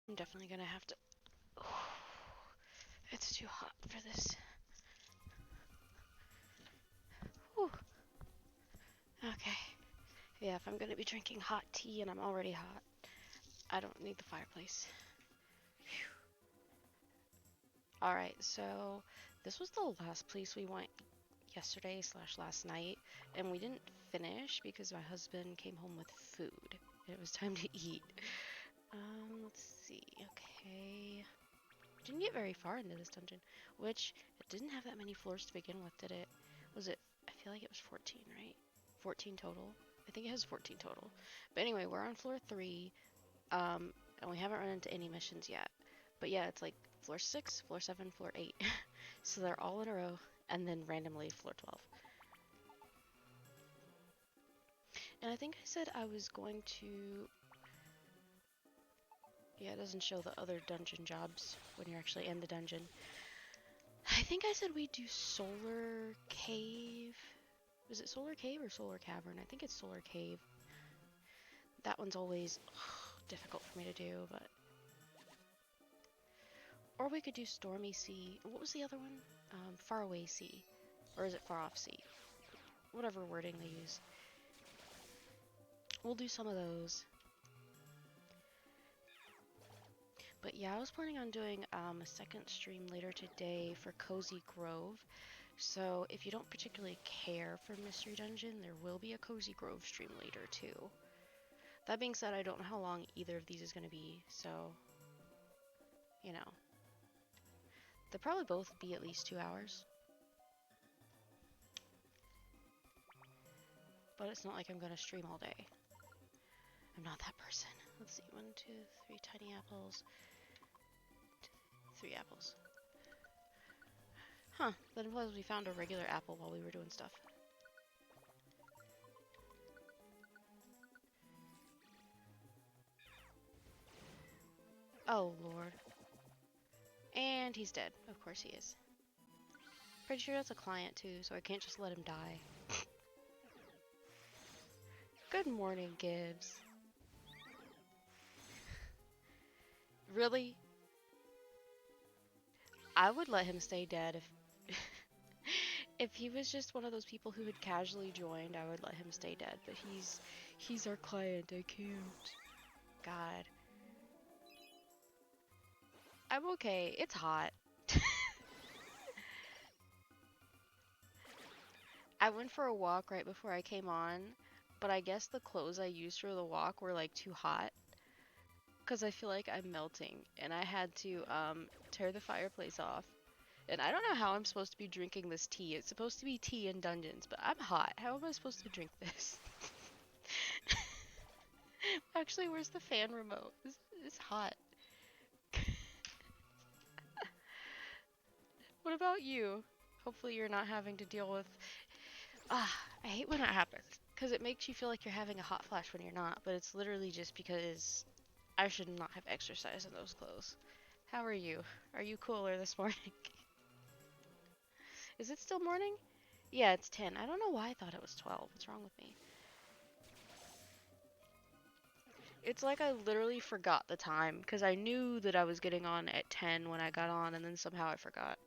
I'm definitely gonna have to... It's too hot for this. Whew. Okay. Yeah, if I'm gonna be drinking hot tea and I'm already hot, I don't need the fireplace. Alright, so this was the last place we went yesterday slash last night, and we didn't finish because my husband came home with food. It was time to eat. Let's see. Okay. Didn't get very far into this dungeon, which it didn't have that many floors to begin with, did it? Was it? I feel like it was 14, right? 14 total. I think it has 14 total. But anyway, we're on floor 3, and we haven't run into any missions yet. But yeah, it's like floor 6, floor 7, floor 8. So they're all in a row, and then randomly floor 12. And I think I said I was going to... Yeah, it doesn't show the other dungeon jobs when you're actually in the dungeon. I think I said we do Solar Cave. Is it Solar Cave or Solar Cavern? I think it's Solar Cave. That one's always difficult for me to do, but... Or we could do Stormy Sea. What was the other one? Faraway Sea. Or is it Far Off Sea? Whatever wording they use. We'll do some of those. But yeah, I was planning on doing a second stream later today for Cozy Grove. So if you don't particularly care for Mystery Dungeon, there will be a Cozy Grove stream later too. That being said, I don't know how long either of these is going to be, so, you know. They'll probably both be at least 2 hours. But it's not like I'm going to stream all day. I'm not that person. Let's see, 1, 2, 3 tiny apples. 3 apples. Huh, that implies we found a regular apple while we were doing stuff. Oh, Lord. And he's dead. Of course he is. Pretty sure that's a client too, so I can't just let him die. Good morning, Gibbs. Really? I would let him stay dead if if he was just one of those people who had casually joined, I would let him stay dead, but he's our client, I can't. God. I'm okay. It's hot. I went for a walk right before I came on, but I guess the clothes I used for the walk were like too hot because I feel like I'm melting, and I had to tear the fireplace off. And I don't know how I'm supposed to be drinking this tea. It's supposed to be tea in dungeons, but I'm hot. How am I supposed to drink this? Actually, where's the fan remote? This is hot. What about you? Hopefully you're not having to deal with... I hate when that happens. Because it makes you feel like you're having a hot flash when you're not, but it's literally just because I should not have exercised in those clothes. How are you? Are you cooler this morning? Is it still morning? Yeah, it's 10. I don't know why I thought it was 12. What's wrong with me? It's like I literally forgot the time, because I knew that I was getting on at 10 when I got on, and then somehow I forgot.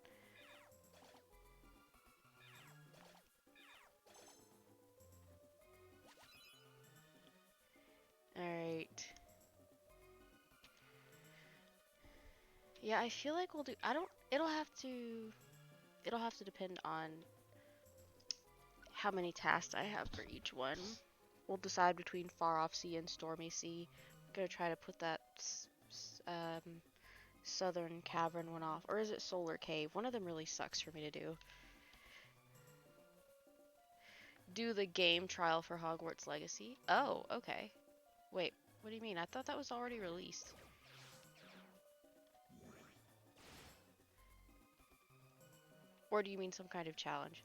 Alright. Yeah, I feel like we'll do... It'll have to depend on how many tasks I have for each one. We'll decide between Far Off Sea and Stormy Sea. I'm gonna try to put that Southern Cavern one off. Or is it Solar Cave? One of them really sucks for me to do. Do the game trial for Hogwarts Legacy. Oh, okay. Wait, what do you mean? I thought that was already released. Or do you mean some kind of challenge?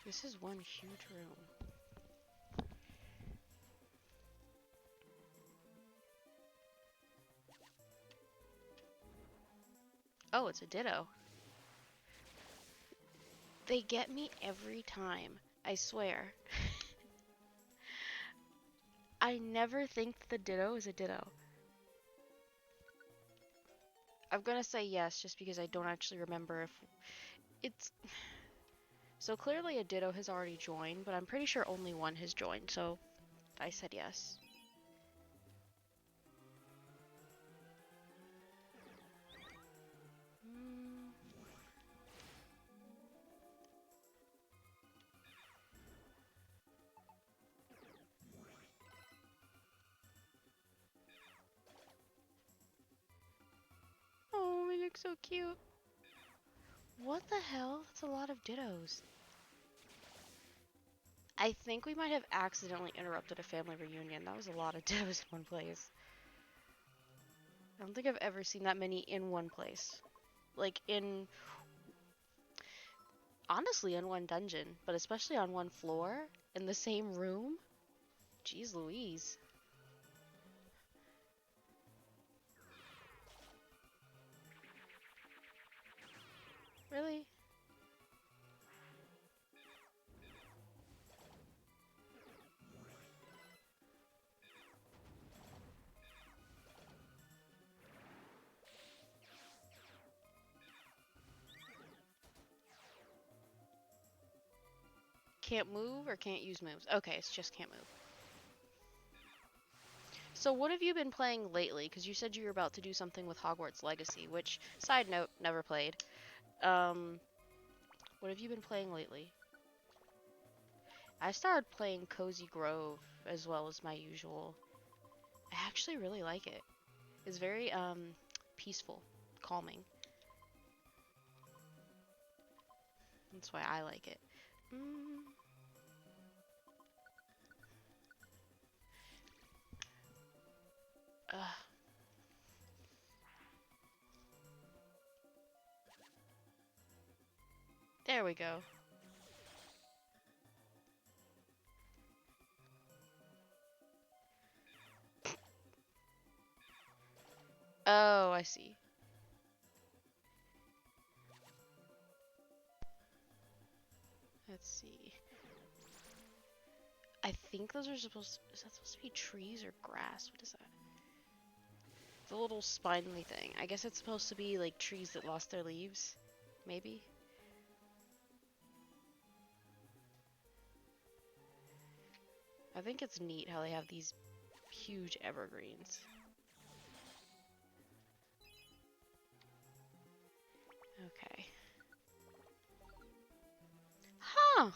This is one huge room. Oh, it's a ditto. They get me every time. I swear. I never think the ditto is a ditto. I'm gonna say yes, just because I don't actually remember if it's... So clearly a ditto has already joined, but I'm pretty sure only one has joined, so I said yes. Oh, they look so cute. What the hell? That's a lot of dittos. I think we might have accidentally interrupted a family reunion. That was a lot of dittos in one place. I don't think I've ever seen that many in one place. Like honestly, in one dungeon, but especially on one floor, in the same room. Jeez Louise. Really? Can't move or can't use moves? Okay, it's just can't move. So what have you been playing lately? Because you said you were about to do something with Hogwarts Legacy, which, side note, never played. Um, what have you been playing lately? I started playing Cozy Grove as well as my usual. I actually really like it. It's very, peaceful, calming. That's why I like it. Mm. Ugh. There we go. Oh, I see. Let's see. I think those are supposed to, is that supposed to be trees or grass? What is that? The little spindly thing. I guess it's supposed to be like trees that lost their leaves. Maybe? I think it's neat how they have these huge evergreens. Okay. Huh!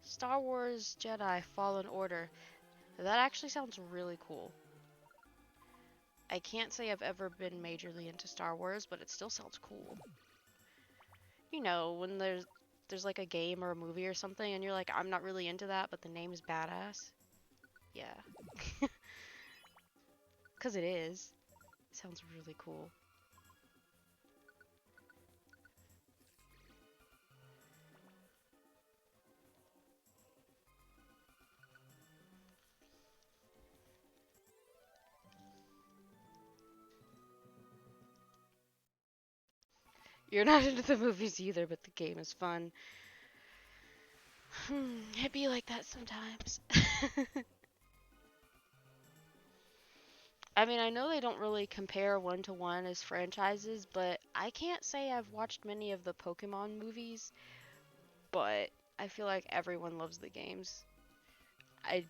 Star Wars Jedi Fallen Order. That actually sounds really cool. I can't say I've ever been majorly into Star Wars, but it still sounds cool. You know, when there's like a game or a movie or something and you're like, I'm not really into that, but the name is badass. Yeah. 'Cause it is. It sounds really cool. You're not into the movies either, but the game is fun. It'd be like that sometimes. I mean, I know they don't really compare one to one as franchises, but I can't say I've watched many of the Pokemon movies, but I feel like everyone loves the games. I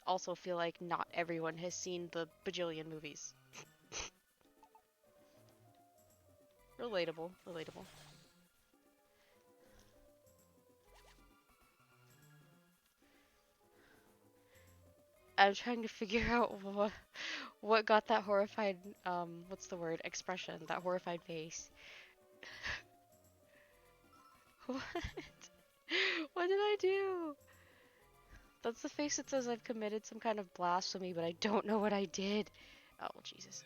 also feel like not everyone has seen the bajillion movies. Relatable, relatable. I'm trying to figure out what got that horrified, what's the word? Expression, that horrified face. What? What did I do? That's the face that says I've committed some kind of blasphemy, but I don't know what I did. Oh, Jesus.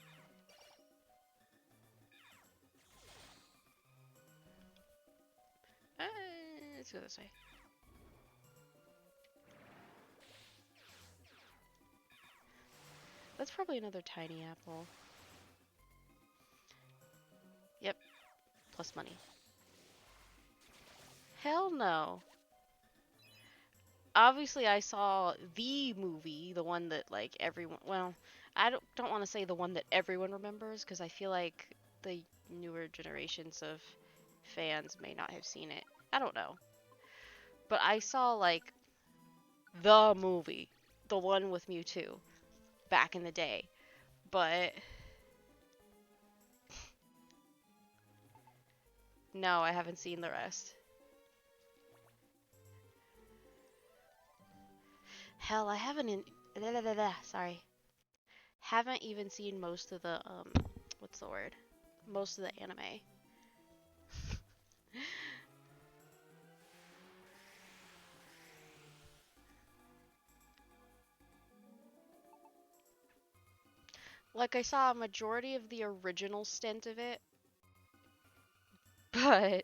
Uh, let's go this way. That's probably another tiny apple. Yep, plus money. Hell no. obviously I saw the movie, the one that like everyone, well, I don't want to say the one that everyone remembers because I feel like the newer generations of fans may not have seen it. I don't know. But I saw like the movie, the one with Mewtwo back in the day. But no, I haven't seen the rest. Hell, I haven't in sorry. Haven't even seen most of the what's the word? Most of the anime. Like I saw a majority of the original stint of it, but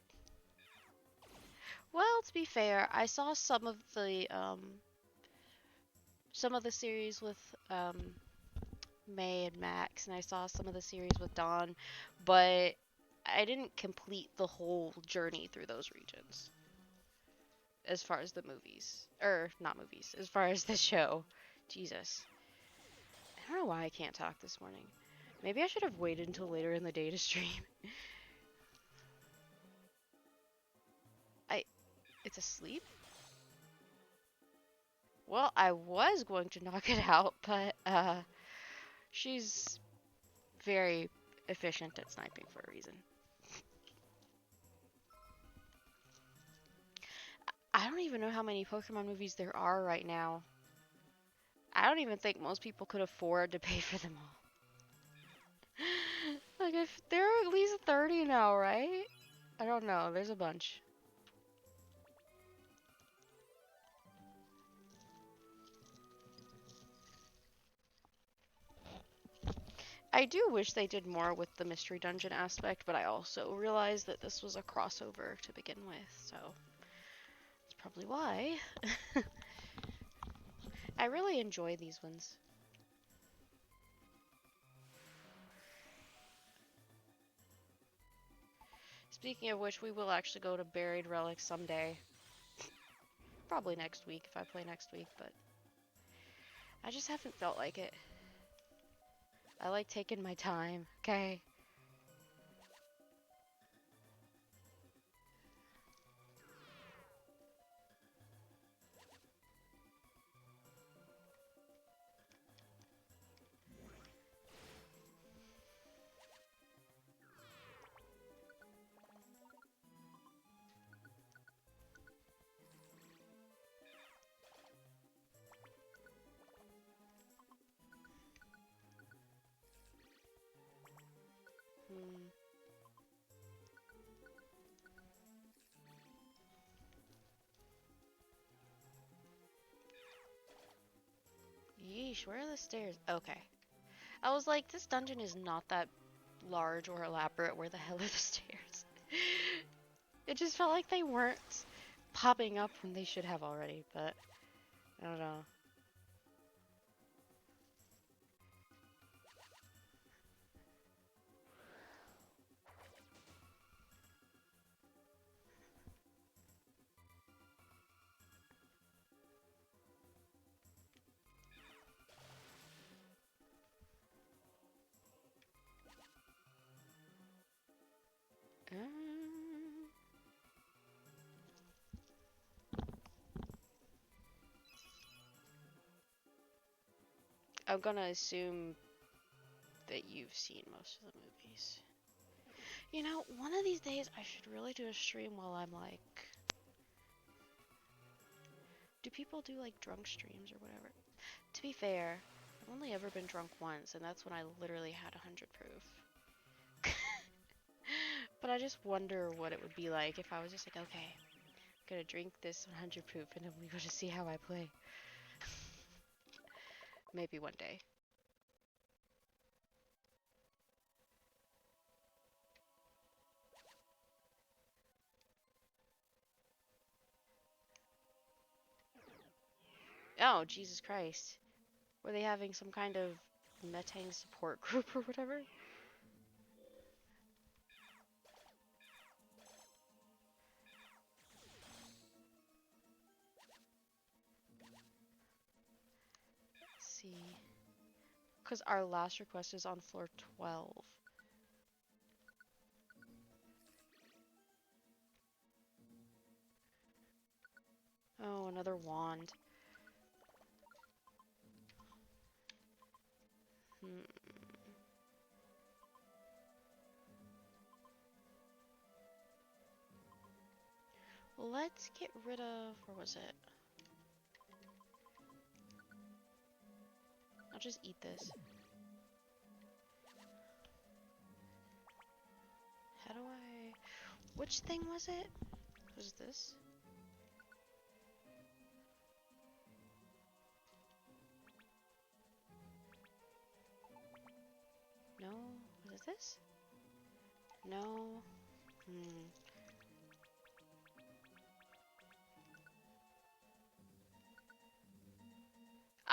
well, to be fair, I saw some of the series with May and Max, and I saw some of the series with Dawn, but I didn't complete the whole journey through those regions as far as the movies. Or not movies, as far as the show. Jesus. I don't know why I can't talk this morning. Maybe I should have waited until later in the day to stream. I it's asleep? Well, I was going to knock it out, but she's very efficient at sniping for a reason. I don't even know how many Pokemon movies there are right now. I don't even think most people could afford to pay for them all. Like, if there are at least 30 now, right? I don't know. There's a bunch. I do wish they did more with the mystery dungeon aspect, but I also realized that this was a crossover to begin with, so that's probably why. I really enjoy these ones. Speaking of which, we will actually go to Buried Relic someday. Probably next week if I play next week, but I just haven't felt like it. I like taking my time, okay? Hmm. Yeesh, where are the stairs? Okay. I was like, this dungeon is not that large or elaborate. Where the hell are the stairs? It just felt like they weren't popping up when they should have already, but I don't know. Um, I'm gonna assume that you've seen most of the movies. You know, one of these days I should really do a stream while I'm like... Do people do like drunk streams or whatever? To be fair, I've only ever been drunk once, and that's when I literally had 100 proof. But I just wonder what it would be like if I was just like, okay, I'm gonna drink this 100 proof and then we go to see how I play. Maybe one day. Oh, Jesus Christ. Were they having some kind of Metang support group or whatever? see. Because our last request is on floor 12. Oh, another wand. Hmm. Let's get rid of... Where was it? I'll just eat this. How do I... Which thing was it? Was this? No? Was it this? No? Hmm.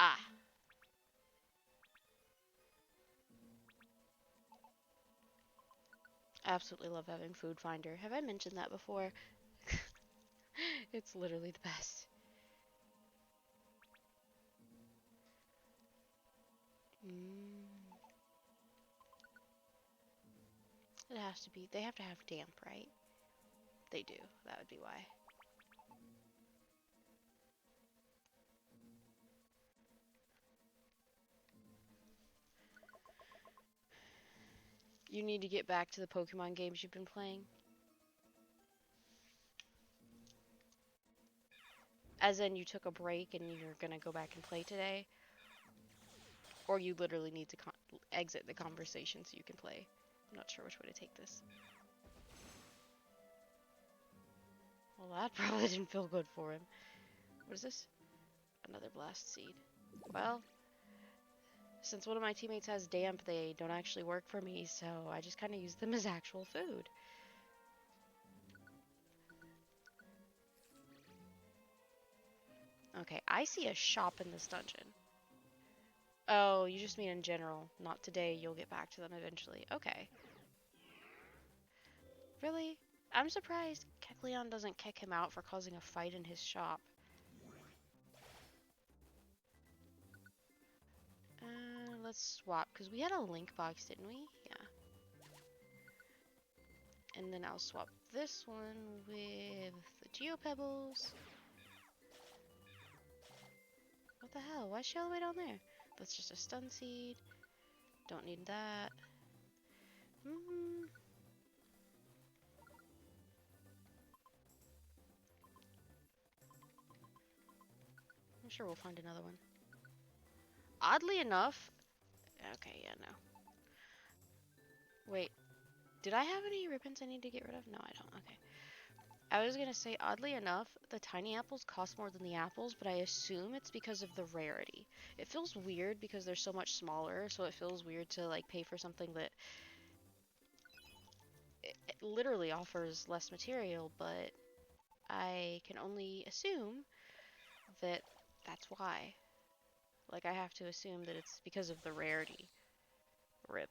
Ah! Absolutely love having Food Finder. Have I mentioned that before? It's literally the best. Mm. It has to be. They have to have damp, right? They do. That would be why. You need to get back to the Pokemon games you've been playing. As in, you took a break and you're gonna go back and play today? Or you literally need to exit the conversation so you can play? I'm not sure which way to take this. Well, that probably didn't feel good for him. What is this? Another blast seed. Well, since one of my teammates has damp, they don't actually work for me, so I just kind of use them as actual food. Okay, I see a shop in this dungeon. Oh, you just mean in general. Not today, you'll get back to them eventually. Okay. Really? I'm surprised Kecleon doesn't kick him out for causing a fight in his shop. Let's swap, because we had a link box, didn't we? Yeah. And then I'll swap this one with the Geopebbles. What the hell? Why is she all the way down there? That's just a stun seed. Don't need that. I'm sure we'll find another one. Oddly enough... Okay, yeah, no. Wait. Did I have any ribbons I need to get rid of? No, I don't. Okay. I was gonna say, oddly enough, the tiny apples cost more than the apples, but I assume it's because of the rarity. It feels weird because they're so much smaller, so it feels weird to like pay for something that it literally offers less material, but I can only assume that that's why. Like, I have to assume that it's because of the rarity. Rip.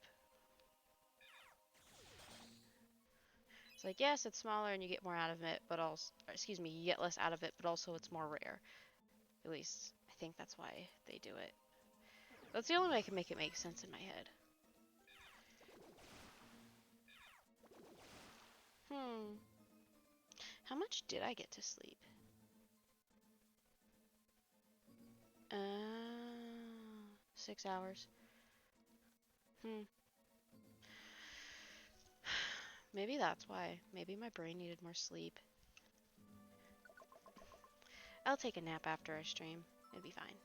It's like, yes, it's smaller and you get more out of it, but also, excuse me, you get less out of it, but also it's more rare. At least, I think that's why they do it. That's the only way I can make it make sense in my head. How much did I get to sleep? 6 hours. Maybe that's why. Maybe my brain needed more sleep. I'll take a nap after I stream. It'll be fine.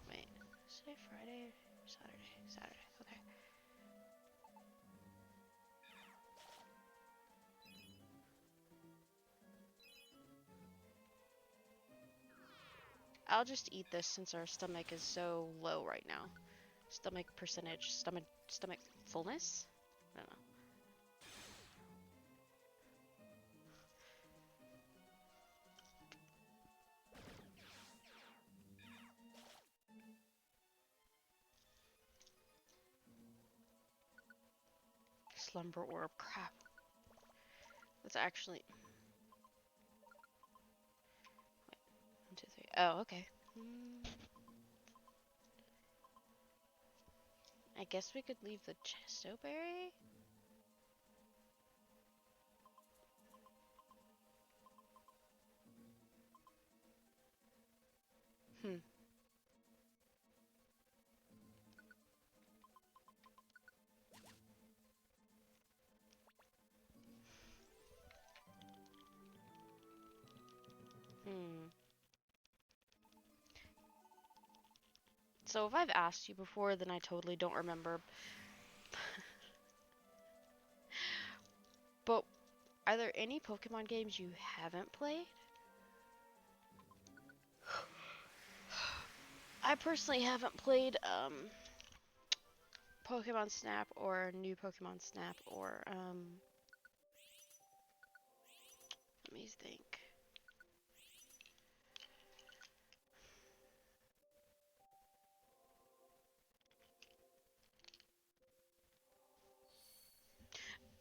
Wait, say Friday? Saturday. Saturday, okay. I'll just eat this since our stomach is so low right now. Stomach percentage, stomach fullness? I don't know. Slumber orb, crap. That's actually 1, 2, 3. Oh, okay. I guess we could leave the chestoberry. Hmm. Hmm. So if I've asked you before, then I totally don't remember. But are there any Pokemon games you haven't played? I personally haven't played Pokemon Snap or New Pokemon Snap or let me think.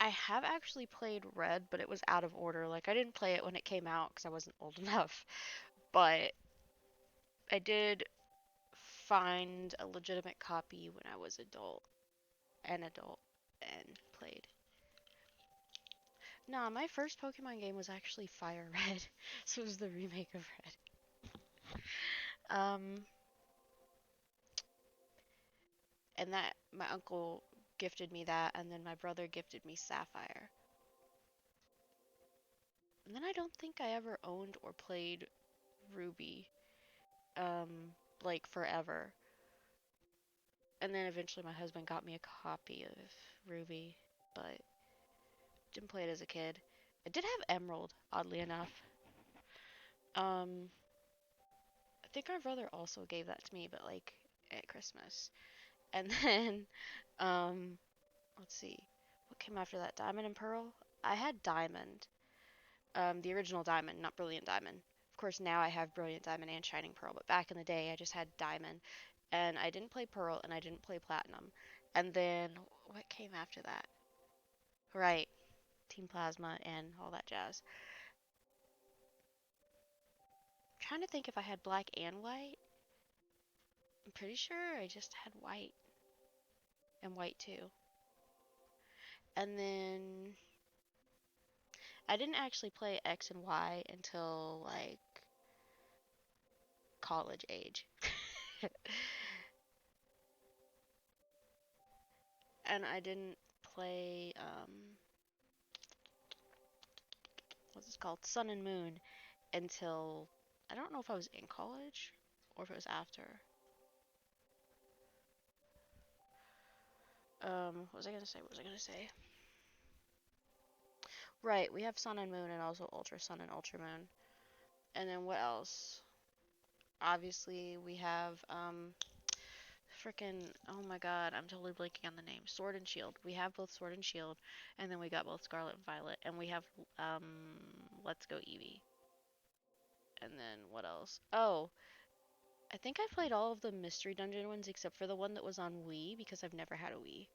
I have actually played Red, but it was out of order. Like I didn't play it when it came out because I wasn't old enough. But I did find a legitimate copy when I was adult and played. No, my first Pokemon game was actually Fire Red. So it was the remake of Red. And that my uncle gifted me that, and then my brother gifted me Sapphire. And then I don't think I ever owned or played Ruby, um, like forever. And then eventually my husband got me a copy of Ruby, but didn't play it as a kid. I did have Emerald, oddly enough. Um, I think my brother also gave that to me, but like at Christmas. And then, um, let's see, what came after that? Diamond and Pearl? I had Diamond, the original Diamond, not Brilliant Diamond. Of course, now I have Brilliant Diamond and Shining Pearl, but back in the day, I just had Diamond. And I didn't play Pearl, and I didn't play Platinum. And then, what came after that? Right, Team Plasma and all that jazz. I'm trying to think if I had Black and White. I'm pretty sure I just had White and White too. And then I didn't actually play X and Y until like college age. And I didn't play what's it called? Sun and Moon until I don't know if I was in college or if it was after. What was I gonna say? What was I gonna say? Right, we have Sun and Moon and also Ultra Sun and Ultra Moon. And then what else? Obviously, we have frickin' oh my god, I'm totally blanking on the name. Sword and Shield. We have both Sword and Shield, and then we got both Scarlet and Violet, and we have um Let's Go Eevee. And then what else? Oh, I think I played all of the Mystery Dungeon ones except for the one that was on Wii because I've never had a Wii.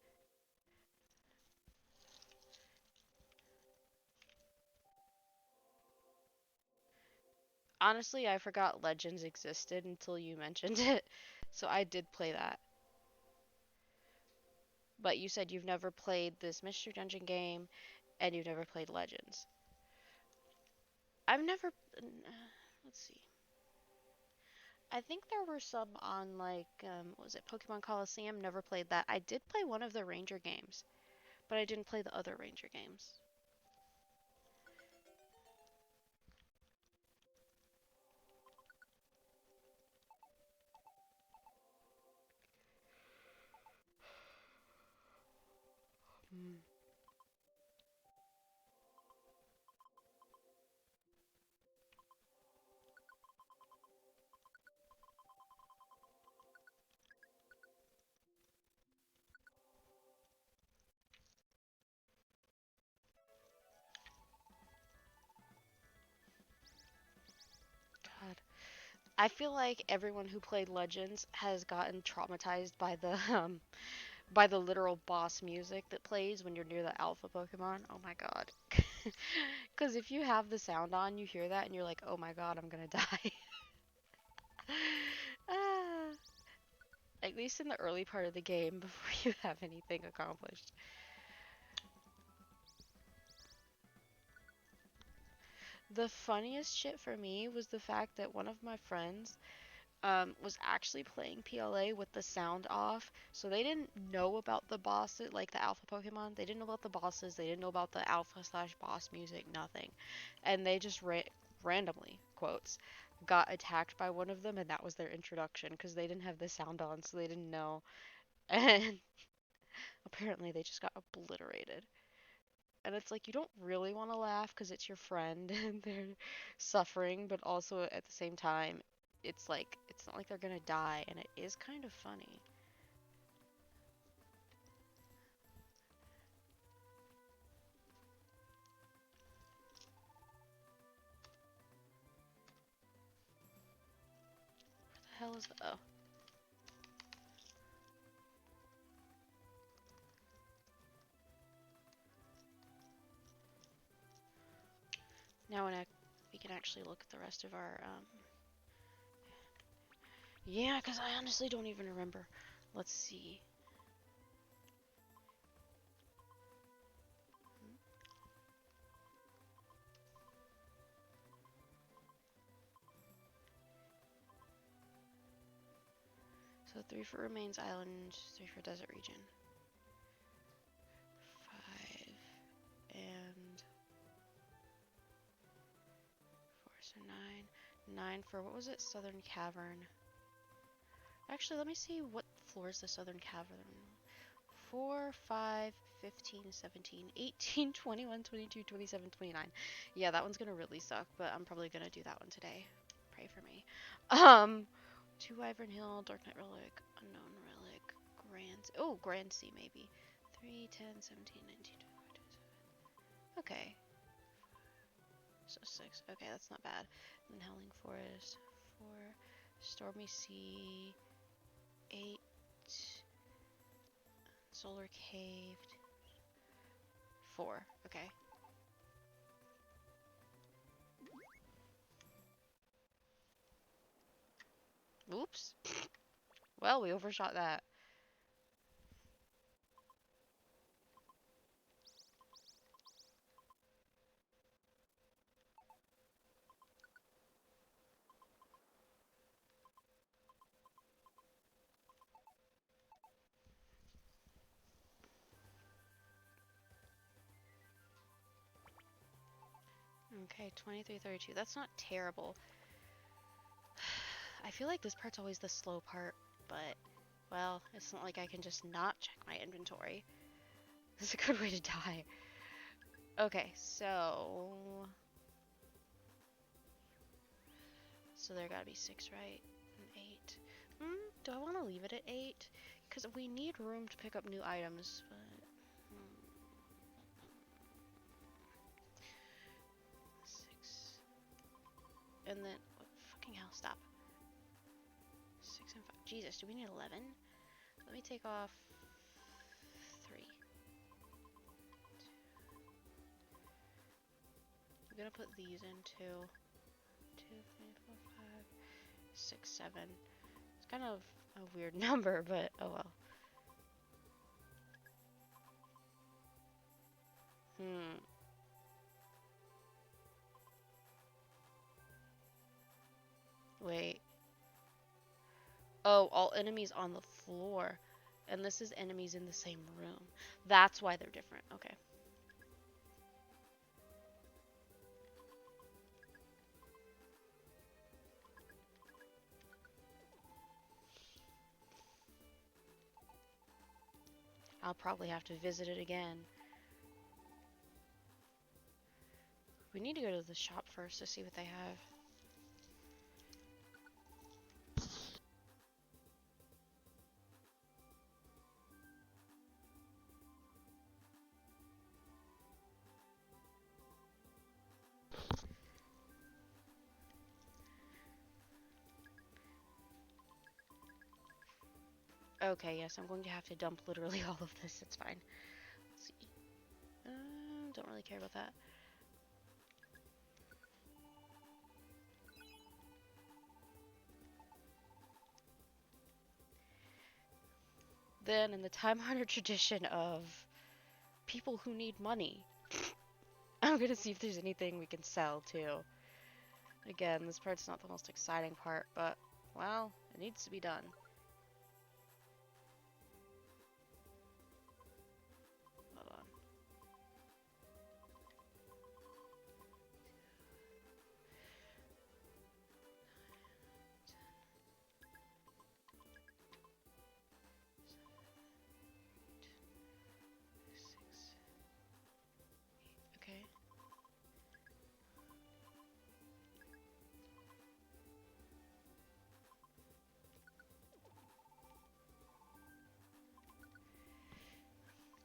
Honestly, I forgot Legends existed until you mentioned it, so I did play that. But you said you've never played this Mystery Dungeon game and you've never played Legends. I've never. Let's see. I think there were some on like what was it Pokemon Coliseum? Never played that. I did play one of the Ranger games, but I didn't play the other Ranger games. Mm. God, I feel like everyone who played Legends has gotten traumatized by the literal boss music that plays when you're near the alpha Pokemon. Oh my god. Because if you have the sound on, you hear that and you're like, oh my god, I'm gonna die. Ah, at least in the early part of the game before you have anything accomplished. The funniest shit for me was the fact that one of my friends was actually playing PLA with the sound off, so they didn't know about the bosses, like the alpha Pokemon. They didn't know about the bosses. They didn't know about the alpha slash boss music, nothing. And they just randomly, quotes, got attacked by one of them, and that was their introduction because they didn't have the sound on, so they didn't know. And apparently they just got obliterated. And it's like you don't really want to laugh because it's your friend and they're suffering, but also at the same time, it's like it's not like they're gonna die, and it is kind of funny. What the hell is the oh? Now we can actually look at the rest of our yeah, because I honestly don't even remember. Let's see. So 3 for Remains Island, 3 for Desert Region. 5 and 4, so 9. 9 for, what was it? Southern Cavern. Actually, let me see what floor is the Southern Cavern. 4, 5, 15, 17, 18, 21, 22, 27, 29. Yeah, that one's gonna really suck, but I'm probably gonna do that one today. Pray for me. 2 Wyvern Hill, Dark Knight Relic, Unknown Relic, Grand Sea maybe. 3, 10, 17, 19, 20, 27. Okay. So 6. Okay, that's not bad. Then Howling Forest, 4. Stormy Sea, 8. Solar Cave, 4. Okay. Oops. Well, we overshot that. Okay, 23, 32. That's not terrible. I feel like this part's always the slow part, but, well, it's not like I can just not check my inventory. This is a good way to die. Okay, so... So there gotta be 6, right? And 8. Do I want to leave it at 8? Because we need room to pick up new items, but... 6. And then... What fucking hell, stop. 6 and 5. Jesus, do we need 11? Let me take off 3. I'm gonna put these in too. 2, 3, 4, 5, 6, 7. It's kind of a weird number, but oh well. Wait. Oh, all enemies on the floor. And this is enemies in the same room. That's why they're different. Okay. I'll probably have to visit it again. We need to go to the shop first to see what they have. Okay, yes, I'm going to have to dump literally all of this. It's fine. Let's see. Don't really care about that. Then, in the time-honored tradition of people who need money, I'm gonna see if there's anything we can sell too. Again, this part's not the most exciting part, but, well, it needs to be done. Hold on. Okay.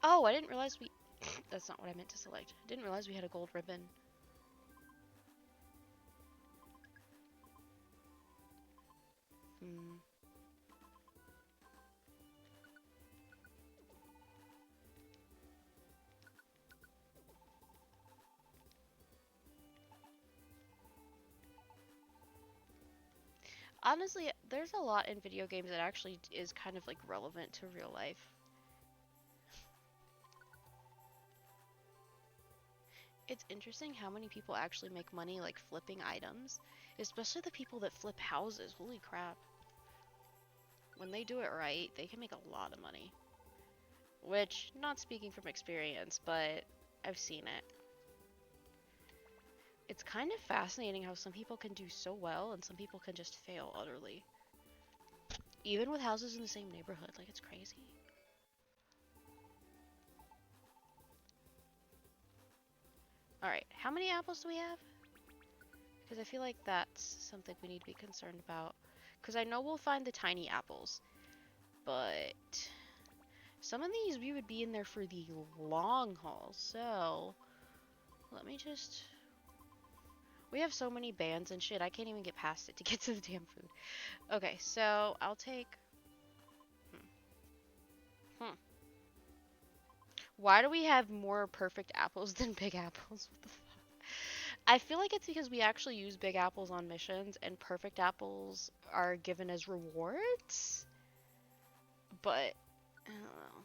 Oh, I didn't realize we... That's not what I meant to select. I didn't realize we had a gold ribbon. Hmm. Honestly, there's a lot in video games that actually is kind of like relevant to real life. It's interesting how many people actually make money like flipping items, especially the people that flip houses. Holy crap. When they do it right, they can make a lot of money. Which, not speaking from experience, but I've seen it. It's kind of fascinating how some people can do so well and some people can just fail utterly. Even with houses in the same neighborhood, like it's crazy. Alright, how many apples do we have? Because I feel like that's something we need to be concerned about. Because I know we'll find the tiny apples, but some of these we would be in there for the long haul, so let me just... We have so many bands and shit, I can't even get past it to get to the damn food. Okay, so I'll take... Hmm. Why do we have more perfect apples than big apples? What the fuck? I feel like it's because we actually use big apples on missions and perfect apples are given as rewards? But, I don't know.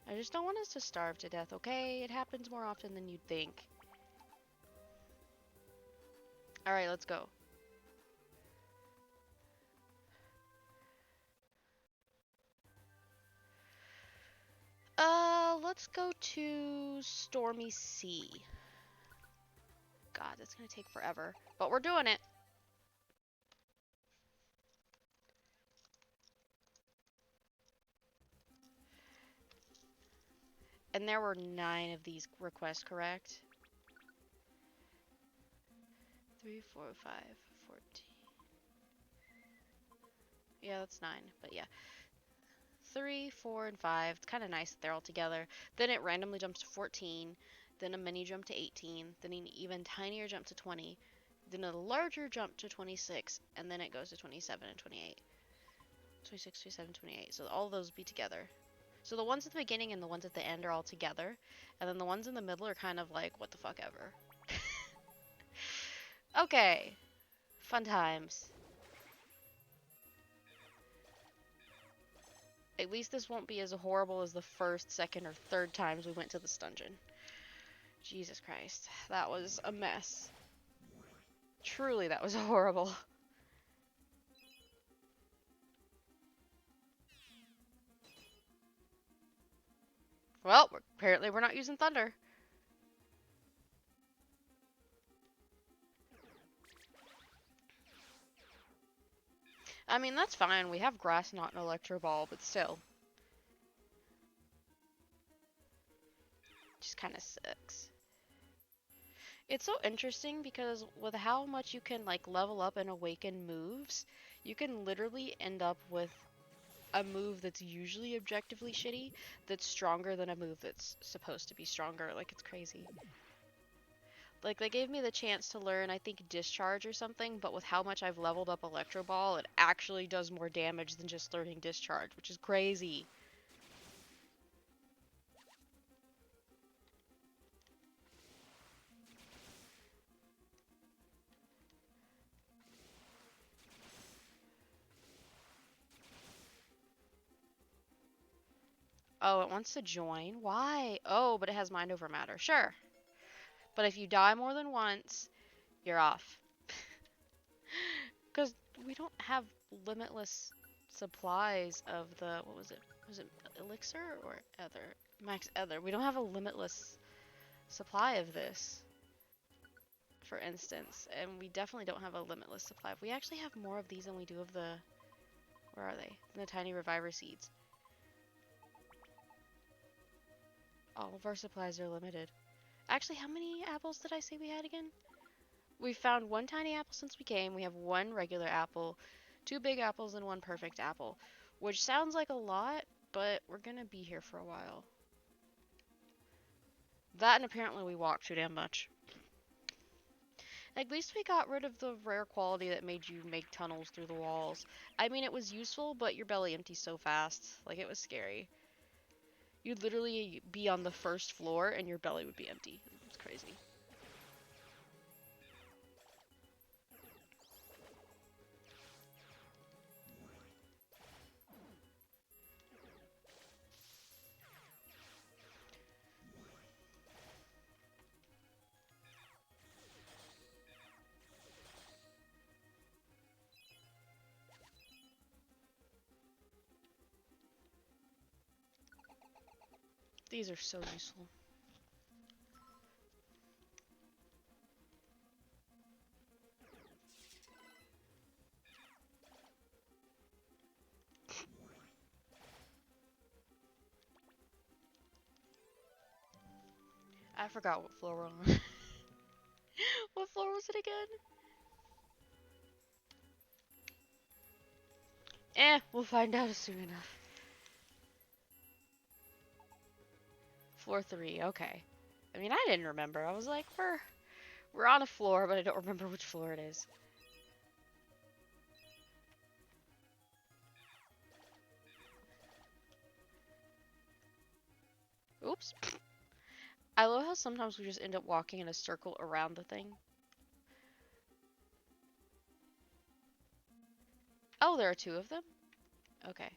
I just don't want us to starve to death, okay? It happens more often than you'd think. Alright, let's go. Let's go to Stormy Sea. God, that's gonna take forever. But we're doing it. And there were 9 of these requests, correct? 3, 4, 5, 14. Yeah, that's 9, but yeah. 3, 4, and 5. It's kind of nice that they're all together. Then it randomly jumps to 14. Then a mini jump to 18. Then an even tinier jump to 20. Then a larger jump to 26. And then it goes to 27 and 28. 26, 27, 28. So all those be together. So the ones at the beginning and the ones at the end are all together. And then the ones in the middle are kind of like, what the fuck ever. Okay. Fun times. At least this won't be as horrible as the first, second, or third times we went to this dungeon. Jesus Christ. That was a mess. Truly, that was horrible. Well, apparently we're not using thunder. I mean, that's fine. We have grass, not an electro ball, but still. Just kind of sucks. It's so interesting because with how much you can like level up and awaken moves, you can literally end up with a move that's usually objectively shitty that's stronger than a move that's supposed to be stronger. Like, it's crazy. Like, they gave me the chance to learn, I think, Discharge or something, but with how much I've leveled up Electro Ball, it actually does more damage than just learning Discharge, which is crazy. Oh, it wants to join? Why? Oh, but it has mind over matter. Sure. But if you die more than once, you're off. Because we don't have limitless supplies of the, what was it? Was it elixir or ether? Max ether. We don't have a limitless supply of this, for instance. And we definitely don't have a limitless supply. We actually have more of these than we do of the, where are they? The tiny reviver seeds. All of our supplies are limited. Actually, how many apples did I say we had again? We found one tiny apple since we came. We have one regular apple, two big apples, and one perfect apple. Which sounds like a lot, but we're gonna be here for a while. That and apparently we walked too damn much. At least we got rid of the rare quality that made you make tunnels through the walls. I mean, it was useful, but your belly empties so fast. Like, it was scary. You'd literally be on the first floor and your belly would be empty. It's crazy. These are so useful. I forgot what floor we're on. What floor was it again? We'll find out soon enough. Floor 3, okay. I mean, I didn't remember. I was like, we're on a floor, but I don't remember which floor it is. Oops. I love how sometimes we just end up walking in a circle around the thing. Oh, there are two of them? Okay.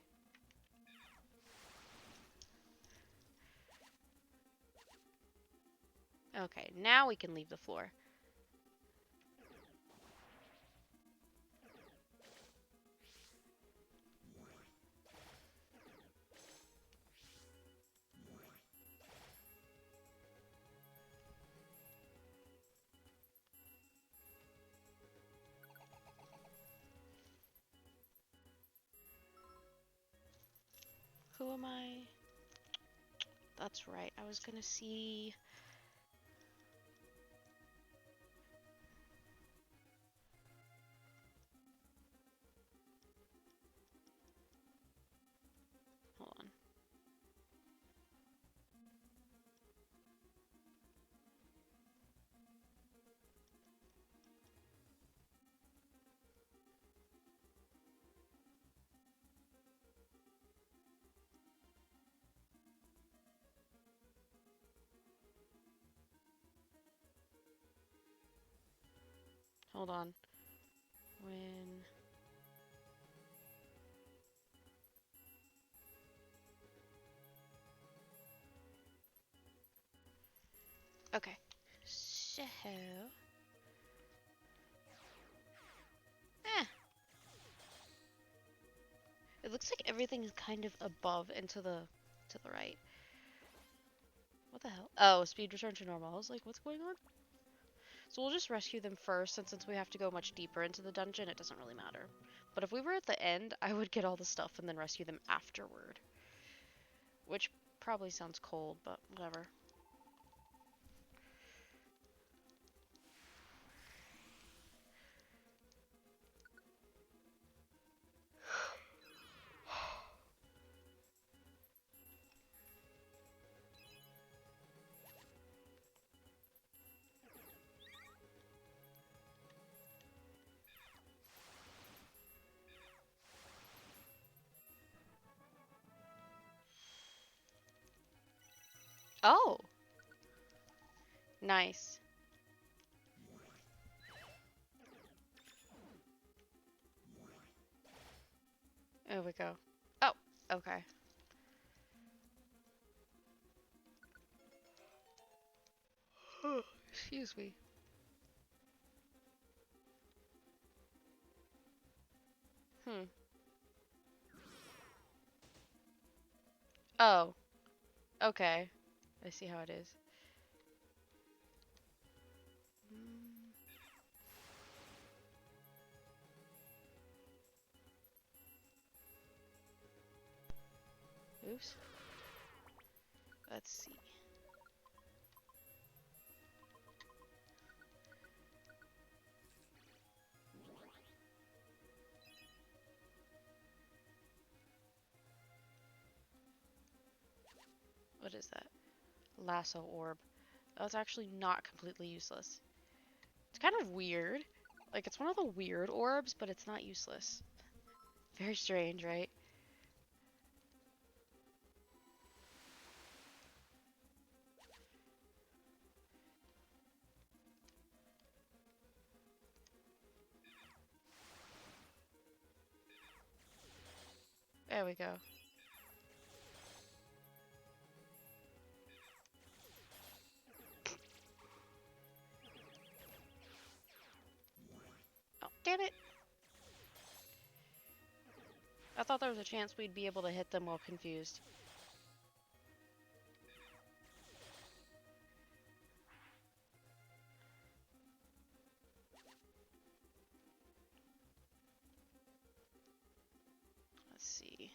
Okay, now we can leave the floor. Who am I? That's right. I was gonna see... Hold on. Hold on. When... Okay. So... It looks like everything is kind of above and to the right. What the hell? Oh, speed return to normal. I was like, what's going on? So we'll just rescue them first, and since we have to go much deeper into the dungeon, it doesn't really matter. But if we were at the end, I would get all the stuff and then rescue them afterward. Which probably sounds cold, but whatever. Oh! Nice. There we go. Oh, okay. Excuse me. Hmm. Oh, okay. I see how it is. Mm, oops. Let's see. What is that? Lasso orb. That's actually not completely useless. It's kind of weird. Like, it's one of the weird orbs, but it's not useless. Very strange, right? There we go. Oh, damn it! I thought there was a chance we'd be able to hit them while confused. Let's see.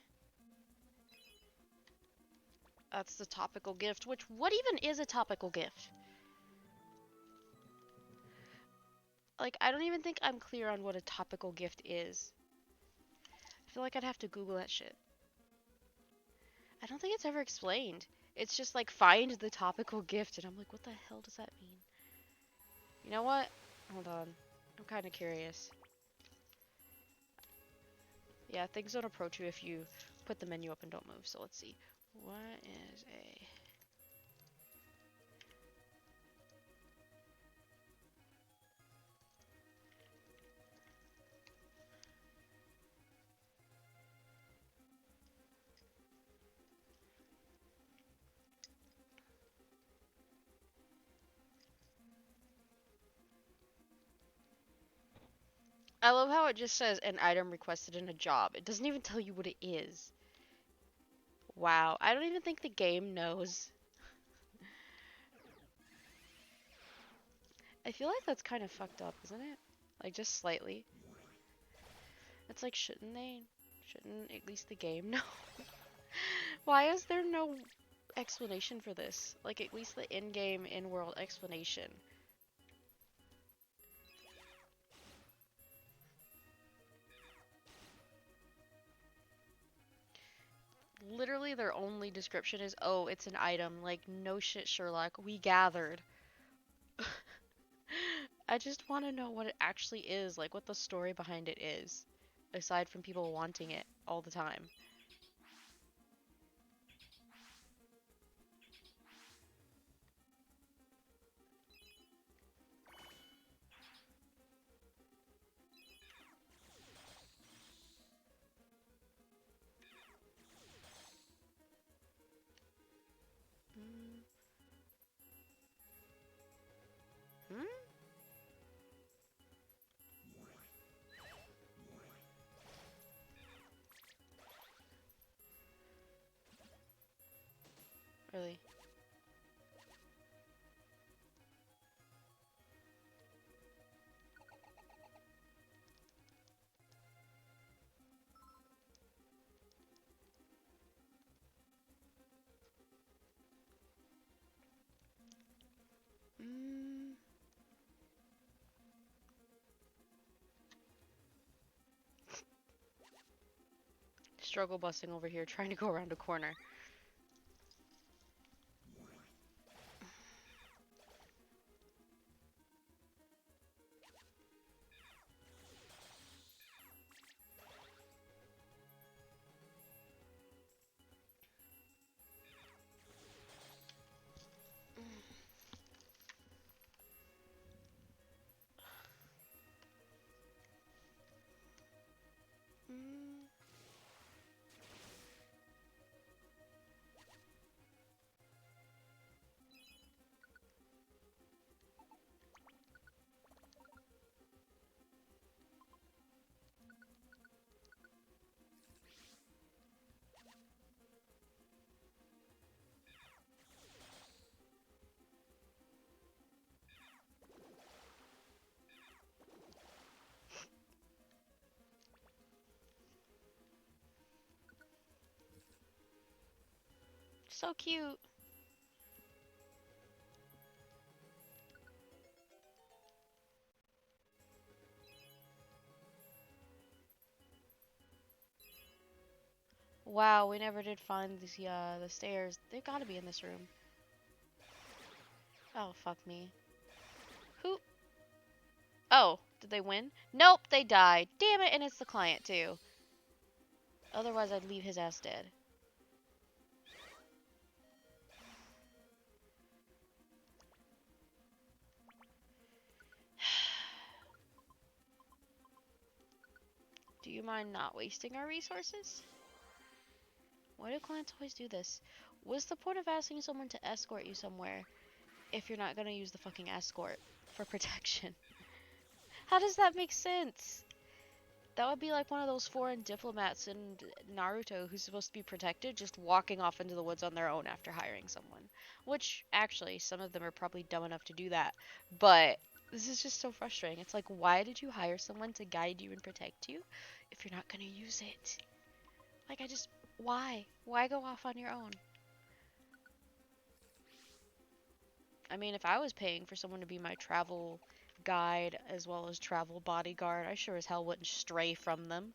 That's the topical gift, which, what even is a topical gift? Like, I don't even think I'm clear on what a topical gift is. I feel like I'd have to Google that shit. I don't think it's ever explained. It's just like, find the topical gift, and I'm like, what the hell does that mean? You know what? Hold on. I'm kind of curious. Yeah, things don't approach you if you put the menu up and don't move, so let's see. What is a... I love how it just says an item requested in a job. It doesn't even tell you what it is. Wow, I don't even think the game knows. I feel like that's kind of fucked up, isn't it? Like, just slightly. It's like, shouldn't at least the game know? Why is there no explanation for this? Like, at least the in-game, in-world explanation. Literally, their only description is, oh, it's an item. Like, no shit, Sherlock. We gathered. I just want to know what it actually is, like, what the story behind it is. Aside from people wanting it all the time. Mm. Hmm? Really? Mm. Struggle busing over here, trying to go around a corner. Mm. So cute. Wow, we never did find the stairs. They've got to be in this room. Oh, fuck me. Who? Oh, did they win? Nope, they died. Damn it, and it's the client too. Otherwise, I'd leave his ass dead. Do you mind not wasting our resources? Why do clients always do this? What's the point of asking someone to escort you somewhere if you're not gonna use the fucking escort for protection? How does that make sense? That would be like one of those foreign diplomats in Naruto who's supposed to be protected, just walking off into the woods on their own after hiring someone. Which, actually, some of them are probably dumb enough to do that. But this is just so frustrating. It's like, why did you hire someone to guide you and protect you if you're not going to use it? Like, why? Why go off on your own? I mean, if I was paying for someone to be my travel guide as well as travel bodyguard, I sure as hell wouldn't stray from them.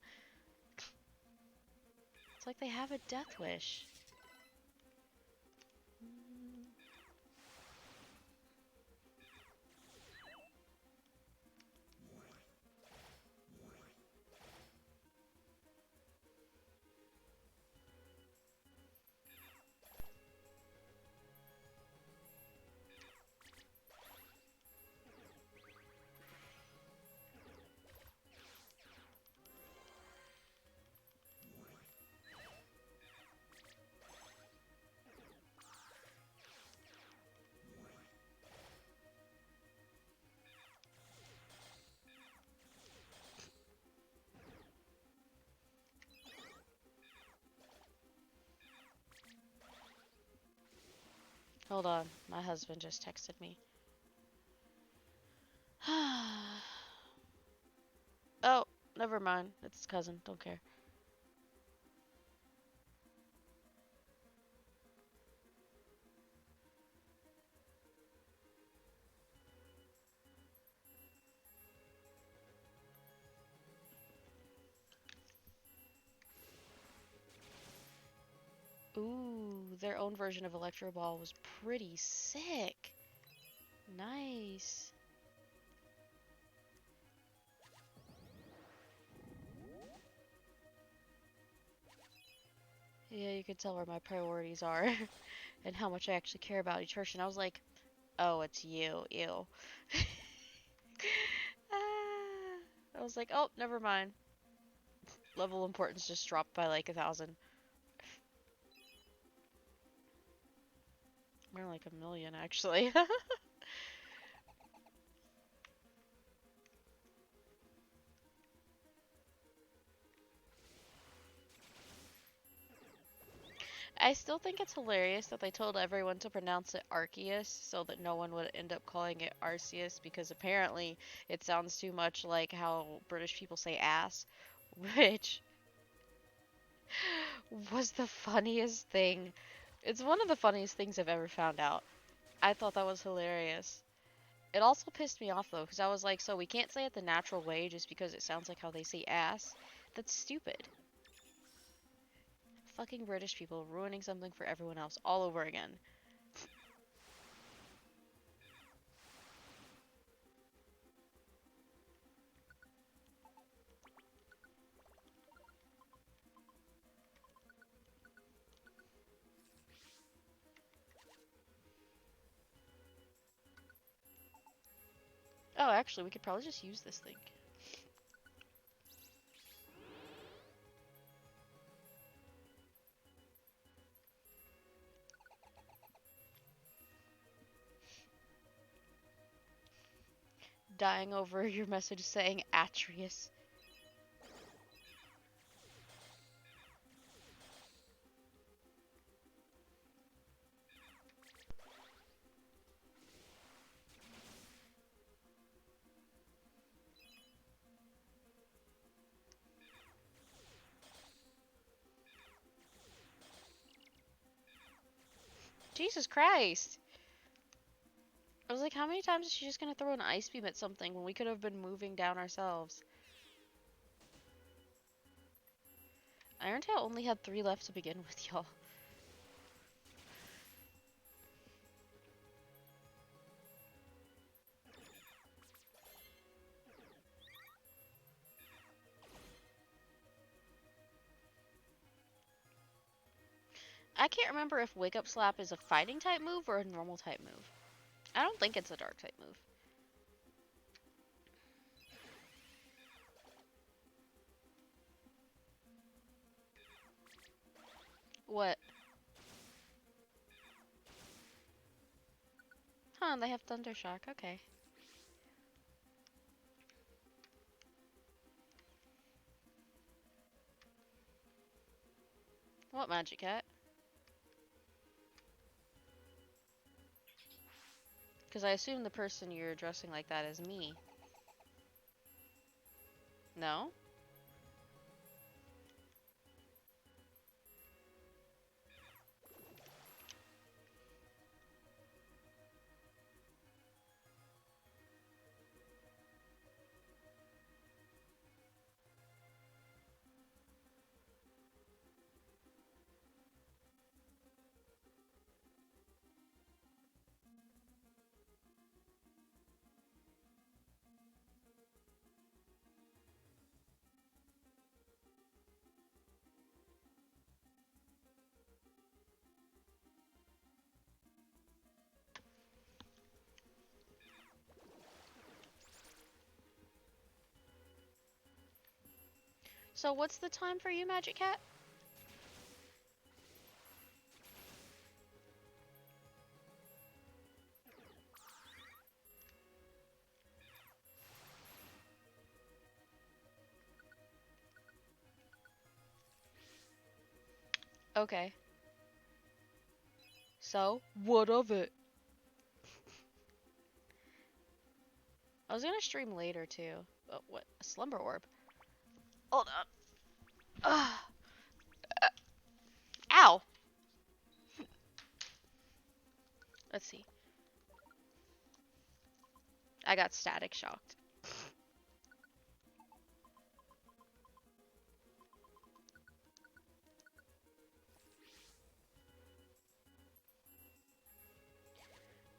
It's like they have a death wish. Hold on, my husband just texted me. Oh, never mind. It's his cousin. Don't care. Ooh, their own version of Electro Ball was pretty sick. Nice. Yeah, you could tell where my priorities are and how much I actually care about each person. I was like, oh, it's you. Ew. I was like, oh, never mind. Level importance just dropped by like 1,000. More like 1,000,000, actually. I still think it's hilarious that they told everyone to pronounce it Arceus so that no one would end up calling it Arceus because apparently it sounds too much like how British people say ass, which was the funniest thing. It's one of the funniest things I've ever found out. I thought that was hilarious. It also pissed me off though because I was like, so we can't say it the natural way just because it sounds like how they say ass? That's stupid. Fucking British people ruining something for everyone else all over again. Oh, actually, we could probably just use this thing. Dying over your message saying Atreus. Jesus Christ. I was like, how many times is she just gonna throw an ice beam at something when we could have been moving down ourselves? Irontail only had 3 left to begin with, y'all. I can't remember if Wake Up Slap is a fighting type move or a normal type move. I don't think it's a dark type move. What? Huh, they have Thunder Shock, okay. What, Magic Cat? Because I assume the person you're addressing like that is me. No? So what's the time for you, Magic Cat? Okay. So, what of it? I was gonna stream later too. Oh, what? A slumber orb? Hold up. Ugh. Ow! Let's see. I got static shocked.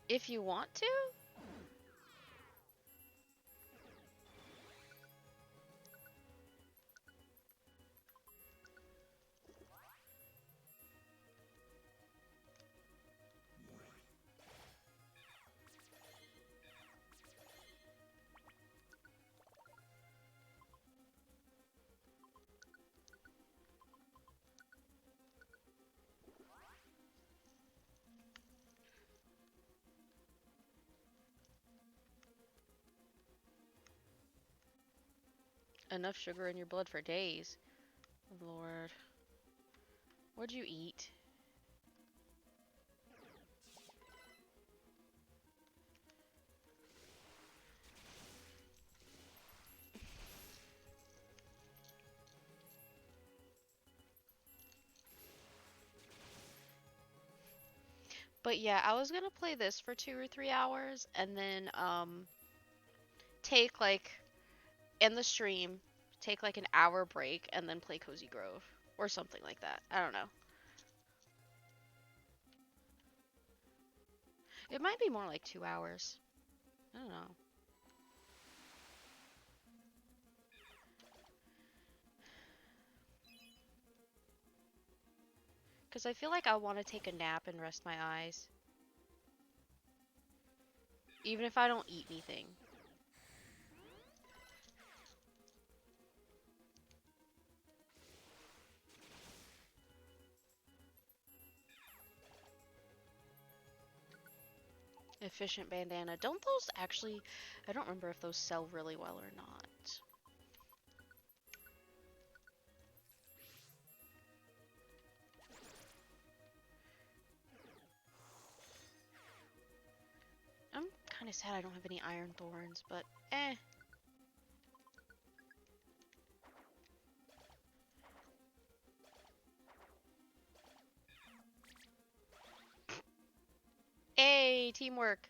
If you want to? Enough sugar in your blood for days. Lord. What'd you eat? But yeah, I was gonna play this for 2 or 3 hours and then take like in the stream, take like an hour break and then play Cozy Grove or something like that. I don't know. It might be more like 2 hours. I don't know. Because I feel like I want to take a nap and rest my eyes. Even if I don't eat anything. Efficient bandana. Don't those actually... I don't remember if those sell really well or not. I'm kind of sad I don't have any iron thorns, but eh. me. Teamwork.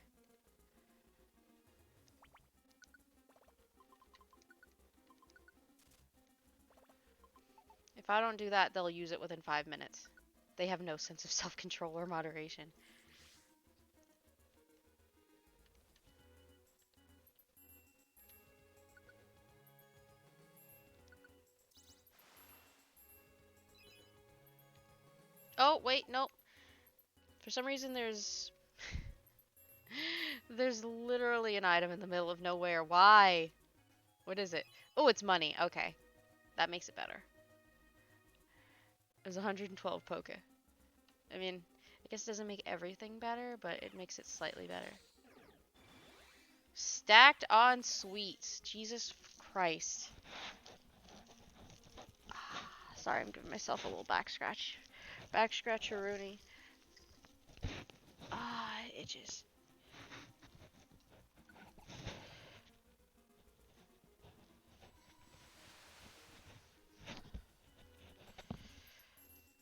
If I don't do that, they'll use it within 5 minutes. They have no sense of self-control or moderation. Oh, wait, nope. For some reason, there's literally an item in the middle of nowhere. Why? What is it? Oh, it's money. Okay. That makes it better. It was 112 poke. I mean, I guess it doesn't make everything better, but it makes it slightly better. Stacked on sweets. Jesus Christ. Sorry, I'm giving myself a little back scratch. Back scratch-a-rooney. Ah, it itches.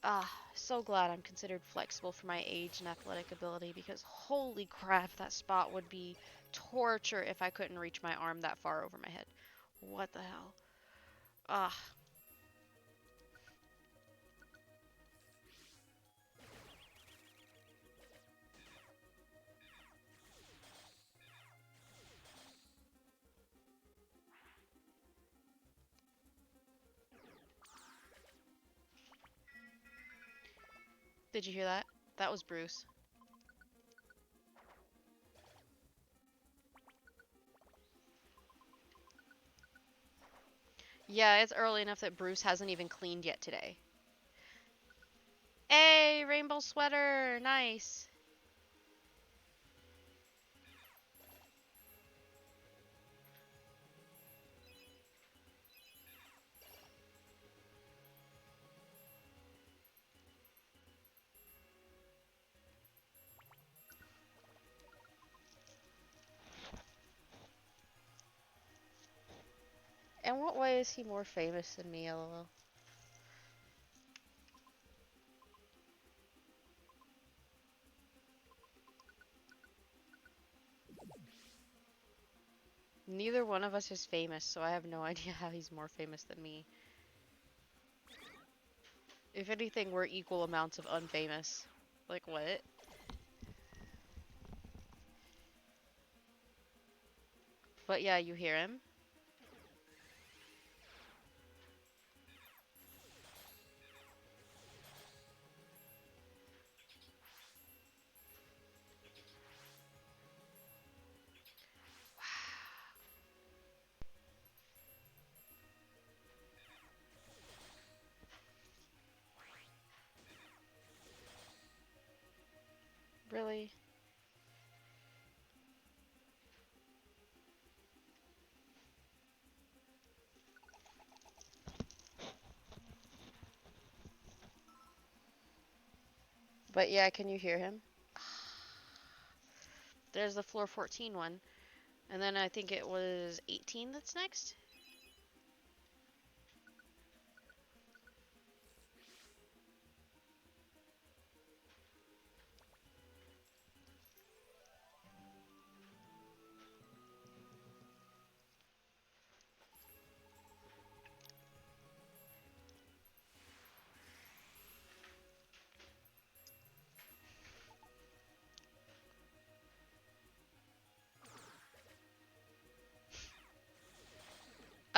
Ah, so glad I'm considered flexible for my age and athletic ability because holy crap, that spot would be torture if I couldn't reach my arm that far over my head. What the hell? Ah. Did you hear that? That was Bruce. Yeah, it's early enough that Bruce hasn't even cleaned yet today. Hey, rainbow sweater! Nice! In what way is he more famous than me, lol? Neither one of us is famous, so I have no idea how he's more famous than me. If anything, we're equal amounts of unfamous. Like, what? But yeah, you hear him? Really? But yeah, can you hear him? There's the floor 14 one. And then I think it was 18 that's next?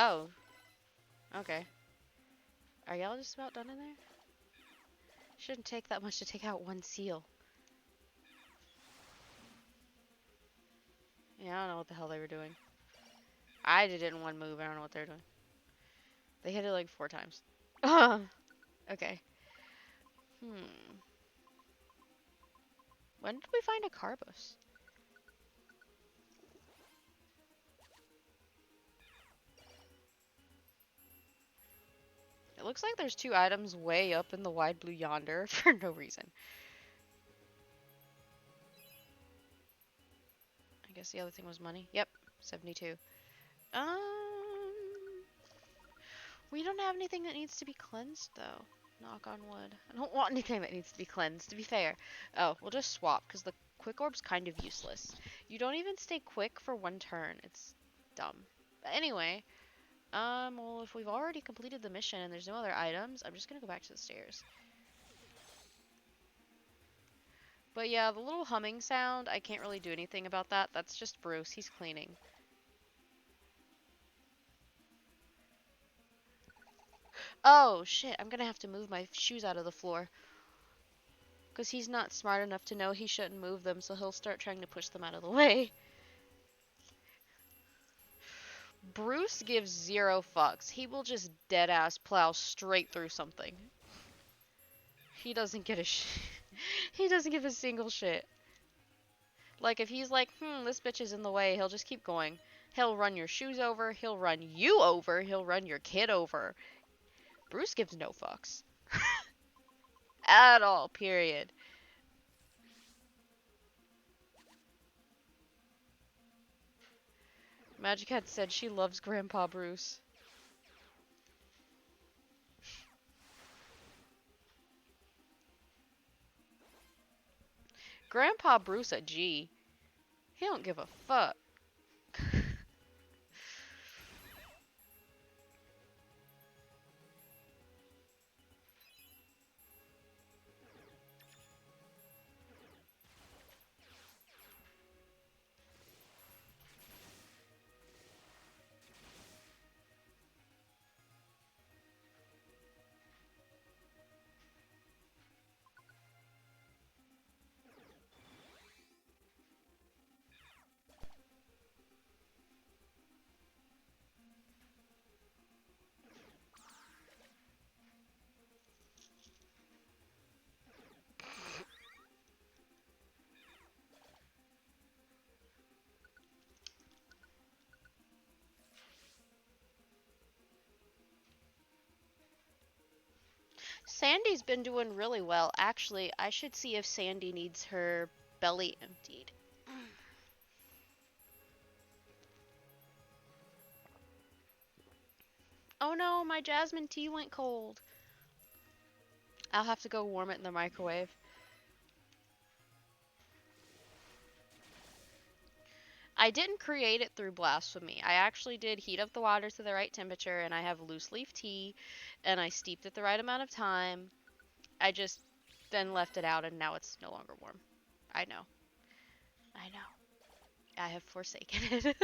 Oh, okay. Are y'all just about done in there? Shouldn't take that much to take out one seal. Yeah, I don't know what the hell they were doing. I did it in one move. I don't know what they're doing. They hit it like 4 times. Okay. Hmm. When did we find a carbos? It looks like there's 2 items way up in the wide blue yonder for no reason. I guess the other thing was money. Yep, 72. Um, we don't have anything that needs to be cleansed though. Knock on wood. I don't want anything that needs to be cleansed, to be fair. Oh, we'll just swap because the Quick Orb's kind of useless. You don't even stay quick for one turn. It's dumb. But anyway, well, if we've already completed the mission and there's no other items, I'm just gonna go back to the stairs. But yeah, the little humming sound, I can't really do anything about that. That's just Bruce. He's cleaning. Oh, shit. I'm gonna have to move my shoes out of the floor. Because he's not smart enough to know he shouldn't move them, so he'll start trying to push them out of the way. Bruce gives zero fucks. He will just dead-ass plow straight through something. He doesn't get a he doesn't give a single shit. Like, if he's like, this bitch is in the way, he'll just keep going. He'll run your shoes over, he'll run you over, he'll run your kid over. Bruce gives no fucks. At all, period. Magic Hat said she loves Grandpa Bruce. Grandpa Bruce a G. He don't give a fuck. Sandy's been doing really well. Actually, I should see if Sandy needs her belly emptied. Oh no, my jasmine tea went cold. I'll have to go warm it in the microwave. I didn't create it through blasphemy. I actually did heat up the water to the right temperature, and I have loose leaf tea, and I steeped it the right amount of time. I just then left it out, and now it's no longer warm. I know. I know. I have forsaken it.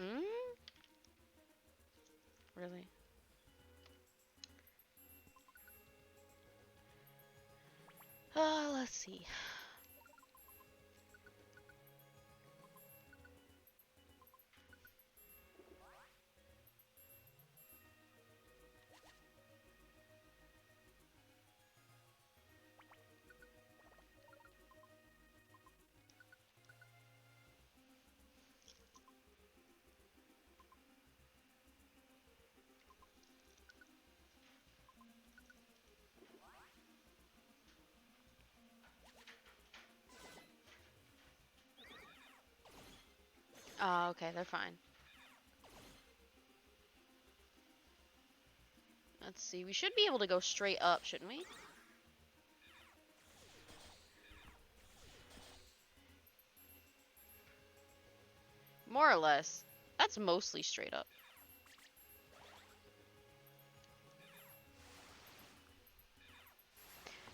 Mm? Really? Let's see. Oh, okay, they're fine. Let's see. We should be able to go straight up, shouldn't we? More or less. That's mostly straight up.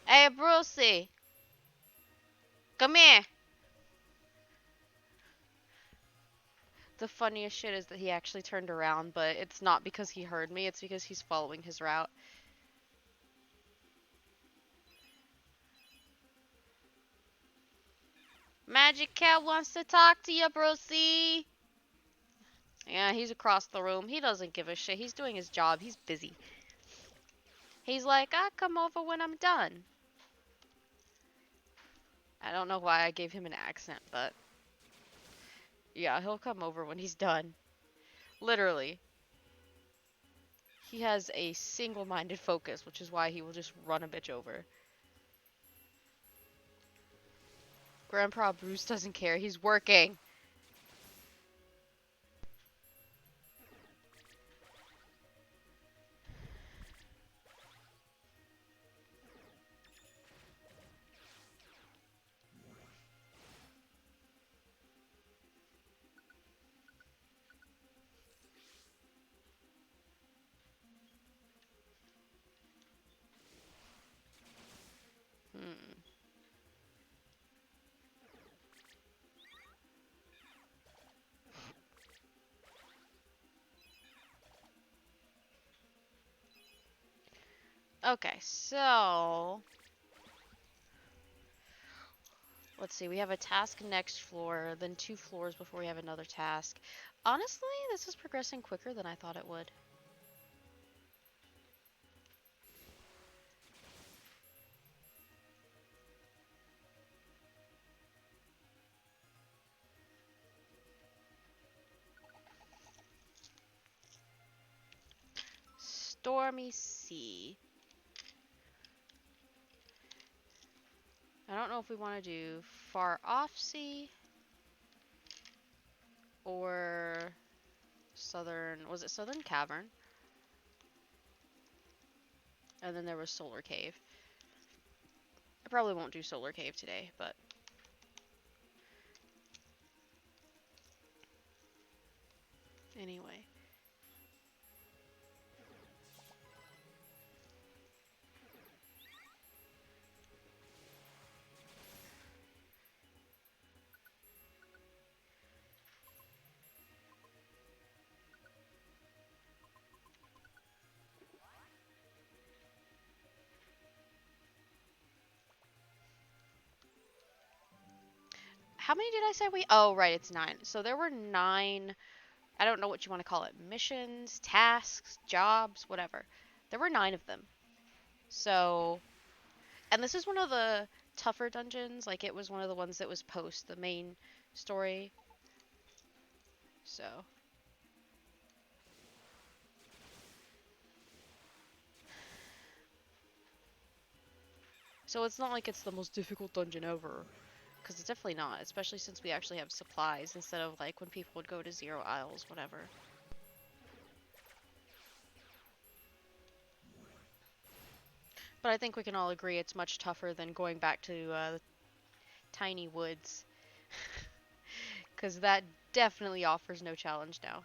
Hey, Brucey! Come here! The funniest shit is that he actually turned around, but it's not because he heard me, it's because he's following his route. Magic Cat wants to talk to you, Brucey! Yeah, he's across the room. He doesn't give a shit. He's doing his job. He's busy. He's like, I'll come over when I'm done. I don't know why I gave him an accent, but yeah, he'll come over when he's done. Literally. He has a single-minded focus, which is why he will just run a bitch over. Grandpa Bruce doesn't care. He's working. Okay, so let's see. We have a task next floor, then 2 floors before we have another task. Honestly, this is progressing quicker than I thought it would. Stormy Sea. I don't know if we want to do Far Off Sea or Southern. Was it Southern Cavern? And then there was Solar Cave. I probably won't do Solar Cave today, but anyway. How many did I say we? Oh, right, it's 9. So there were 9. I don't know what you want to call it. Missions, tasks, jobs, whatever. There were 9 of them. So, and this is one of the tougher dungeons. Like, it was one of the ones that was post the main story. So, it's not like it's the most difficult dungeon ever. Because it's definitely not. Especially since we actually have supplies instead of like when people would go to Zero Isles, whatever. But I think we can all agree it's much tougher than going back to Tiny Woods. Because that definitely offers no challenge now.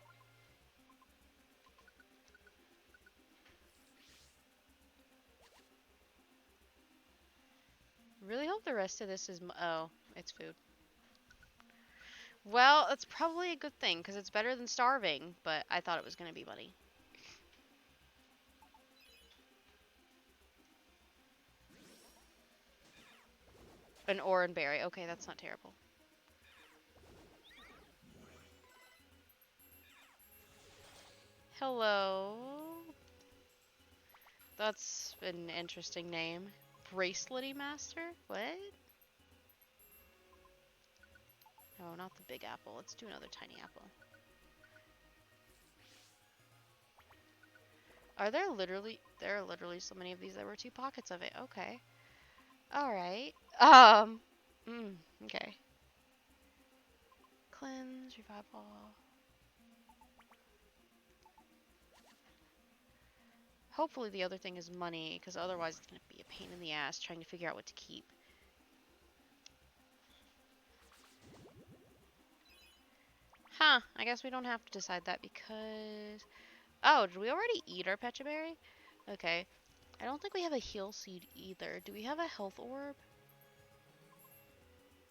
Really hope the rest of this is. Oh, it's food. Well, that's probably a good thing because it's better than starving, but I thought it was going to be money. An orange berry. Okay, that's not terrible. Hello. That's an interesting name. Bracelety Master? What? No, not the big apple. Let's do another tiny apple. There are literally so many of these. There were 2 pockets of it. Okay. Alright. Okay. Cleanse, revive all. Hopefully the other thing is money, because otherwise it's going to be a pain in the ass trying to figure out what to keep. Huh, I guess we don't have to decide that because... Oh, did we already eat our Pecha Berry? Okay. I don't think we have a heal seed either. Do we have a health orb?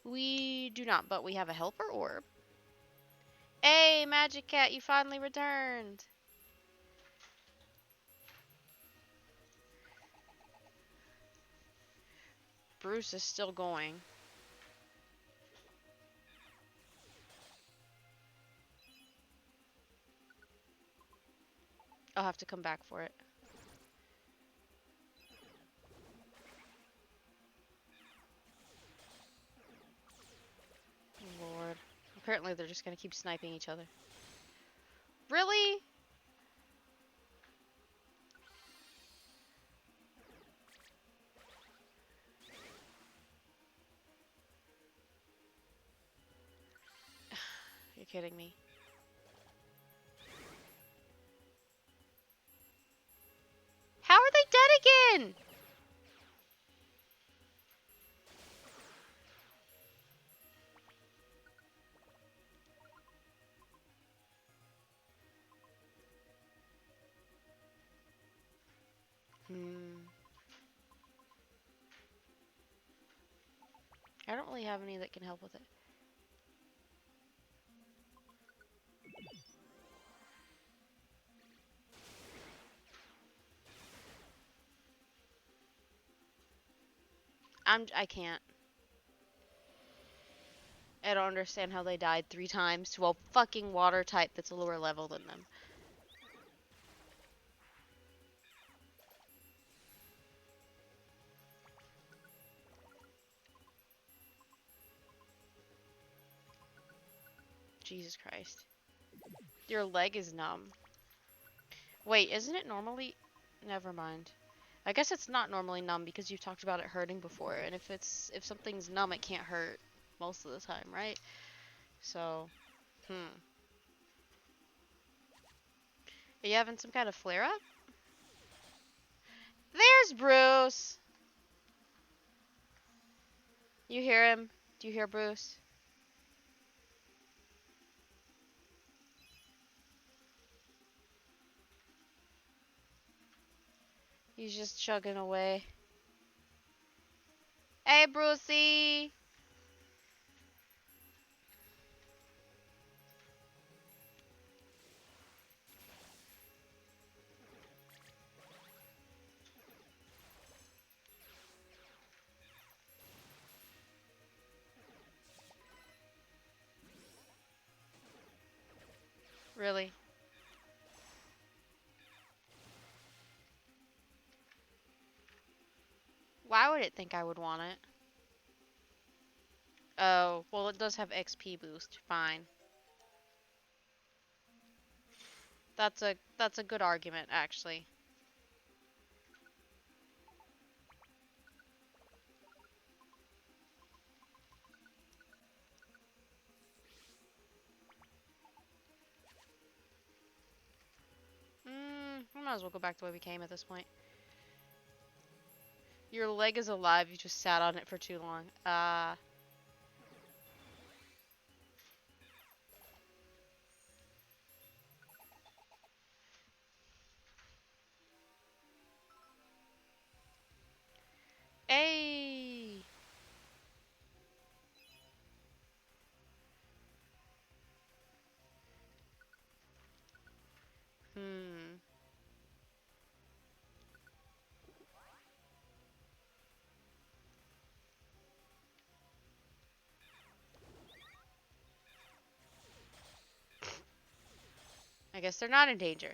We do not, but we have a helper orb. Hey, Magic Cat, you finally returned! Bruce is still going. I'll have to come back for it. Lord. Apparently they're just gonna keep sniping each other. Really? You're kidding me. How are they dead again? I don't really have any that can help with it. I can't. I don't understand how they died 3 times to a fucking water type that's a lower level than them. Jesus Christ. Your leg is numb. Wait, isn't it normally... Never mind. I guess it's not normally numb because you've talked about it hurting before, and if something's numb, it can't hurt most of the time, right? So, Are you having some kind of flare-up? There's Bruce! You hear him? Do you hear Bruce? He's just chugging away. Hey, Brucey! Really? Why would it think I would want it? Oh, well, it does have XP boost. Fine. That's a good argument, actually. We might as well go back the way we came at this point. Your leg is alive, you just sat on it for too long. Hey! I guess they're not in danger.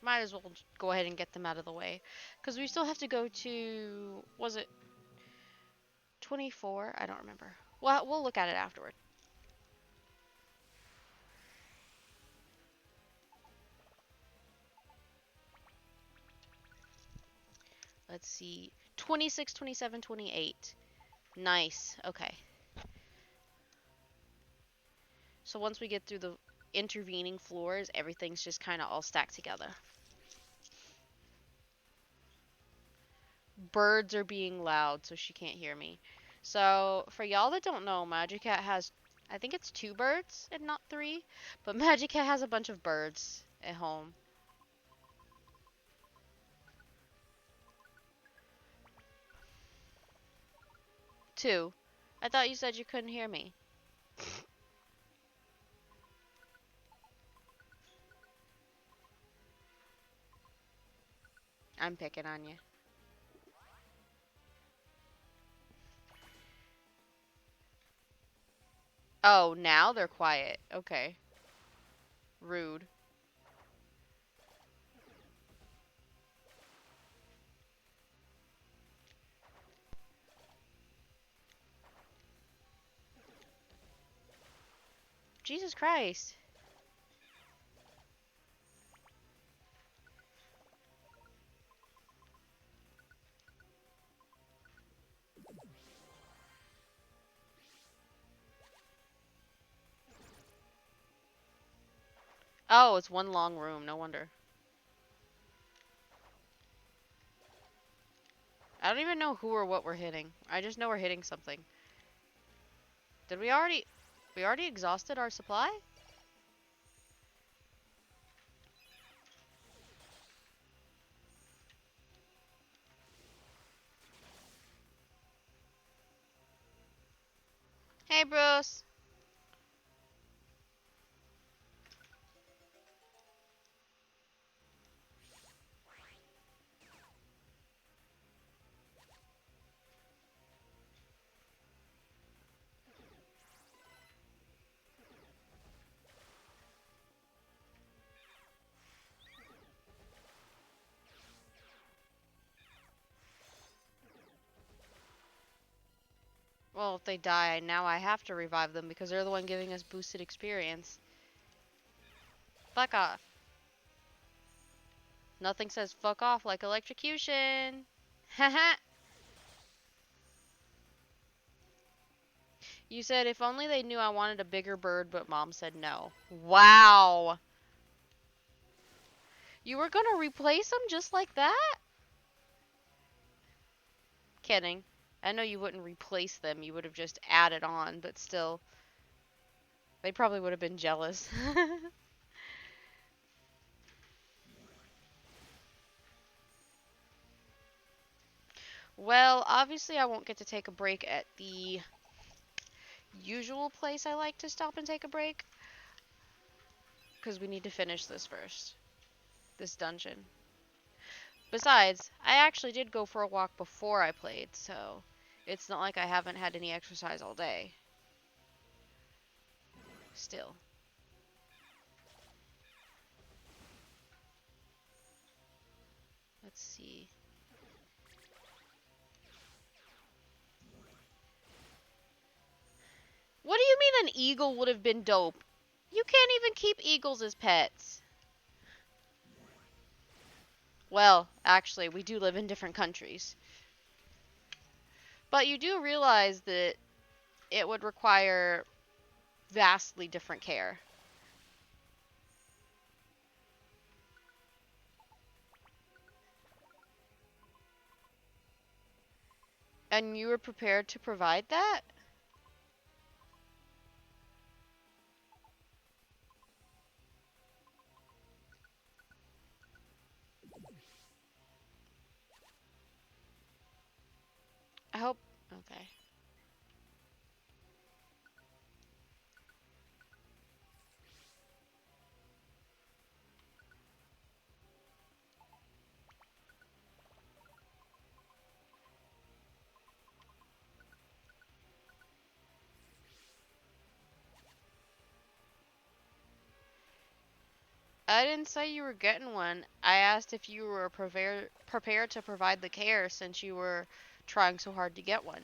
Might as well go ahead and get them out of the way. Because we still have to go to... Was it 24? I don't remember. Well, we'll look at it afterward. Let's see. 26, 27, 28. Nice. Okay. So once we get through the intervening floors, everything's just kind of all stacked together. Birds are being loud, so she can't hear me. So, for y'all that don't know, Magic Cat has, I think it's 2 birds and not 3, but Magic Cat has a bunch of birds at home. 2. I thought you said you couldn't hear me. I'm picking on you. Oh, now they're quiet. Okay. Rude. Jesus Christ. Oh, it's one long room. No wonder. I don't even know who or what we're hitting. I just know we're hitting something. Did we already... We already exhausted our supply? Hey, Bruce. Well, if they die, now I have to revive them because they're the one giving us boosted experience. Fuck off. Nothing says fuck off like electrocution. Haha. You said if only they knew I wanted a bigger bird, but mom said no. Wow. You were gonna replace them just like that? Kidding. I know you wouldn't replace them, you would have just added on, but still. They probably would have been jealous. Well, obviously I won't get to take a break at the usual place I like to stop and take a break. Because we need to finish this first. This dungeon. Besides, I actually did go for a walk before I played, so it's not like I haven't had any exercise all day. Still. Let's see. What do you mean an eagle would have been dope? You can't even keep eagles as pets. Well, actually, we do live in different countries. But you do realize that it would require vastly different care. And you were prepared to provide that? I hope. Okay. I didn't say you were getting one. I asked if you were prepared to provide the care since you were trying so hard to get one.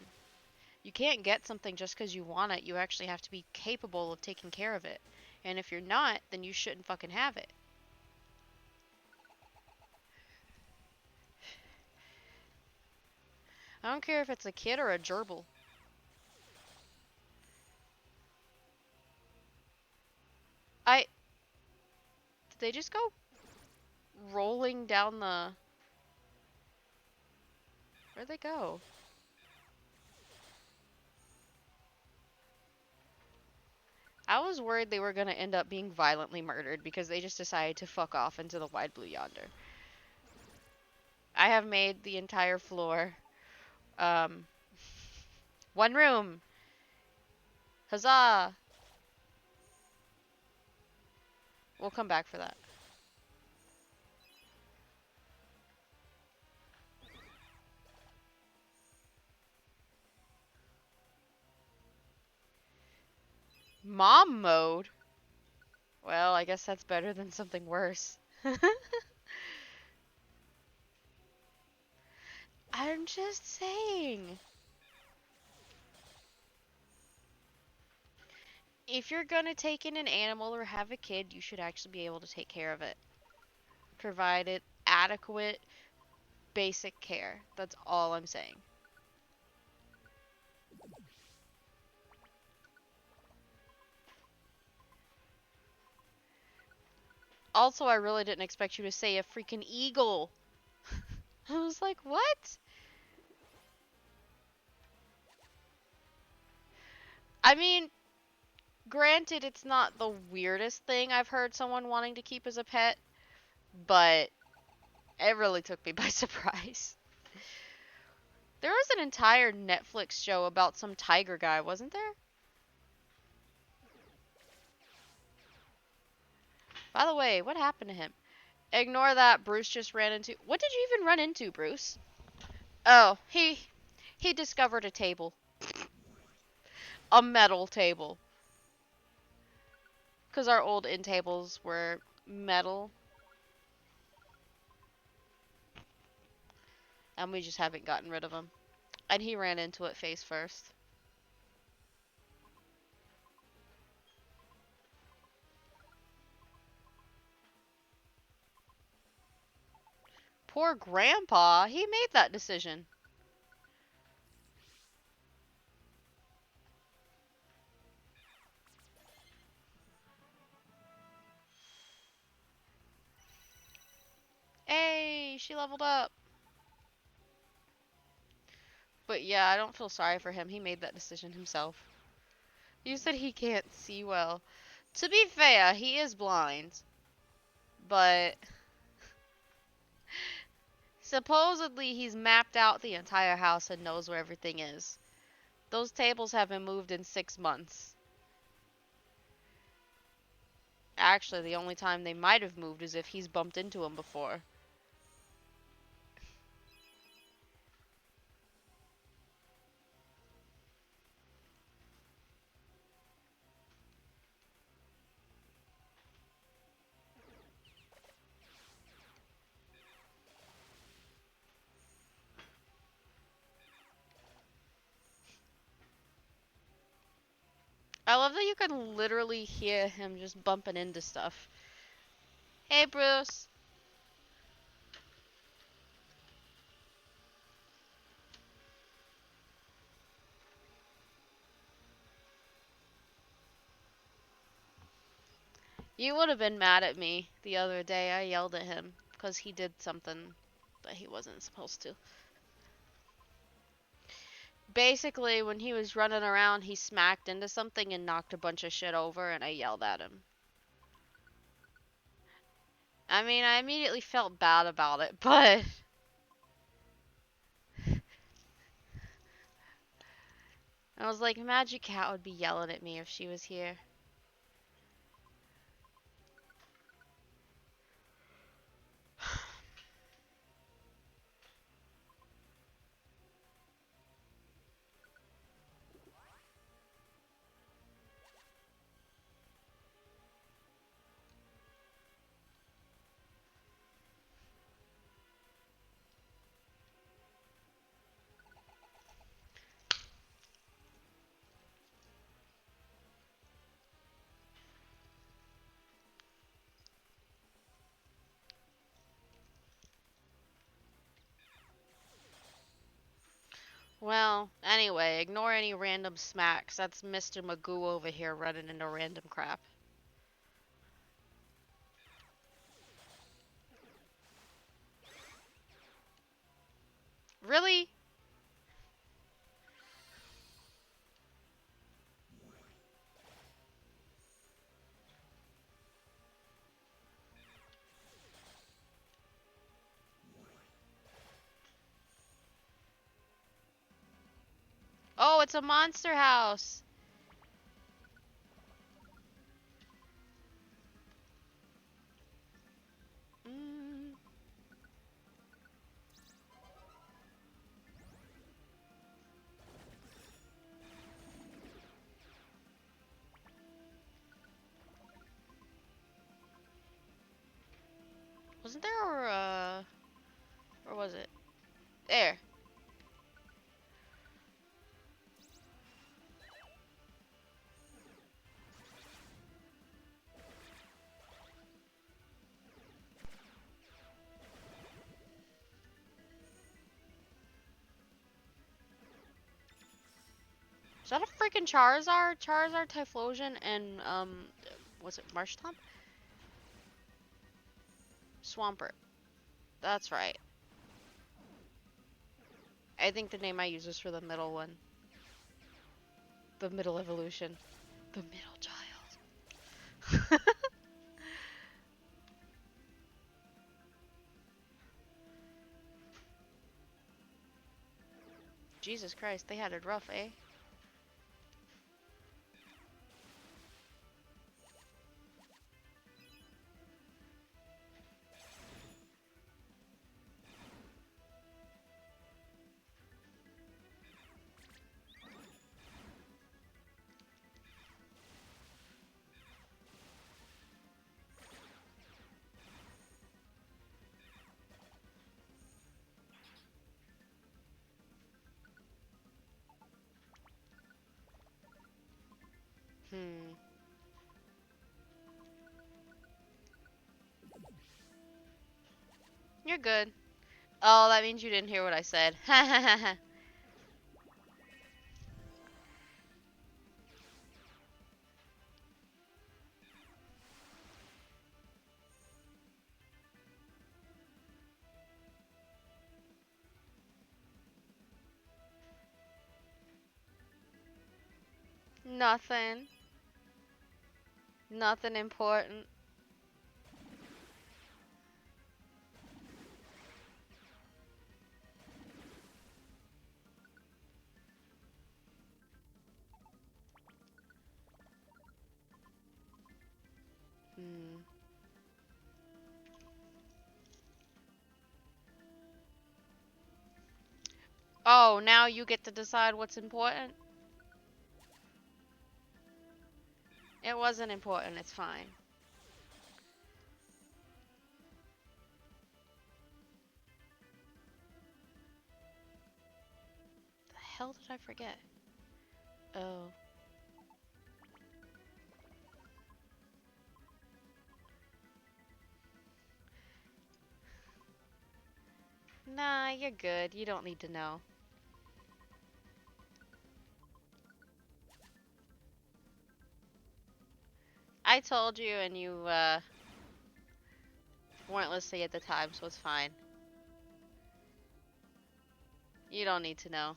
You can't get something just because you want it. You actually have to be capable of taking care of it. And if you're not, then you shouldn't fucking have it. I don't care if it's a kid or a gerbil. I. Did they just go rolling down the. Where'd they go? I was worried they were gonna end up being violently murdered because they just decided to fuck off into the wide blue yonder. I have made the entire floor. Um, one room. Huzzah! We'll come back for that. Mom mode? Well, I guess that's better than something worse. I'm just saying. If you're gonna take in an animal or have a kid, you should actually be able to take care of it. Provide it adequate, basic care. That's all I'm saying. Also, I really didn't expect you to say a freaking eagle. I was like, what? I mean, granted, it's not the weirdest thing I've heard someone wanting to keep as a pet, but it really took me by surprise. There was an entire Netflix show about some tiger guy, wasn't there? By the way, what happened to him? Ignore that. Bruce just ran into. What did you even run into, Bruce? Oh, he discovered a table, a metal table, because our old end tables were metal, and we just haven't gotten rid of them. And he ran into it face first. Poor grandpa. He made that decision. Hey, she leveled up. But yeah, I don't feel sorry for him. He made that decision himself. You said he can't see well. To be fair, he is blind. But supposedly he's mapped out the entire house and knows where everything is. Those tables have been moved in 6 months. Actually, the only time they might have moved is if he's bumped into them before. I love that you can literally hear him just bumping into stuff. Hey, Bruce. You would have been mad at me the other day. I yelled at him because he did something that he wasn't supposed to. Basically, when he was running around, he smacked into something and knocked a bunch of shit over, and I yelled at him. I mean, I immediately felt bad about it, but I was like, Magic Cat would be yelling at me if she was here. Well, anyway, ignore any random smacks. That's Mr. Magoo over here running into random crap. Really? Oh, it's a monster house. Mm. Wasn't there or was it? There. Is that a freaking Charizard? Charizard, Typhlosion, and was it Marshtomp? Swampert. That's right. I think the name I use is for the middle one. The middle evolution. The middle child. Jesus Christ, they had it rough, eh? Hmm. You're good. Oh, that means you didn't hear what I said. Nothing. Nothing important. Hmm. Oh, now you get to decide what's important? It wasn't important, it's fine. The hell did I forget? Oh. Nah, you're good. You don't need to know. I told you and you, weren't listening at the time, so it's fine. You don't need to know.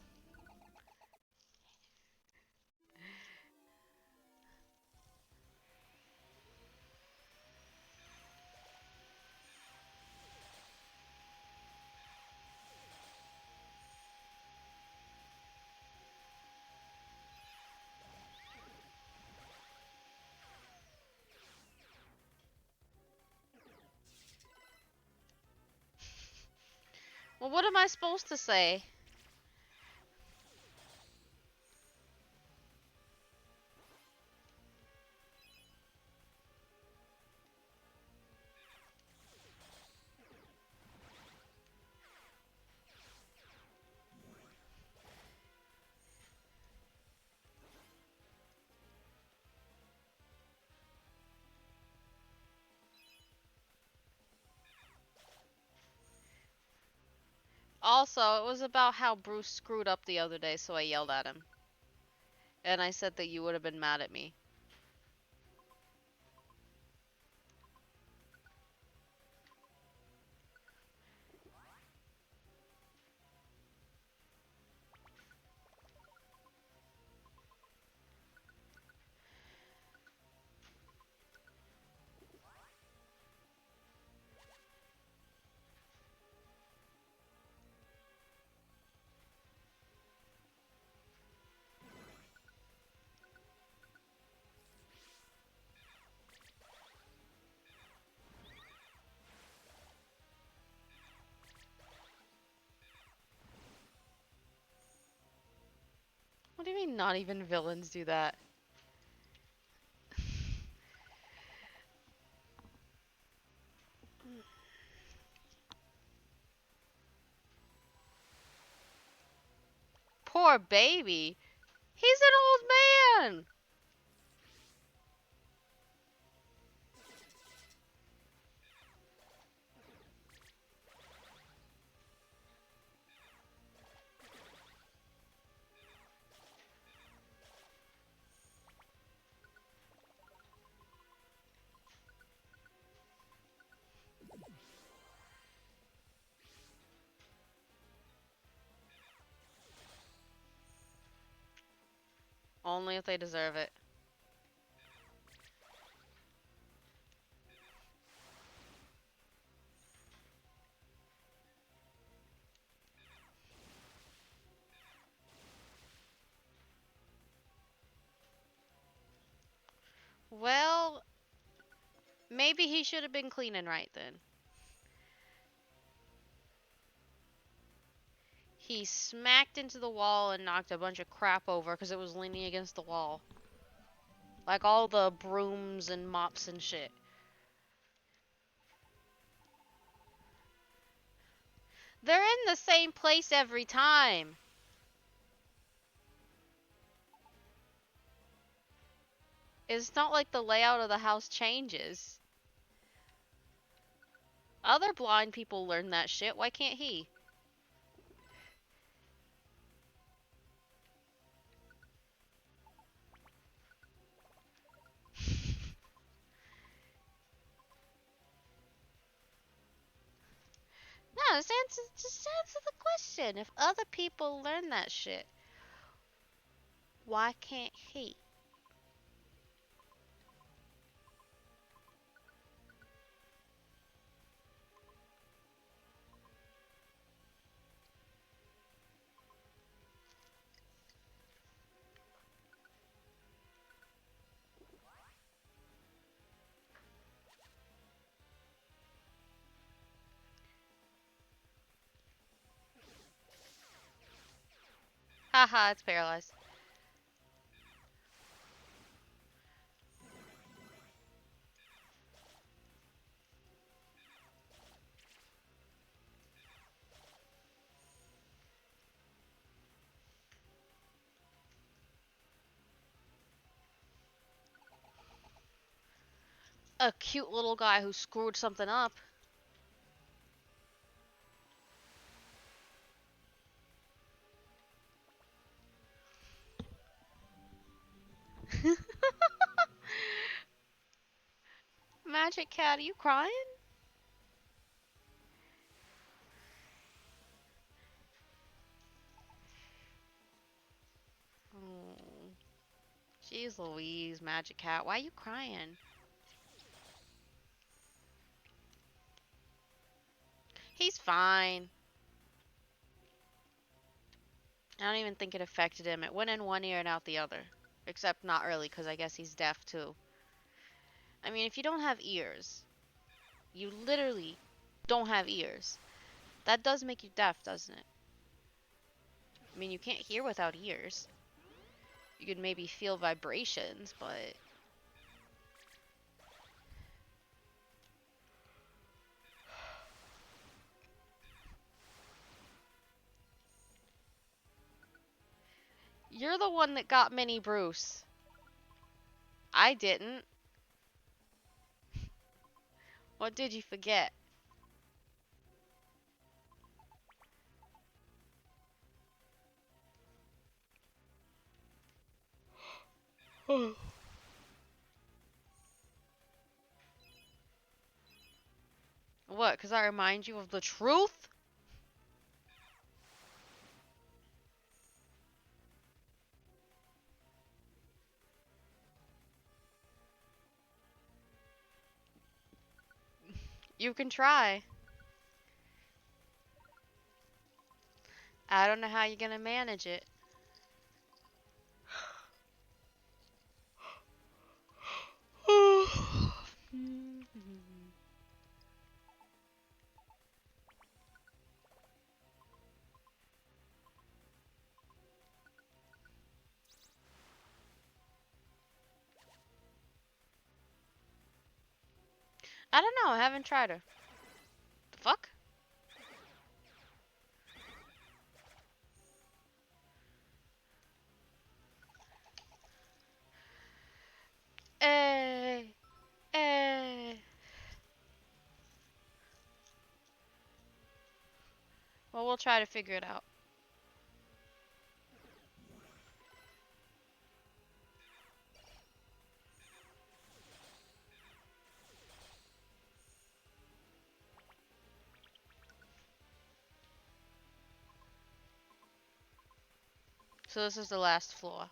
Well, what am I supposed to say? Also, it was about how Bruce screwed up the other day, so I yelled at him. And I said that you would have been mad at me. What do you mean not even villains do that? Poor baby. He's an old man. Only if they deserve it. Well, maybe he should have been cleaning right then. He smacked into the wall and knocked a bunch of crap over because it was leaning against the wall. Like all the brooms and mops and shit. They're in the same place every time. It's not like the layout of the house changes. Other blind people learn that shit. Why can't he? No, just answer the question. If other people learn that shit, why can't he? Haha, it's paralyzed. A cute little guy who screwed something up. Magic cat, are you crying? Oh, jeez Louise, Magic cat, why are you crying? He's fine. I don't even think it affected him. It went in one ear and out the other. Except not really, because I guess he's deaf too. I mean, if you don't have ears, you literally don't have ears. That does make you deaf, doesn't it? I mean, you can't hear without ears. You could maybe feel vibrations, but you're the one that got Mini Bruce. I didn't. What did you forget? What? Because I remind you of the truth? You can try. I don't know how you're gonna manage it. I don't know. I haven't tried her. The fuck? Eh, eh. Well, we'll try to figure it out. So this is the last floor.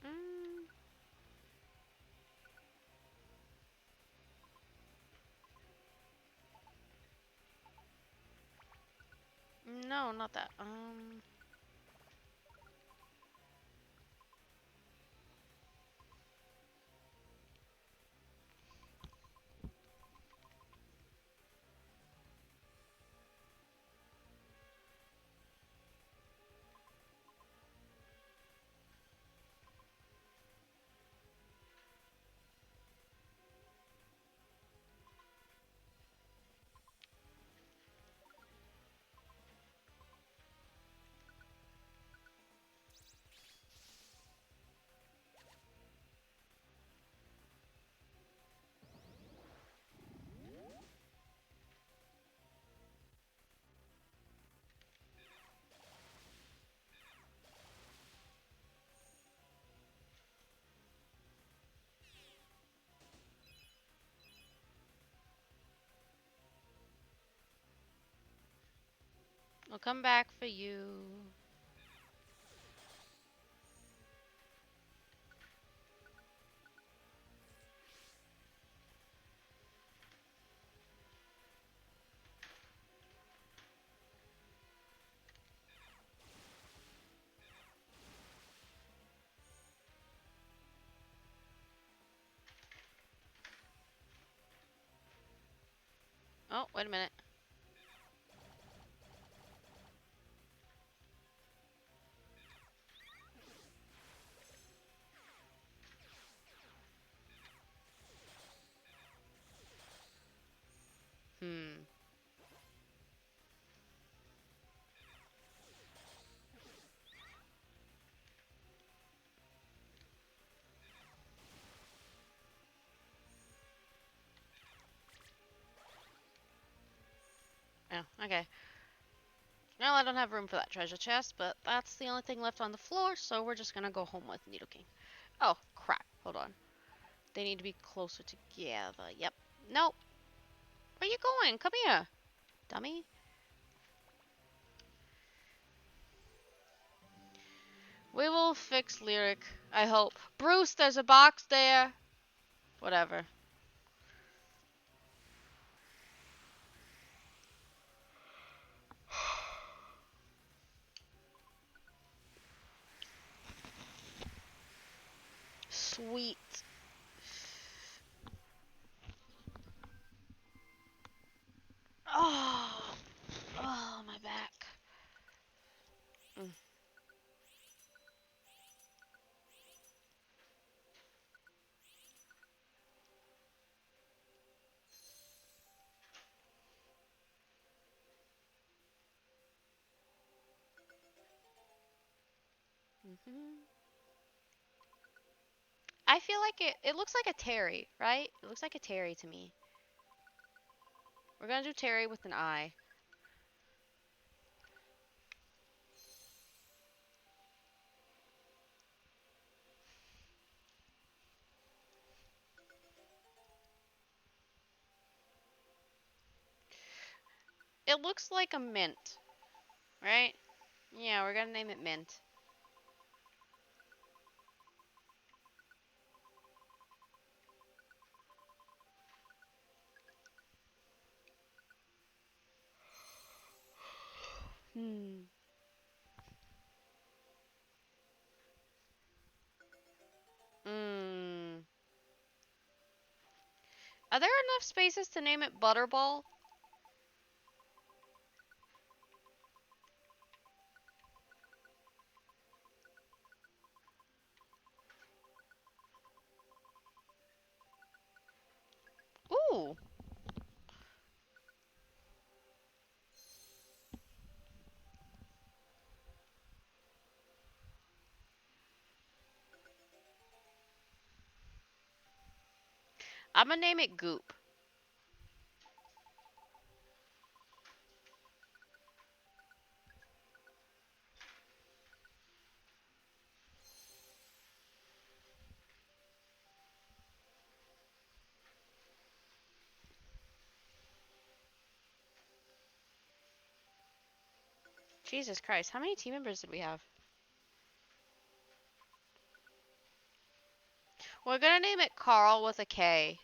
Mm, no, not that. I'll come back for you. Oh, wait a minute. Hmm. Oh, okay. Well, I don't have room for that treasure chest, but that's the only thing left on the floor, so we're just gonna go home with Nidoking. Oh, crap. Hold on. They need to be closer together. Yep. Nope. Where you going? Come here, dummy. We will fix Lyric, I hope. Bruce, there's a box there. Whatever. Sweet. Oh, oh, my back. Mm. Hmm. I feel like it looks like a Terry, right? It looks like a Terry to me. We're gonna do Terry with an eye. It looks like a mint, right? Yeah, we're gonna name it Mint. Hmm. Hmm. Are there enough spaces to name it Butterball? Ooh. I'm gonna name it Goop. Jesus Christ, how many team members did we have? We're gonna name it Carl with a K.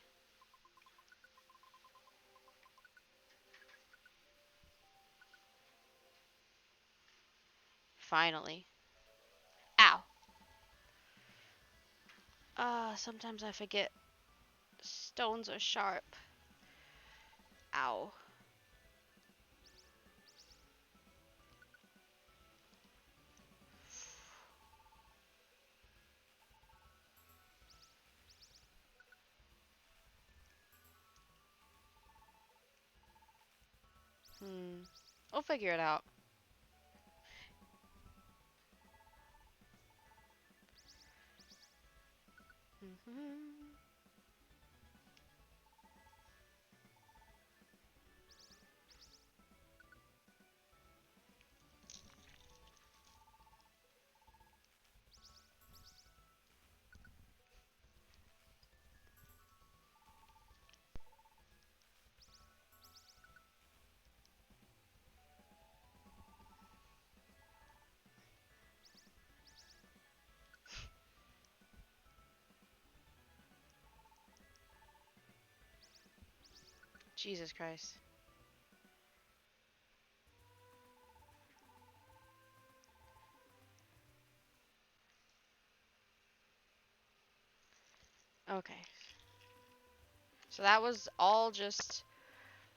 Finally. Ow. Sometimes I forget stones are sharp. Ow. Hmm. We'll figure it out. Hmm. Jesus Christ. Okay. So that was all just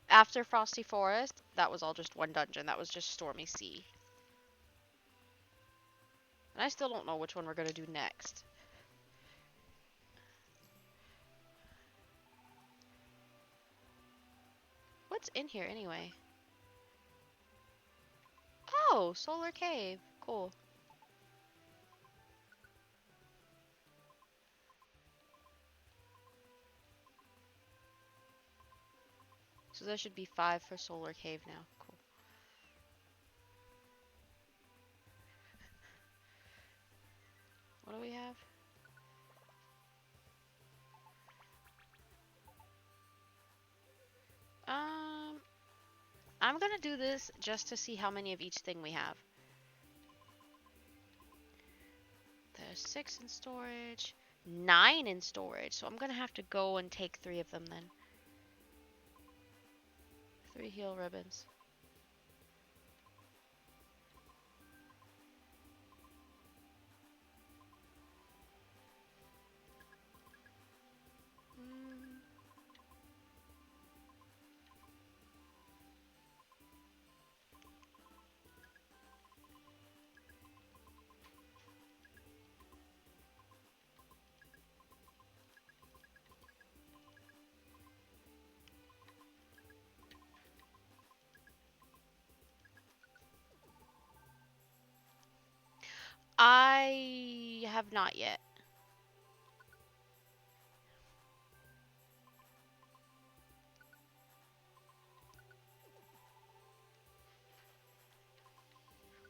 after Frosty Forest. That was all just one dungeon. That was just Stormy Sea. And I still don't know which one we're gonna do next. What's in here anyway? Oh, Solar Cave. Cool. So there should be 5 for Solar Cave now. Cool. What do we have? Um, I'm gonna do this just to see how many of each thing we have. There's 6 in storage, 9 in storage, so I'm gonna have to go and take 3 of them then. 3 heal ribbons. Mm. I have not yet.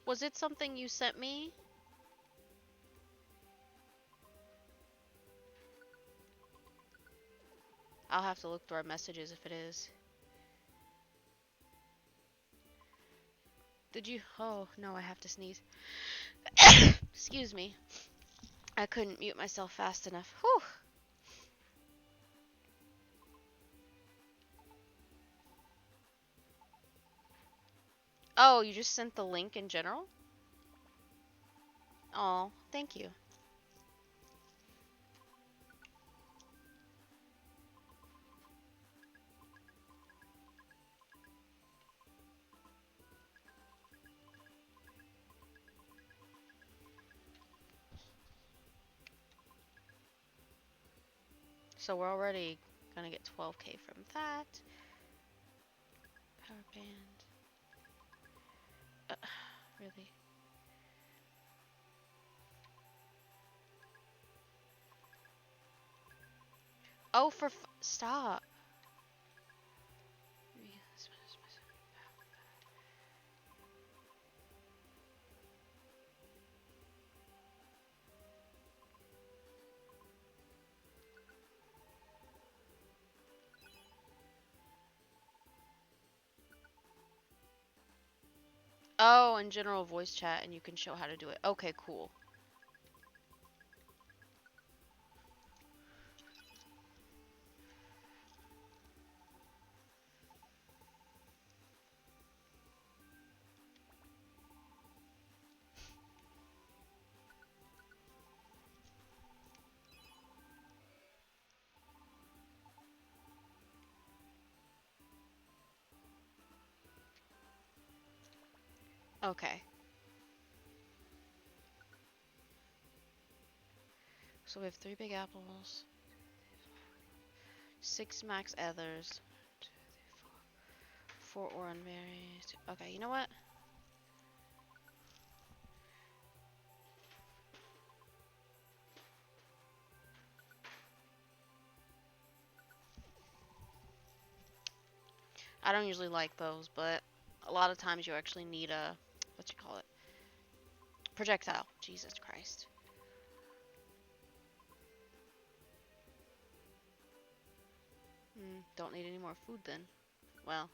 Was it something you sent me? I'll have to look through our messages if it is. Did you? Oh, no, I have to sneeze. Excuse me. I couldn't mute myself fast enough. Whew. Oh, you just sent the link in general? Oh, thank you. So we're already gonna get 12k from that. Power band. Really? Oh, stop. Oh, in general voice chat, and you can show how to do it. Okay, cool. Okay. So we have 3 big apples, 6 max ethers, 4 oran berries. Okay, you know what? I don't usually like those, but a lot of times you actually need a, what you call it? Projectile. Jesus Christ. Don't need any more food then. Well,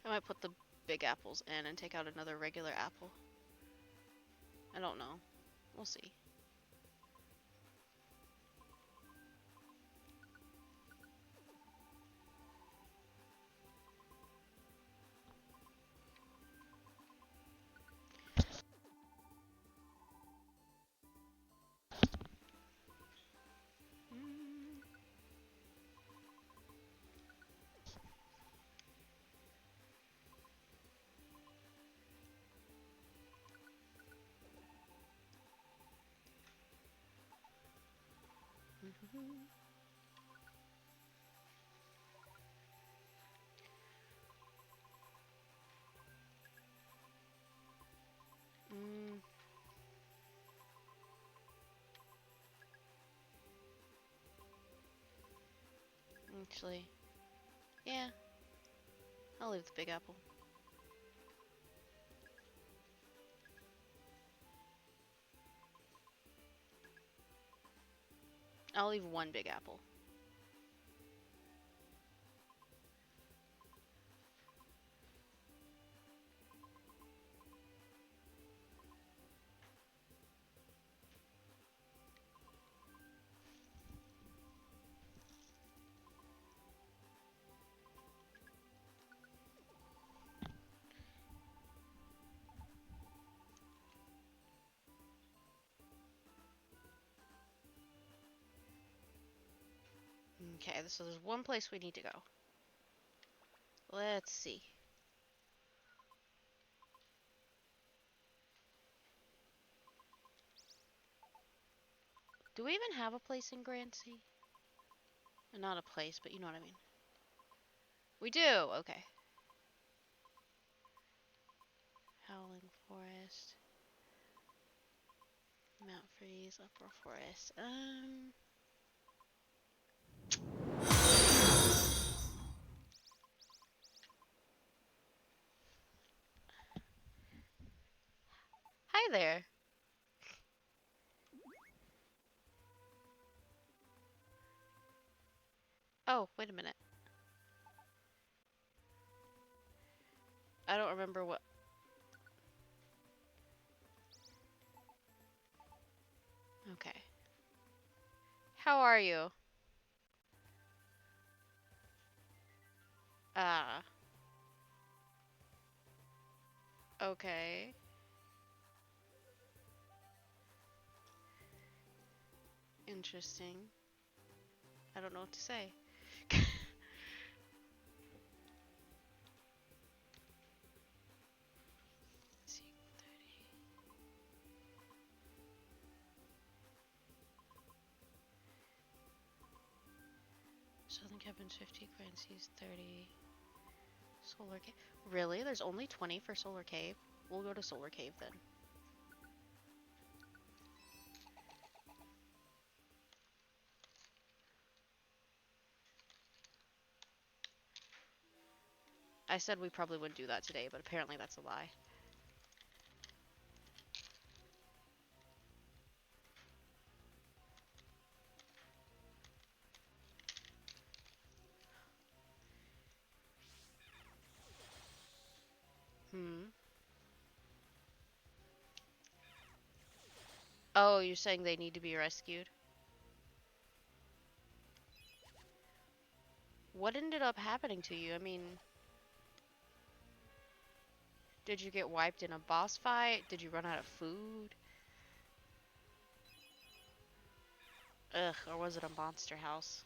I might put the big apples in and take out another regular apple. I don't know. We'll see. Mm, actually, yeah, I'll leave the Big Apple. I'll leave one Big Apple. Okay, so there's one place we need to go. Let's see. Do we even have a place in Grancy? Not a place, but you know what I mean. We do! Okay. Howling Forest. Mount Freeze, Upper Forest. Hi there! Oh, wait a minute. I don't remember what... Okay. How are you? Ah. Okay. Interesting. I don't know what to say. Southern Cabin's 50, Grancy's 30. Solar Cave. Really? There's only 20 for Solar Cave? We'll go to Solar Cave then. I said we probably wouldn't do that today, but apparently that's a lie. Hmm. Oh, you're saying they need to be rescued? What ended up happening to you? I mean, did you get wiped in a boss fight? Did you run out of food? Ugh, or was it a monster house?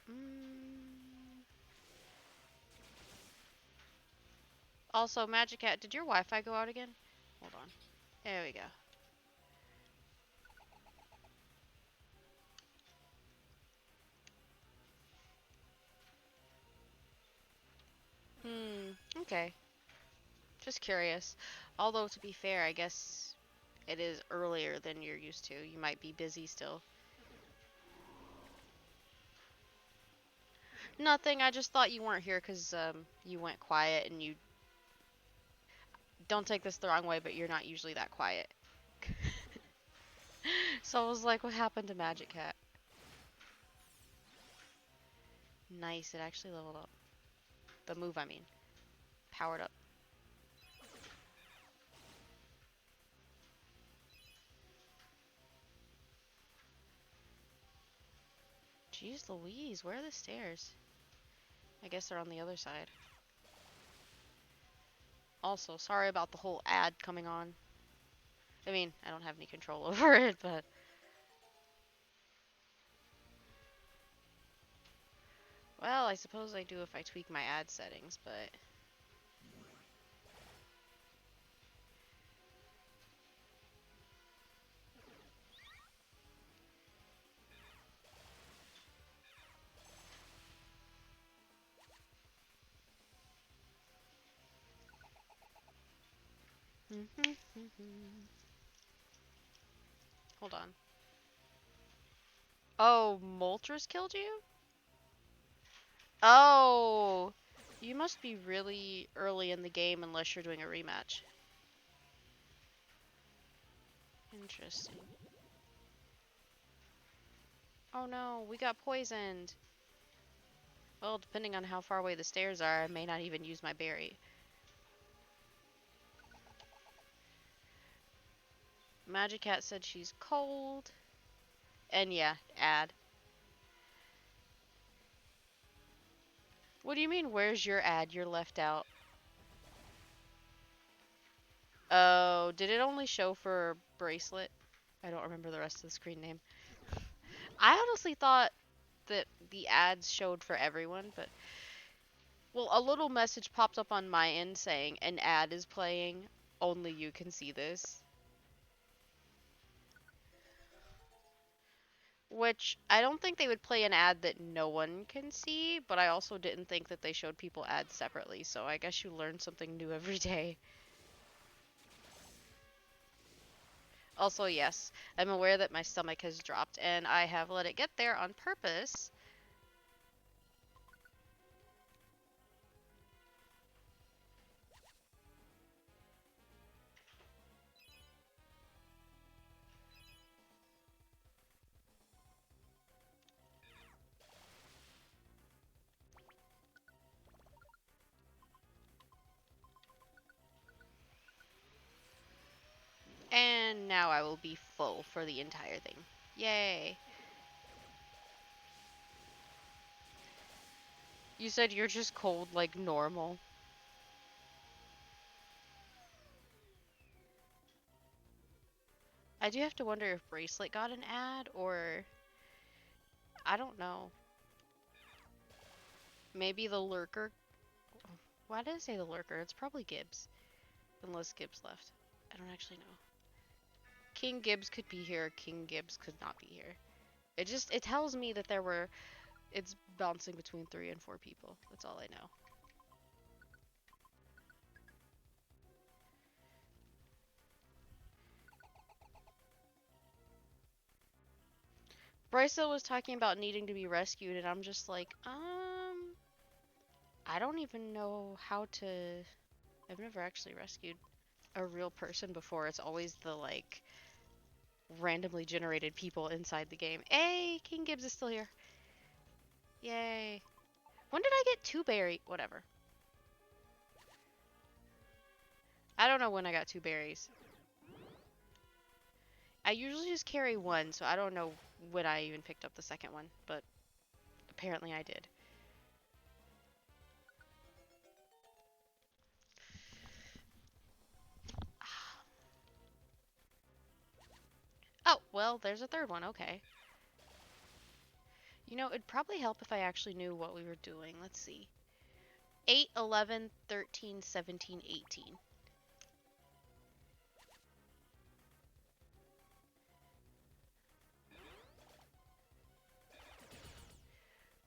Mm. Also, Magic Cat, did your Wi-Fi go out again? Hold on. There we go. Okay. Just curious. Although, to be fair, I guess it is earlier than you're used to. You might be busy still. Nothing, I just thought you weren't here because you went quiet and you... Don't take this the wrong way, but you're not usually that quiet. So I was like, what happened to Magic Cat? Nice, it actually leveled up. The move, I mean. Powered up. Jeez Louise, where are the stairs? I guess they're on the other side. Also, sorry about the whole ad coming on. I mean, I don't have any control over it, but... Well, I suppose I do if I tweak my ad settings, but... Hold on. Oh, Moltres killed you? Oh! You must be really early in the game unless you're doing a rematch. Interesting. Oh no, we got poisoned. Well, depending on how far away the stairs are, I may not even use my berry. Magic Cat said she's cold. And yeah, ad. What do you mean, where's your ad? You're left out. Oh, did it only show for bracelet? I don't remember the rest of the screen name. I honestly thought that the ads showed for everyone, but... Well, a little message popped up on my end saying, an ad is playing. Only you can see this. Which, I don't think they would play an ad that no one can see, but I also didn't think that they showed people ads separately, so I guess you learn something new every day. Also, yes, I'm aware that my stomach has dropped, and I have let it get there on purpose. And now I will be full for the entire thing. Yay! You said you're just cold like normal. I do have to wonder if Bracelet got an ad, or... I don't know. Maybe the Lurker... Why did I say the Lurker? It's probably Gibbs. Unless Gibbs left. I don't actually know. King Gibbs could be here, King Gibbs could not be here. It tells me that it's bouncing between 3 and 4 people. That's all I know. Brycel was talking about needing to be rescued, and I'm just like, I don't even know how to... I've never actually rescued a real person before. It's always the, like, randomly generated people inside the game. Hey, King Gibbs is still here. Yay. When did I get 2 berry? Whatever. I don't know when I got 2 berries. I usually just carry 1, so I don't know when I even picked up the second one, but apparently I did. Oh, well, there's a 3rd one, okay. You know, it'd probably help if I actually knew what we were doing. Let's see. 8, 11, 13, 17, 18.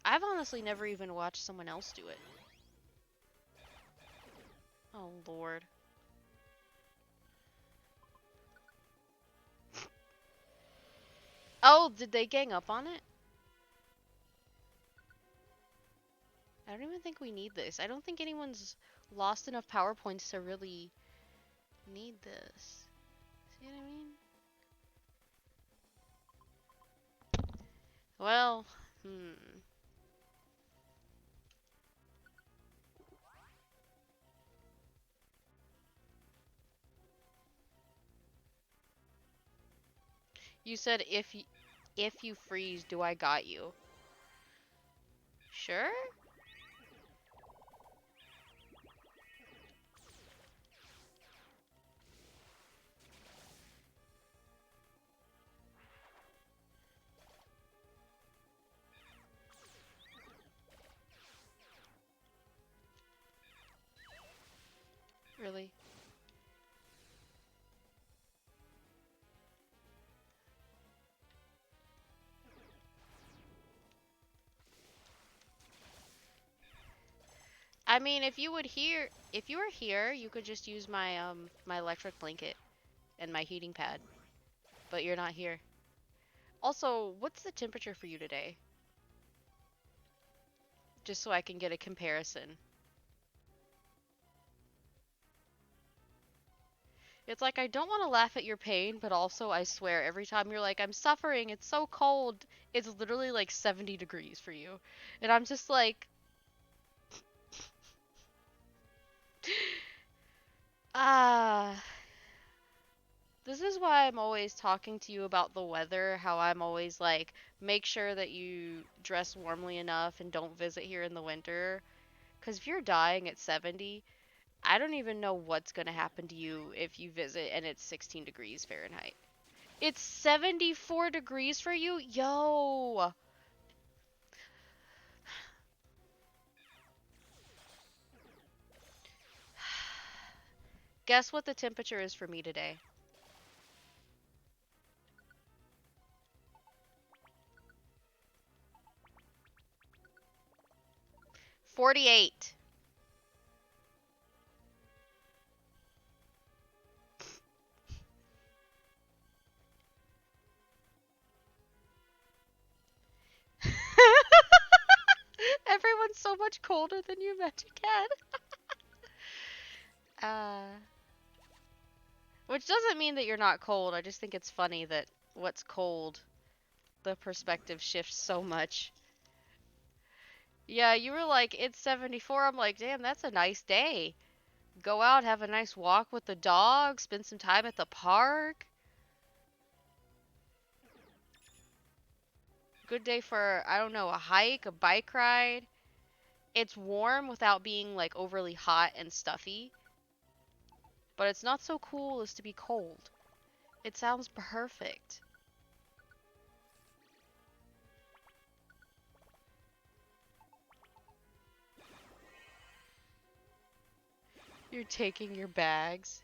I've honestly never even watched someone else do it. Oh, Lord. Oh, did they gang up on it? I don't even think we need this. I don't think anyone's lost enough power points to really need this. See what I mean? Well, You said if you freeze, do I got you? Sure? Really? I mean, if you were here, you could just use my electric blanket and my heating pad. But you're not here. Also, what's the temperature for you today? Just so I can get a comparison. It's like I don't want to laugh at your pain, but also I swear every time you're like, I'm suffering, it's so cold, it's literally like 70 degrees for you. And I'm just like, ah. This is why I'm always talking to you about the weather, how I'm always like, make sure that you dress warmly enough and don't visit here in the winter. Because if you're dying at 70, I don't even know what's going to happen to you if you visit and it's 16 degrees Fahrenheit. It's 74 degrees for you? Yo! Guess what the temperature is for me today? 48. Everyone's so much colder than you, Magic Cat. Uh, which doesn't mean that you're not cold. I just think it's funny that what's cold, the perspective shifts so much. Yeah, you were like, it's 74. I'm like, damn, that's a nice day. Go out, have a nice walk with the dog, spend some time at the park. Good day for, I don't know, a hike, a bike ride. It's warm without being like overly hot and stuffy, but it's not so cool as to be cold. It sounds perfect. You're taking your bags.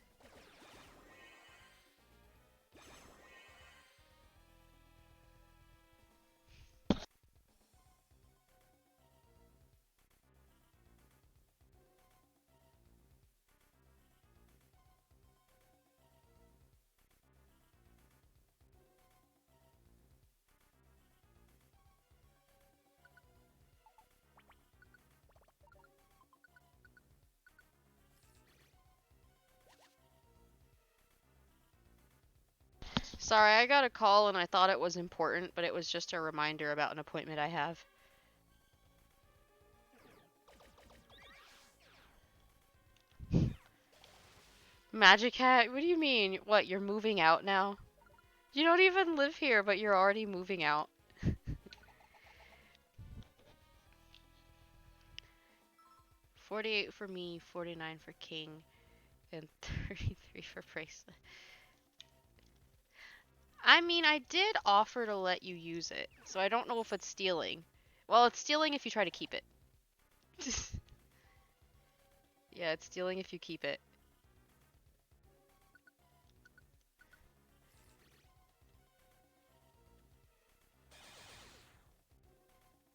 Sorry, I got a call and I thought it was important, but it was just a reminder about an appointment I have. Magic Hat? What do you mean? What, you're moving out now? You don't even live here, but you're already moving out. 48 for me, 49 for King, and 33 for Bracelet. I mean, I did offer to let you use it, so I don't know if it's stealing. Well, it's stealing if you try to keep it. Yeah, it's stealing if you keep it.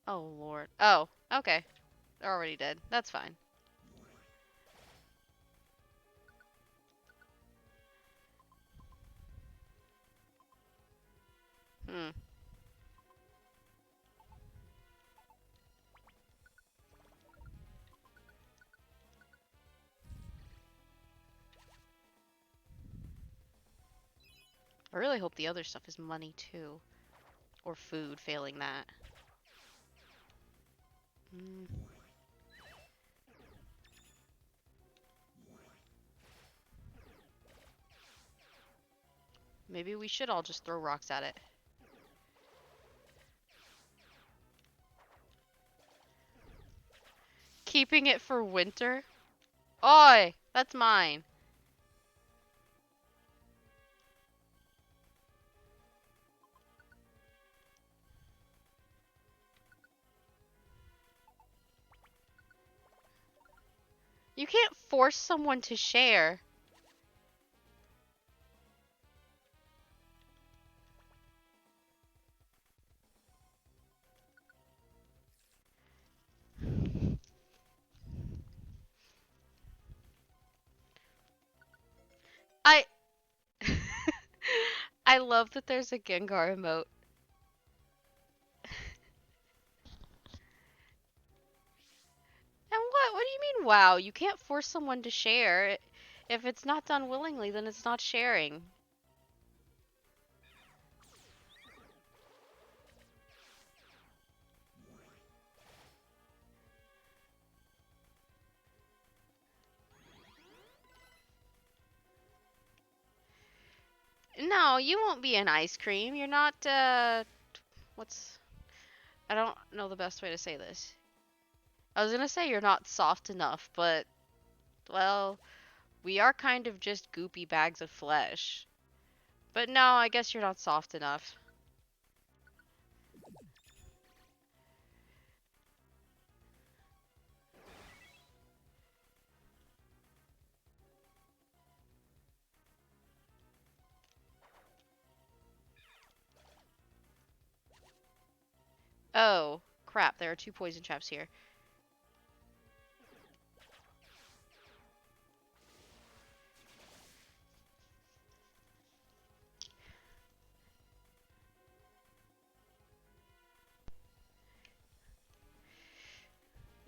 Oh, Lord. Oh, okay. They're already dead. That's fine. Hmm. I really hope the other stuff is money, too. Or food, failing that. Hmm. Maybe we should all just throw rocks at it. Keeping it for winter? Oi! That's mine. You can't force someone to share. I I love that there's a Gengar emote. And what? What do you mean, wow? You can't force someone to share. If it's not done willingly, then it's not sharing. No, you won't be an ice cream. You're not, what's... I don't know the best way to say this. I was gonna say you're not soft enough, but, well, we are kind of just goopy bags of flesh. But no, I guess you're not soft enough. Oh, crap, there are two poison traps here.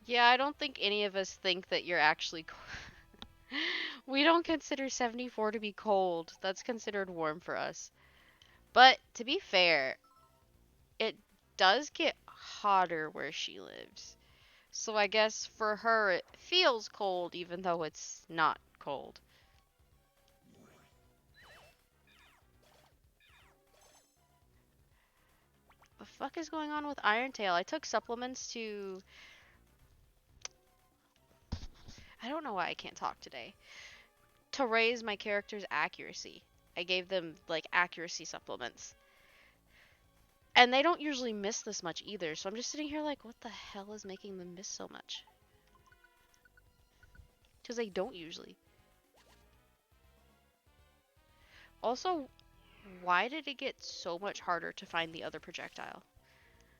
Yeah, I don't think any of us think that you're actually we don't consider 74 to be cold. That's considered warm for us. But to be fair, it does get hotter where she lives. So I guess for her it feels cold even though it's not cold. The fuck is going on with Irontail? I took supplements to... I don't know why I can't talk today. To raise my character's accuracy. I gave them like accuracy supplements. And they don't usually miss this much either, so I'm just sitting here like, what the hell is making them miss so much? Because they don't usually. Also, why did it get so much harder to find the other projectile?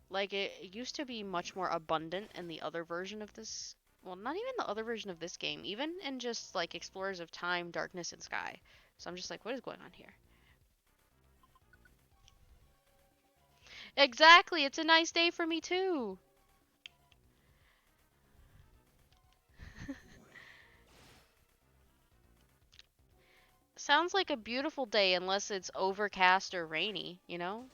Like, it used to be much more abundant in the other version of this. Well, not even the other version of this game, even in just like Explorers of Time, Darkness, and Sky. So I'm just like, what is going on here? Exactly, it's a nice day for me too. Sounds like a beautiful day unless it's overcast or rainy, you know?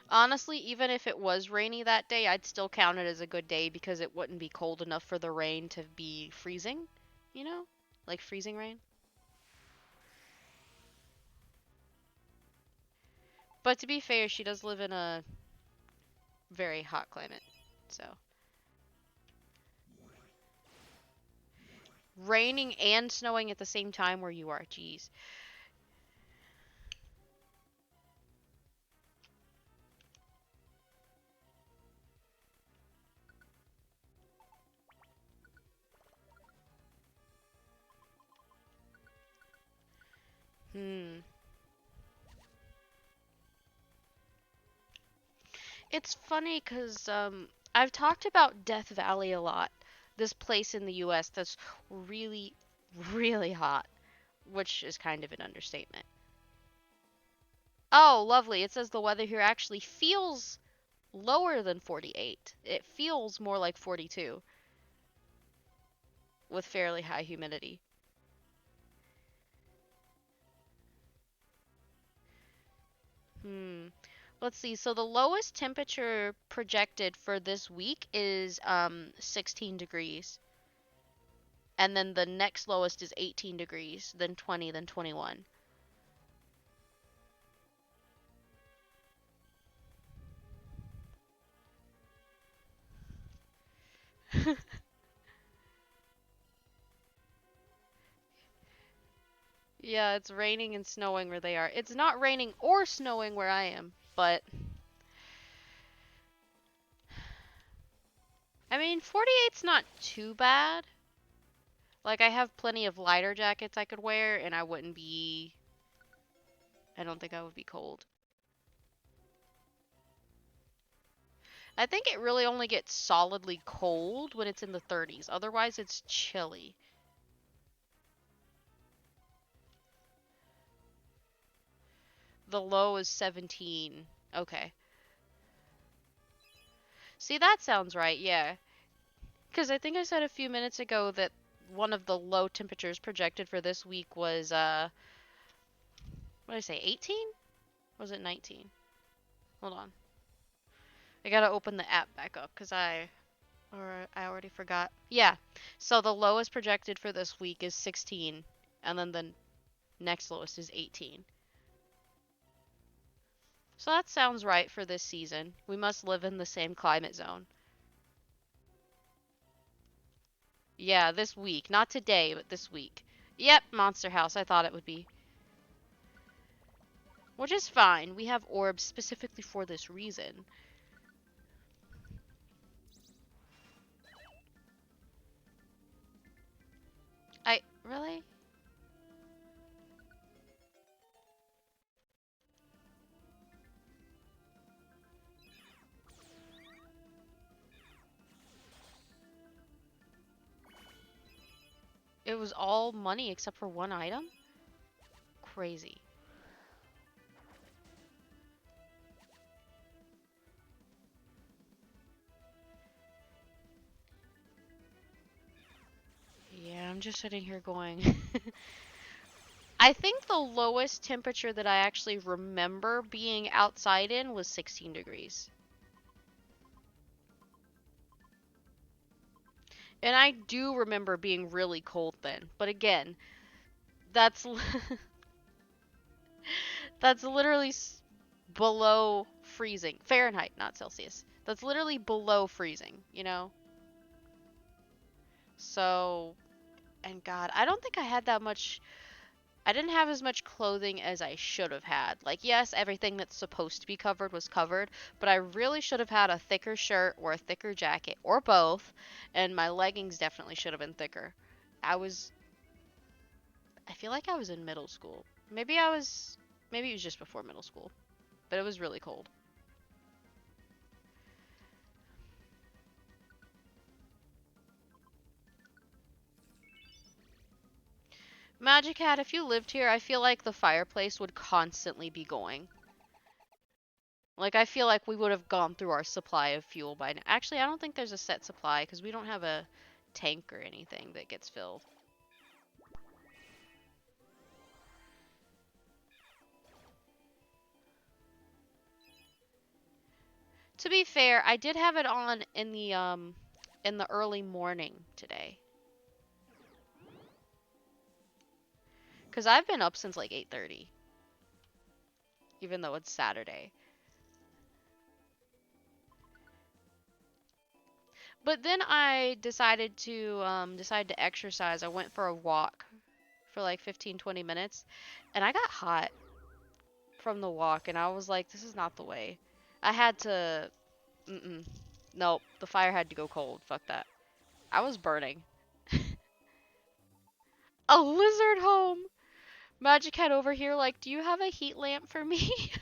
Honestly, even if it was rainy that day, I'd still count it as a good day because it wouldn't be cold enough for the rain to be freezing, you know? Like freezing rain. But to be fair, she does live in a very hot climate. So, raining and snowing at the same time where you are. Jeez. Hmm. It's funny because I've talked about Death Valley a lot. This place in the US that's really, really hot, which is kind of an understatement. Oh, lovely. It says the weather here actually feels lower than 48. It feels more like 42 with fairly high humidity. Hmm. Let's see. So the lowest temperature projected for this week is 16 degrees. And then the next lowest is 18 degrees, then 20, then 21. Yeah, it's raining and snowing where they are. It's not raining or snowing where I am, but I mean, 48's not too bad. Like, I have plenty of lighter jackets I could wear, and I wouldn't be. I don't think I would be cold. I think it really only gets solidly cold when it's in the 30s. Otherwise, it's chilly. The low is 17. Okay. See, that sounds right, yeah. Because I think I said a few minutes ago that one of the low temperatures projected for this week was, what did I say, 18? Was it 19? Hold on. I gotta open the app back up because I already forgot. Yeah. So the lowest projected for this week is 16, and then the next lowest is 18. So that sounds right for this season. We must live in the same climate zone. Yeah, this week. Not today, but this week. Yep, Monster House. I thought it would be. Which is fine. We have orbs specifically for this reason. Really? It was all money except for one item? Crazy. Yeah, I'm just sitting here going. I think the lowest temperature that I actually remember being outside in was 16 degrees. And I do remember being really cold then. But again, that's that's literally below freezing. Fahrenheit, not Celsius. That's literally below freezing, you know? So, and God, I don't think I had that much. I didn't have as much clothing as I should have had. Like, yes, everything that's supposed to be covered was covered, but I really should have had a thicker shirt or a thicker jacket or both, and my leggings definitely should have been thicker. I was, I feel like I was in middle school. Maybe it was just before middle school, but it was really cold. Magic Hat, if you lived here, I feel like the fireplace would constantly be going. Like, I feel like we would have gone through our supply of fuel by now. Actually, I don't think there's a set supply because we don't have a tank or anything that gets filled. To be fair, I did have it on in the early morning today. Cuz I've been up since like 8:30, even though it's Saturday. But then I decided to exercise. I went for a walk for like 15 20 minutes and I got hot from the walk and I was like this is not the way. I had to mm-mm. Nope, the fire had to go cold. Fuck that. I was burning. A lizard home. Magic Hat over here like, "Do you have a heat lamp for me?"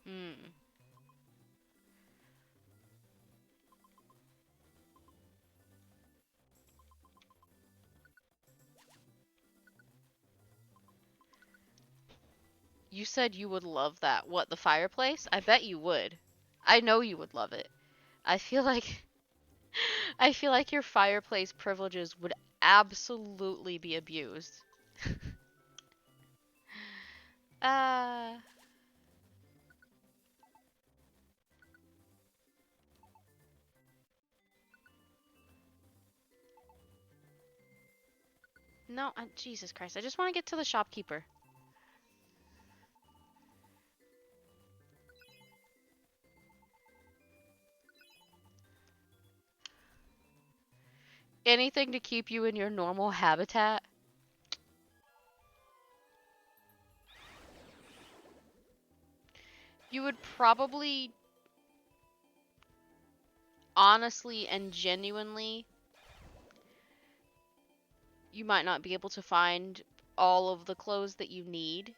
Hmm. You said you would love that. What, the fireplace? I bet you would. I know you would love it. I feel like I feel like your fireplace privileges would absolutely be abused. Uh, No, Jesus Christ. I just want to get to the shopkeeper. Anything to keep you in your normal habitat. You would probably, honestly and genuinely, you might not be able to find all of the clothes that you need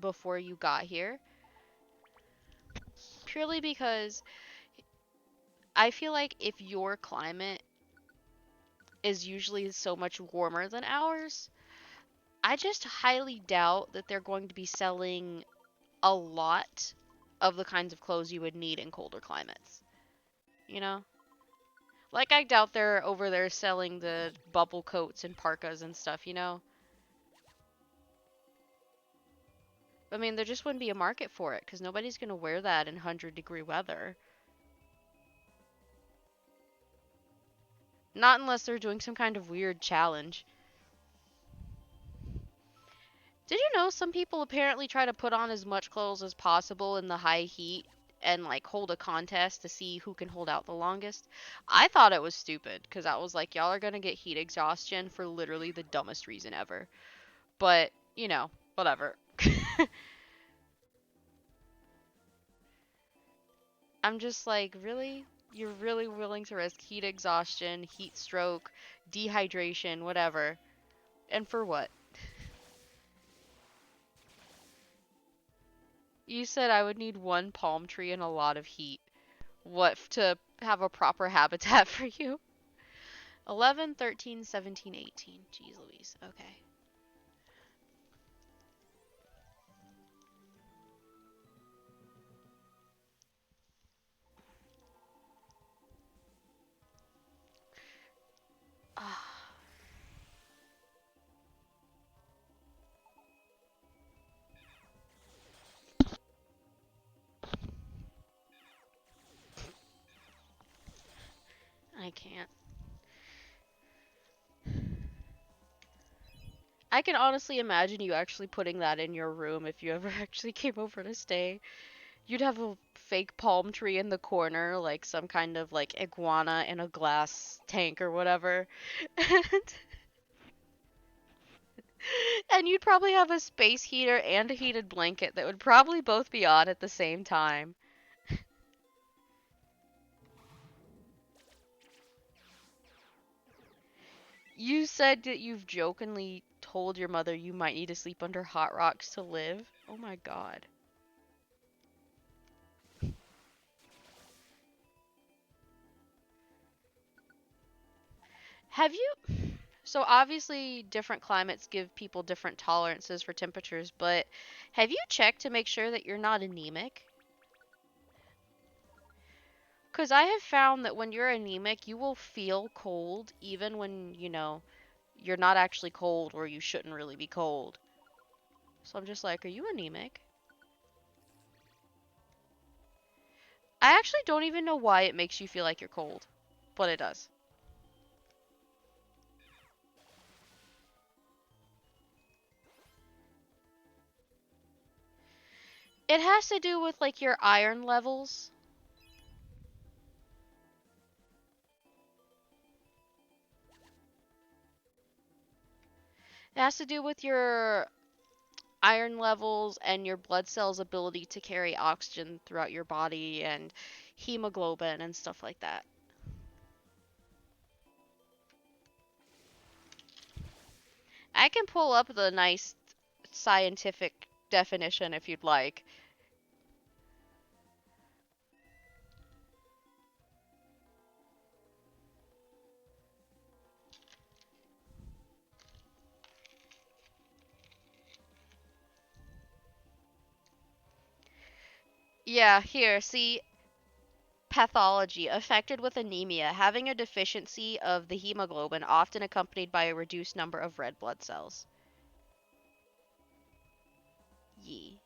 before you got here. Purely because I feel like if your climate is usually so much warmer than ours, I just highly doubt that they're going to be selling a lot of the kinds of clothes you would need in colder climates. You know? Like, I doubt they're over there selling the bubble coats and parkas and stuff, you know? I mean, there just wouldn't be a market for it because nobody's going to wear that in 100-degree weather. Not unless they're doing some kind of weird challenge. Did you know some people apparently try to put on as much clothes as possible in the high heat and like hold a contest to see who can hold out the longest? I thought it was stupid because I was like, y'all are gonna get heat exhaustion for literally the dumbest reason ever. But, you know, whatever. I'm just like, really? You're really willing to risk heat exhaustion, heat stroke, dehydration, whatever. And for what? You said I would need one palm tree and a lot of heat. What, to have a proper habitat for you? 11, 13, 17, 18. Jeez Louise. Okay. Ah, I can't. I can honestly imagine you actually putting that in your room if you ever actually came over to stay. You'd have a fake palm tree in the corner, like some kind of like iguana in a glass tank or whatever. And you'd probably have a space heater and a heated blanket that would probably both be on at the same time. You said that you've jokingly told your mother you might need to sleep under hot rocks to live. Oh my god. Have you? So obviously different climates give people different tolerances for temperatures, but have you checked to make sure that you're not anemic? Because I have found that when you're anemic, you will feel cold even when, you're not actually cold or you shouldn't really be cold. So I'm just like, are you anemic? I actually don't even know why it makes you feel like you're cold, but it does. It has to do with like your iron levels. It has to do with your iron levels and your blood cells' ability to carry oxygen throughout your body and hemoglobin and stuff like that. I can pull up the nice scientific definition if you'd like. Yeah, here, see, pathology affected with anemia, having a deficiency of the hemoglobin, often accompanied by a reduced number of red blood cells. Yee.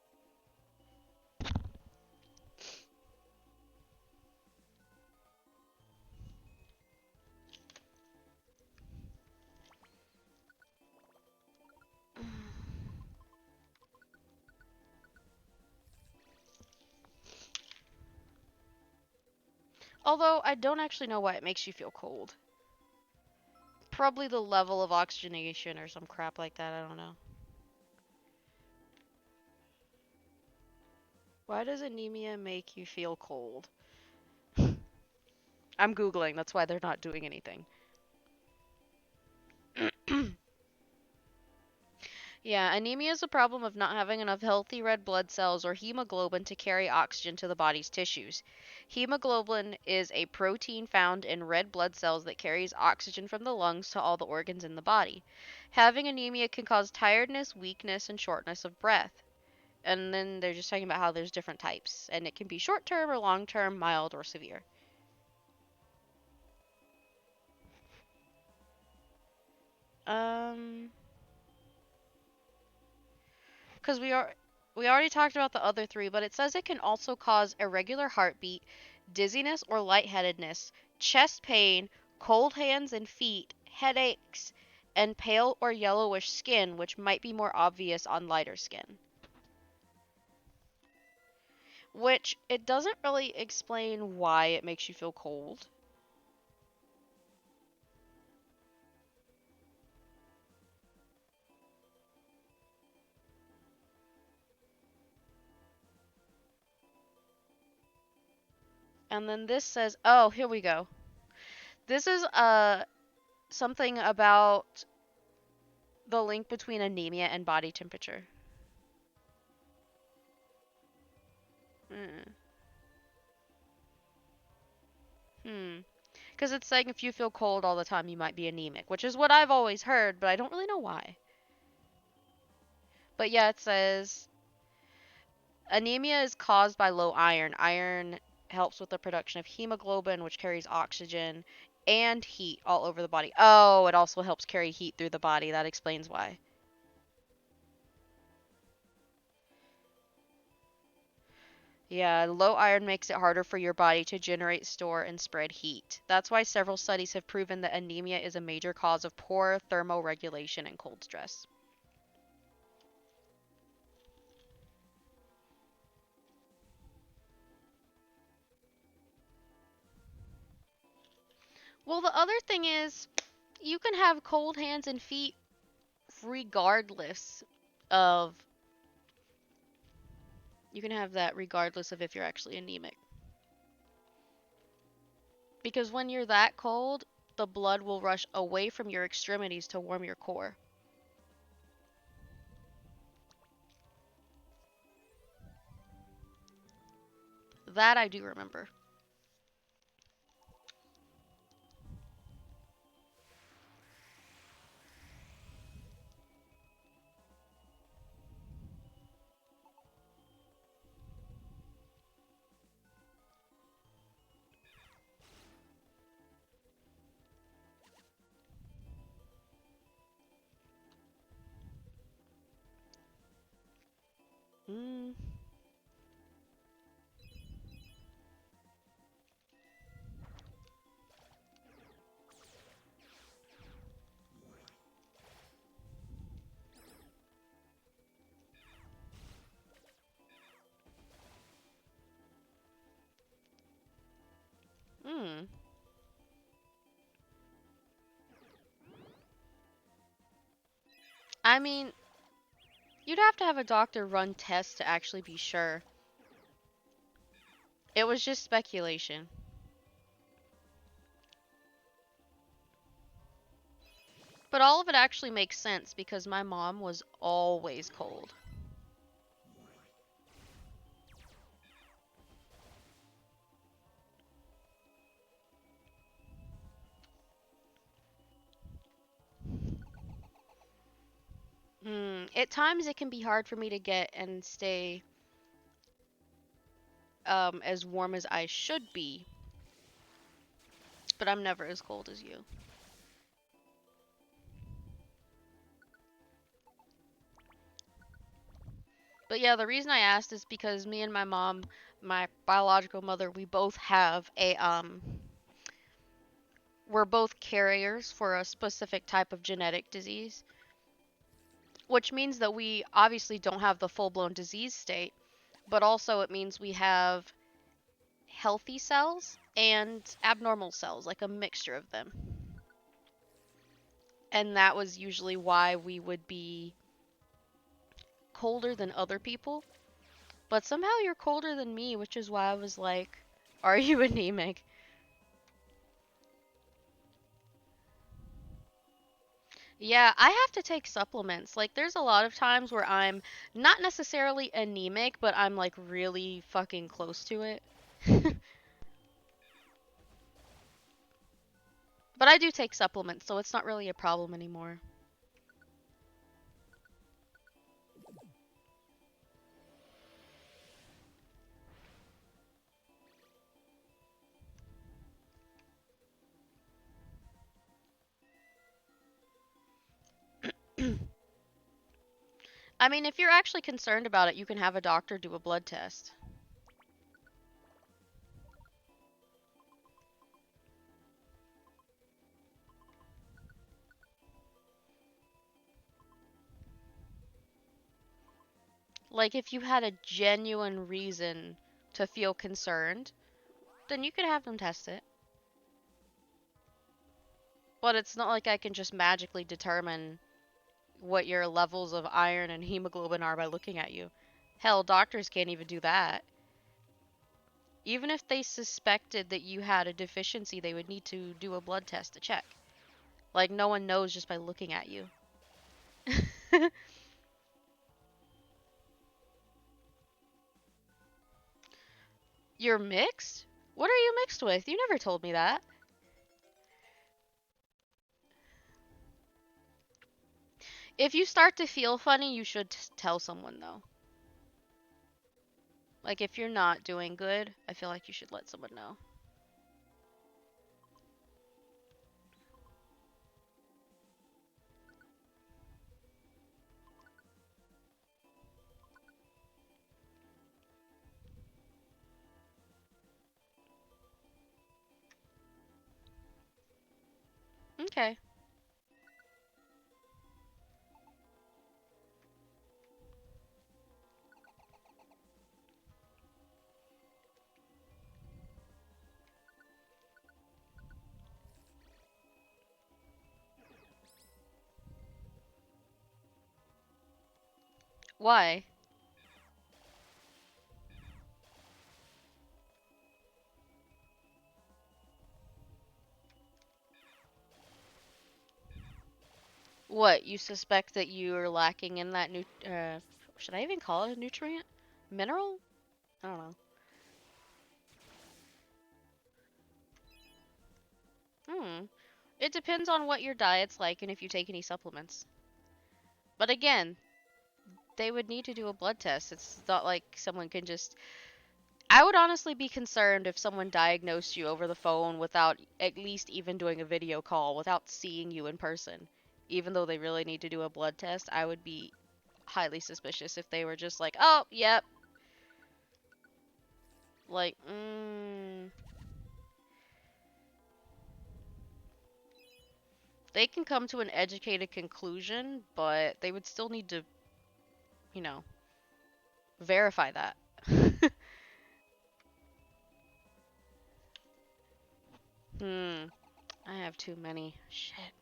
Although I don't actually know why it makes you feel cold. Probably the level of oxygenation or some crap like that, I don't know. Why does anemia make you feel cold? I'm Googling, that's why they're not doing anything. Yeah, anemia is a problem of not having enough healthy red blood cells or hemoglobin to carry oxygen to the body's tissues. Hemoglobin is a protein found in red blood cells that carries oxygen from the lungs to all the organs in the body. Having anemia can cause tiredness, weakness, and shortness of breath. And then they're just talking about how there's different types, and it can be short term or long term, mild or severe. Um, because we already talked about the other three, but it says it can also cause irregular heartbeat, dizziness or lightheadedness, chest pain, cold hands and feet, headaches, and pale or yellowish skin, which might be more obvious on lighter skin. Which it doesn't really explain why it makes you feel cold. And then this says, oh, here we go. This is something about the link between anemia and body temperature. Hmm. Hmm. Because it's saying if you feel cold all the time, you might be anemic, which is what I've always heard, but I don't really know why. But yeah, it says anemia is caused by low iron. Iron helps with the production of hemoglobin, which carries oxygen and heat all over the body. Oh, it also helps carry heat through the body. That explains why. Yeah, low iron makes it harder for your body to generate, store, and spread heat. That's why several studies have proven that anemia is a major cause of poor thermoregulation and cold stress. Well, the other thing is, you can have cold hands and feet regardless of you can have that regardless of if you're actually anemic. Because when you're that cold, the blood will rush away from your extremities to warm your core. That I do remember. Mm. Mm. I mean, you'd have to have a doctor run tests to actually be sure. It was just speculation. But all of it actually makes sense because my mom was always cold. At times it can be hard for me to get and stay as warm as I should be, but I'm never as cold as you. But yeah, the reason I asked is because me and my mom, my biological mother, we both have a we're both carriers for a specific type of genetic disease, which means that we obviously don't have the full-blown disease state, but also it means we have healthy cells and abnormal cells, like a mixture of them. And that was usually why we would be colder than other people. But somehow you're colder than me, which is why I was like, are you anemic? Yeah, I have to take supplements. Like, there's a lot of times where I'm not necessarily anemic, but I'm like really fucking close to it. But I do take supplements, so it's not really a problem anymore. I mean, if you're actually concerned about it, you can have a doctor do a blood test. Like, if you had a genuine reason to feel concerned, then you could have them test it. But it's not like I can just magically determine what your levels of iron and hemoglobin are by looking at you. Hell, doctors can't even do that. Even if they suspected that you had a deficiency, they would need to do a blood test to check. Like, no one knows just by looking at you. You're mixed? What are you mixed with? You never told me that. If you start to feel funny, you should tell someone, though. Like, if you're not doing good, I feel like you should let someone know. Okay. Why? What, you suspect that you are lacking in that should I even call it a nutrient? Mineral? I don't know. Hmm. It depends on what your diet's like and if you take any supplements. But again, they would need to do a blood test. It's not like someone can just. I would honestly be concerned if someone diagnosed you over the phone without at least even doing a video call, without seeing you in person. Even though they really need to do a blood test, I would be highly suspicious if they were just like, oh, yep. Like, they can come to an educated conclusion, but they would still need to, you know, verify that. Hmm. I have too many. Shit.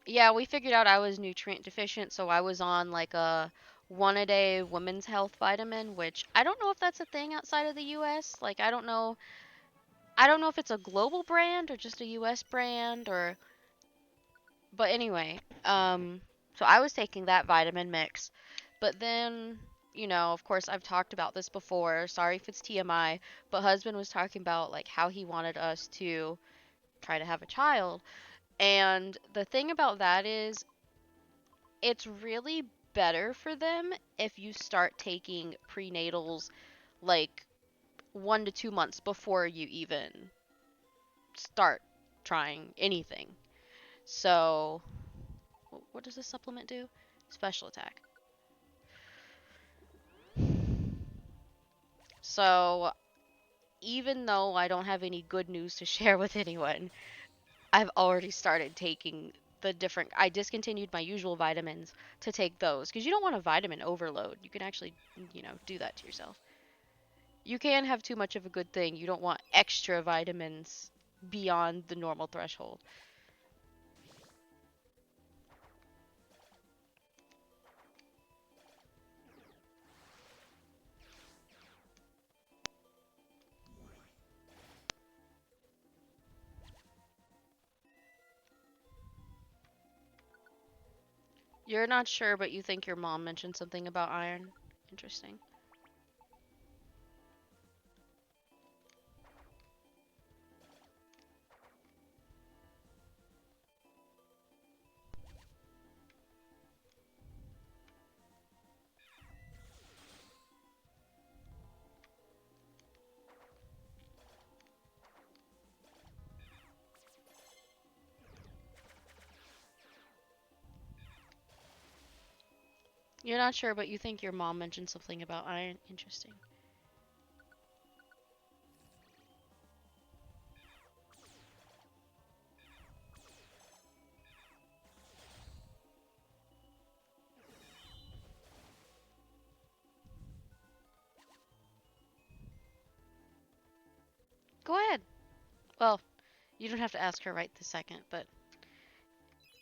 Yeah, we figured out I was nutrient deficient, so I was on like a one a day women's health vitamin, which I don't know if that's a thing outside of the US. Like I don't know if it's a global brand or just a US brand or but anyway, so I was taking that vitamin mix. But then, of course I've talked about this before. Sorry if it's TMI, but husband was talking about like how he wanted us to try to have a child. And the thing about that is it's really better for them if you start taking prenatals like 1 to 2 months before you even start trying anything. So, what does this supplement do? Special attack. So, even though I don't have any good news to share with anyone, I've already started taking the different. I discontinued my usual vitamins to take those because you don't want a vitamin overload. You can actually, do that to yourself. You can have too much of a good thing. You don't want extra vitamins beyond the normal threshold. You're not sure, but you think your mom mentioned something about iron. Interesting. You're not sure, but you think your mom mentioned something about iron. Interesting. Go ahead. Well, you don't have to ask her right this second, but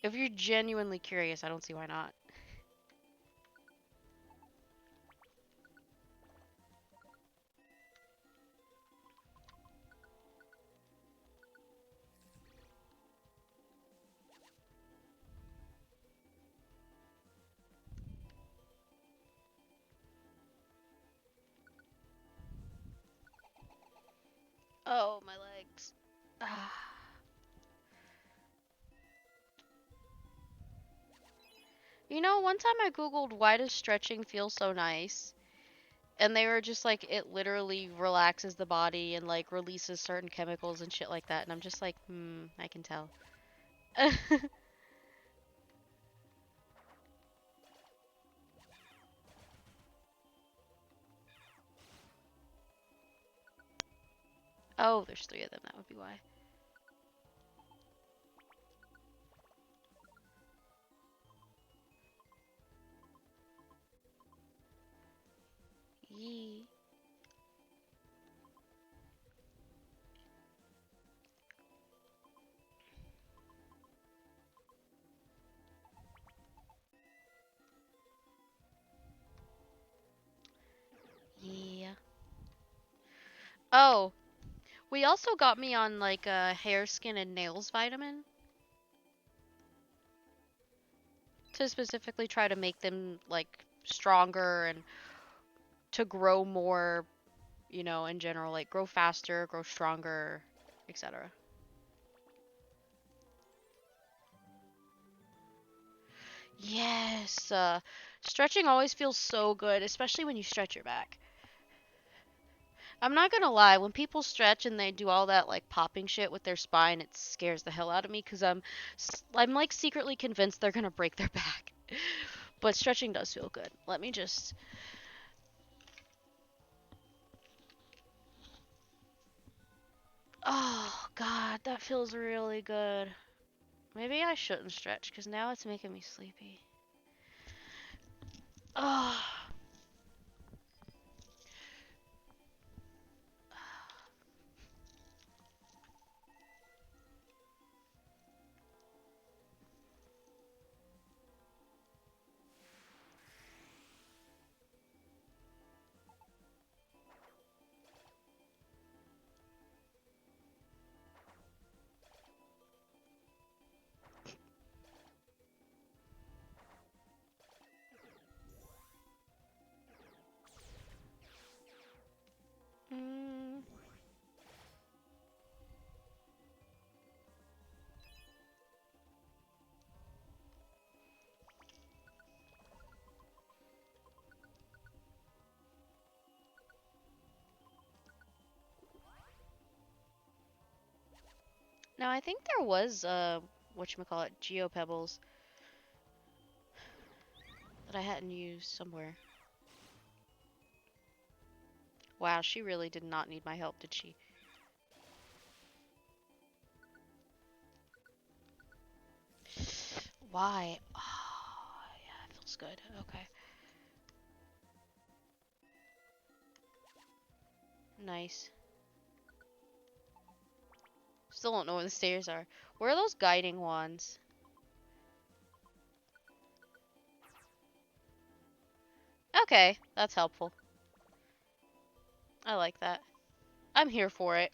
if you're genuinely curious, I don't see why not. Oh, my legs. Ah. One time I googled why does stretching feel so nice? And they were just like it literally relaxes the body and like releases certain chemicals and shit like that. And I'm just like, I can tell. Oh, there's three of them. That would be why. Yee. Yeah. Oh, we also got me on like a hair, skin, and nails vitamin to specifically try to make them like stronger and to grow more, in general, like grow faster, grow stronger, etc. Yes, stretching always feels so good, especially when you stretch your back. I'm not gonna lie, when people stretch and they do all that like popping shit with their spine, it scares the hell out of me because I'm like secretly convinced they're gonna break their back. But stretching does feel good. Let me just. Oh God, that feels really good. Maybe I shouldn't stretch because now it's making me sleepy. Oh. Mm. Now I think there was whatchamacallit, Geo Pebbles that I hadn't used somewhere. Wow, she really did not need my help, did she? Why? Oh, yeah, it feels good. Okay. Nice. Still don't know where the stairs are. Where are those guiding wands? Okay, that's helpful. I like that. I'm here for it.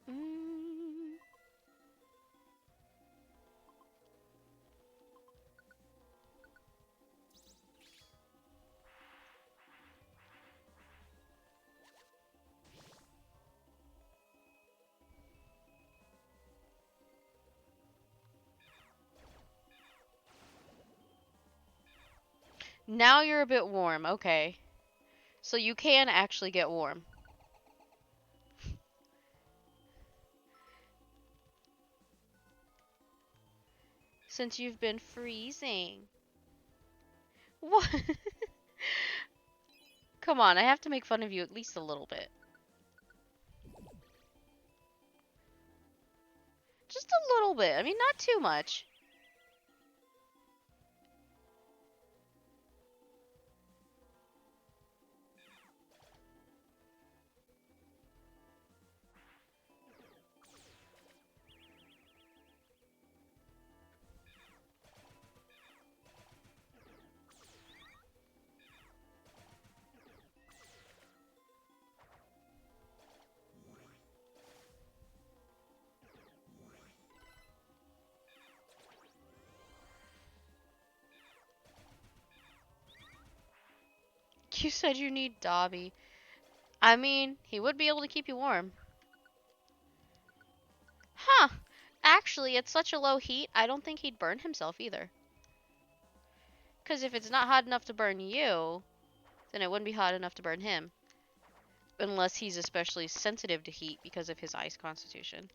Mm. Now you're a bit warm. Okay. So you can actually get warm. Since you've been freezing. What? Come on, I have to make fun of you at least a little bit. Just a little bit. I mean, not too much. You said you need Dobby. I mean, he would be able to keep you warm. Huh. Actually, at such a low heat, I don't think he'd burn himself either. Because if it's not hot enough to burn you, then it wouldn't be hot enough to burn him. Unless he's especially sensitive to heat because of his ice constitution.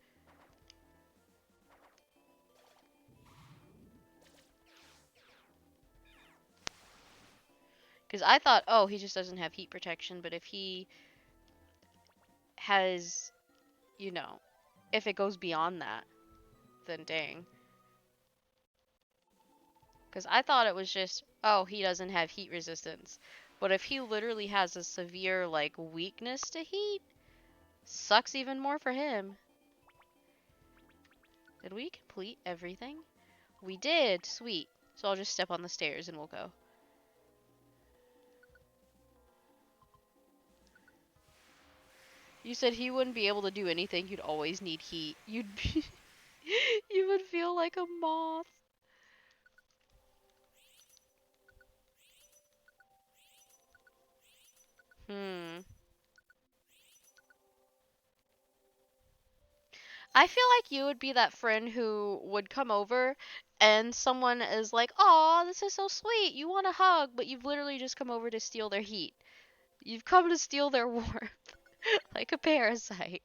Because I thought, oh, he just doesn't have heat protection, but if he has, you know, if it goes beyond that, then dang. Because I thought it was just, oh, he doesn't have heat resistance. But if he literally has a severe, like, weakness to heat, sucks even more for him. Did we complete everything? We did! Sweet. So I'll just step on the stairs and we'll go. You said he wouldn't be able to do anything, you'd always need heat. You'd be... you would feel like a moth. Hmm. I feel like you would be that friend who would come over and someone is like, "Aw, this is so sweet. You want a hug, but you've literally just come over to steal their heat. You've come to steal their warmth." Like a parasite.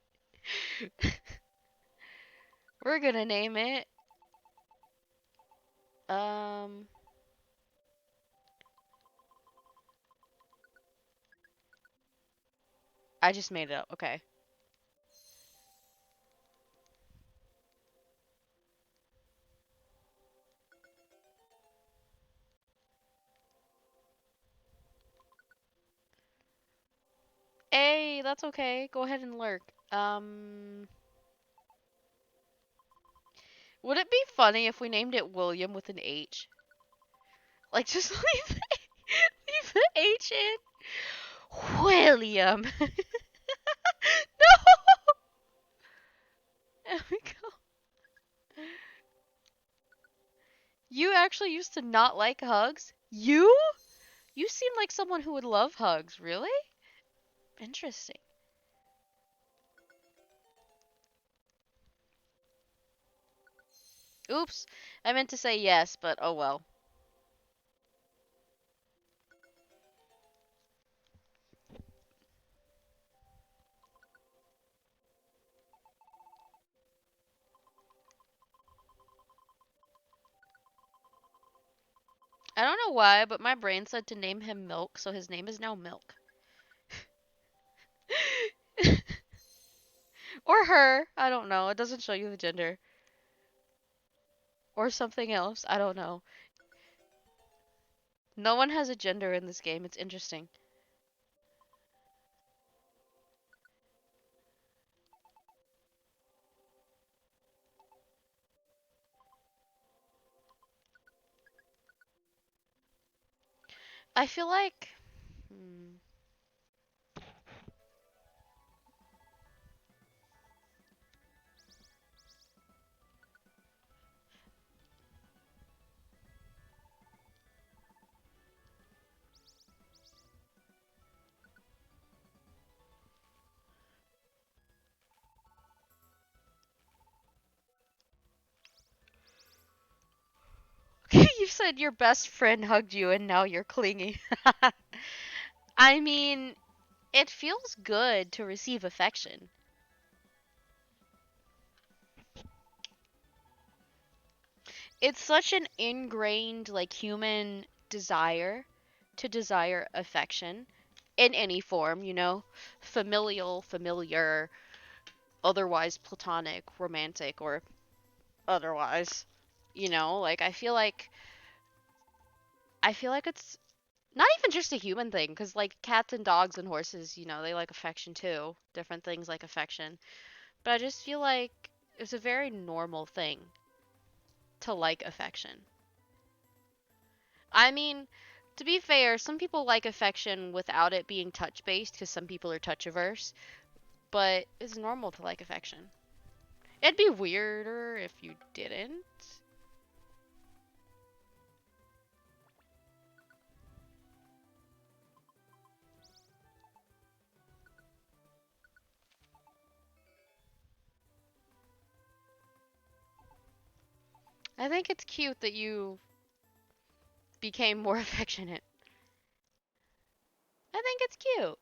We're gonna name it. Um, I just made it up. Okay. Hey, that's okay. Go ahead and lurk. Would it be funny if we named it William with an H? Like, just leave the H in. William. No! There we go. You actually used to not like hugs? You? You seem like someone who would love hugs. Really? Interesting. Oops. I meant to say yes, but oh well. I don't know why, but my brain said to name him Milk, so his name is now Milk. Or her. I don't know. It doesn't show you the gender. or something else. I don't know. No one has a gender in this game. It's interesting. I feel like you said your best friend hugged you and now you're clingy. I mean, it feels good to receive affection. It's such an ingrained, like, human desire to desire affection in any form, familial, familiar, otherwise platonic, romantic, or otherwise. Like I feel like it's not even just a human thing, because like cats and dogs and horses, they like affection too. Different things like affection. But I just feel like it's a very normal thing to like affection. I mean, to be fair, some people like affection without it being touch based because some people are touch averse, but it's normal to like affection. It'd be weirder if you didn't. I think it's cute that you became more affectionate. I think it's cute.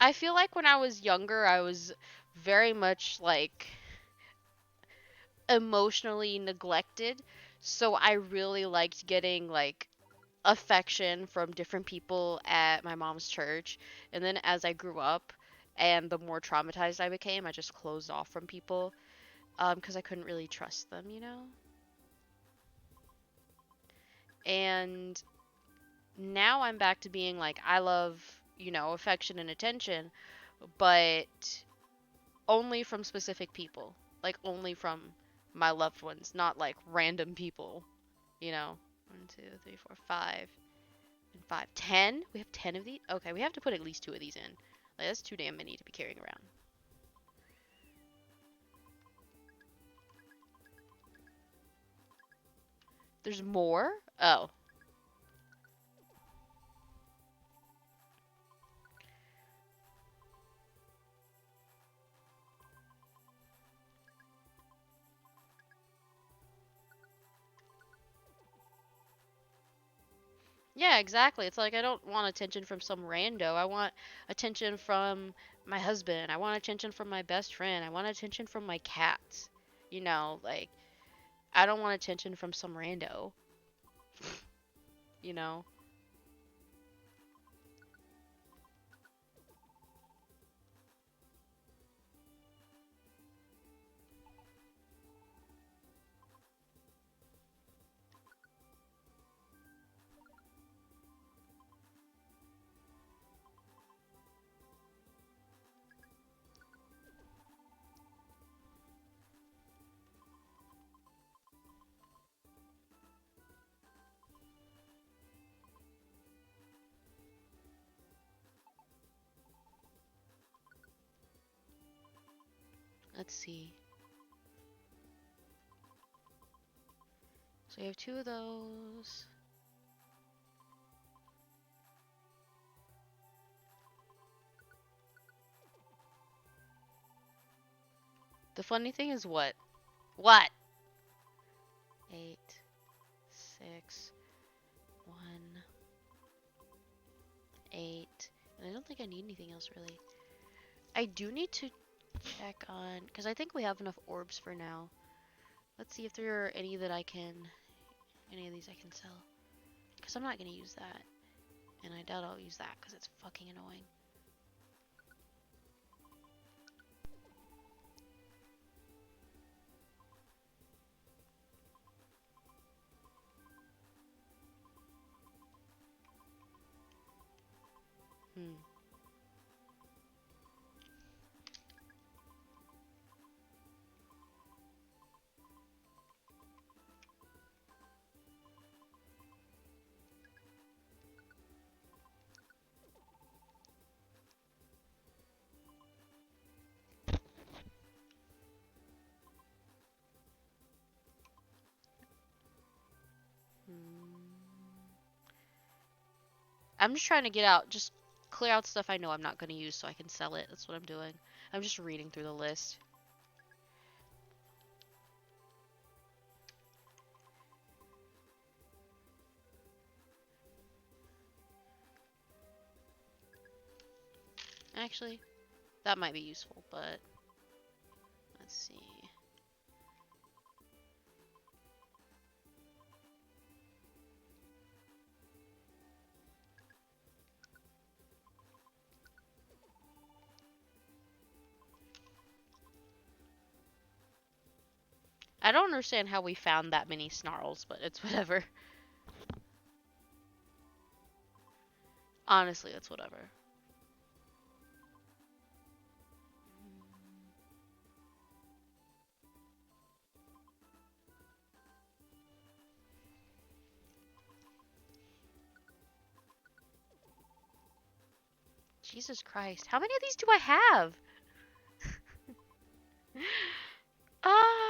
I feel like when I was younger, I was very much like emotionally neglected. So I really liked getting like affection from different people at my mom's church. And then as I grew up and the more traumatized I became, I just closed off from people because I couldn't really trust them. And now I'm back to being like, I love, affection and attention, but only from specific people. Like, only from my loved ones, not like random people. 1, 2, 3, 4, 5. And 5. 10? We have 10 of these? Okay, we have to put at least 2 of these in. Like, that's too damn many to be carrying around. There's more? Oh. Yeah, exactly. It's like I don't want attention from some rando. I want attention from my husband. I want attention from my best friend. I want attention from my cats. Like, I don't want attention from some rando, you know? Let's see. So you have 2 of those. The funny thing is what? What? 8, 6, 1, 8. And I don't think I need anything else really. I do need to check on, because I think we have enough orbs for now. Let's see if there are any that any of these I can sell. Because I'm not going to use that. And I doubt I'll use that because it's fucking annoying. Hmm. I'm just trying to get out, just clear out stuff I know I'm not going to use so I can sell it. That's what I'm doing. I'm just reading through the list. Actually, that might be useful, but let's see. I don't understand how we found that many snarls, but it's whatever. Honestly, it's whatever. Jesus Christ. How many of these do I have? Ah.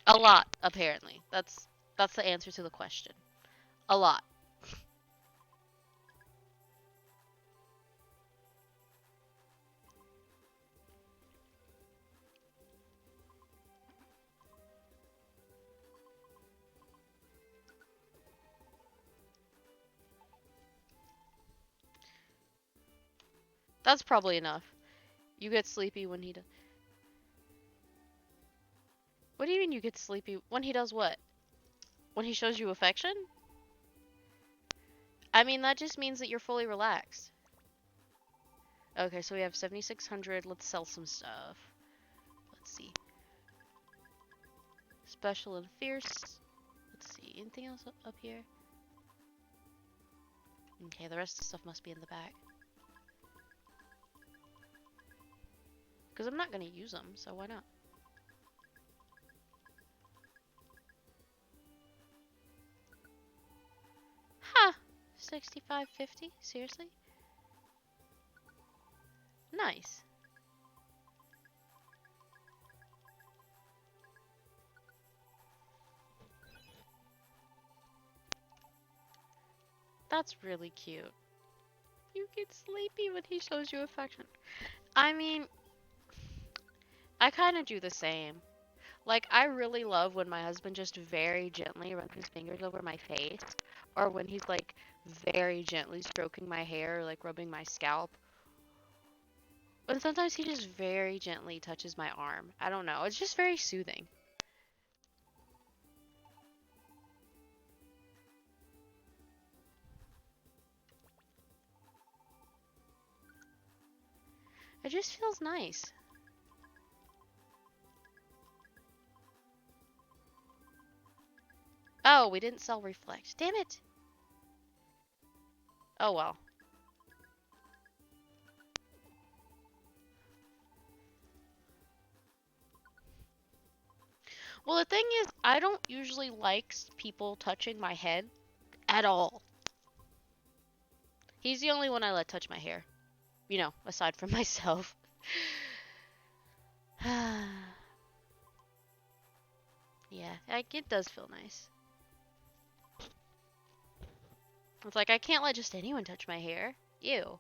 A lot, apparently. That's the answer to the question. A lot. That's probably enough. You get sleepy when he does. What do you mean you get sleepy when he does what? When he shows you affection? I mean, that just means that you're fully relaxed. Okay, so we have 7,600. Let's sell some stuff. Let's see. Special and fierce. Let's see. Anything else up here? Okay, the rest of the stuff must be in the back. Because I'm not going to use them, so why not? Huh. 65.50? Seriously? Nice. That's really cute. You get sleepy when he shows you affection. I mean, I kind of do the same. Like, I really love when my husband just very gently runs his fingers over my face, or when he's, like, very gently stroking my hair, like, rubbing my scalp. But sometimes he just very gently touches my arm. I don't know. It's just very soothing. It just feels nice. Oh, we didn't sell Reflect. Damn it! Oh well. Well, the thing is, I don't usually like people touching my head at all. He's the only one I let touch my hair. You know, aside from myself. Yeah, like, it does feel nice. It's like, I can't let just anyone touch my hair. Ew.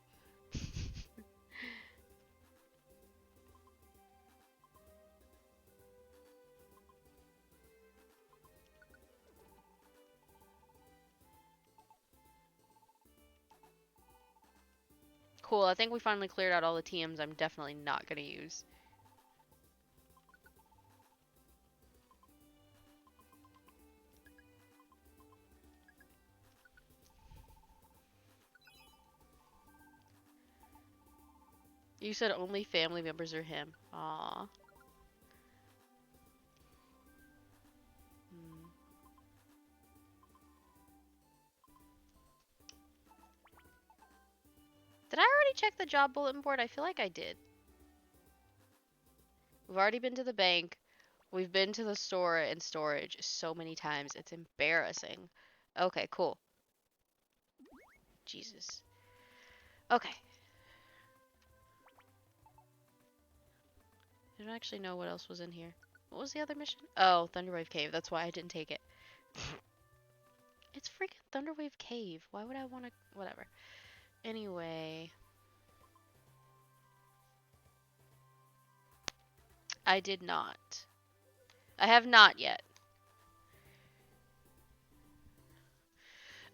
Cool, I think we finally cleared out all the TMs I'm definitely not gonna use. You said only family members are him. Aww. Hmm. Did I already check the job bulletin board? I feel like I did. We've already been to the bank. We've been to the store and storage so many times. It's embarrassing. Okay, cool. Jesus. Okay. I don't actually know what else was in here. What was the other mission? Oh, Thunderwave Cave. That's why I didn't take it. It's freaking Thunderwave Cave. Why would I want to... Whatever. Anyway. I did not. I have not yet.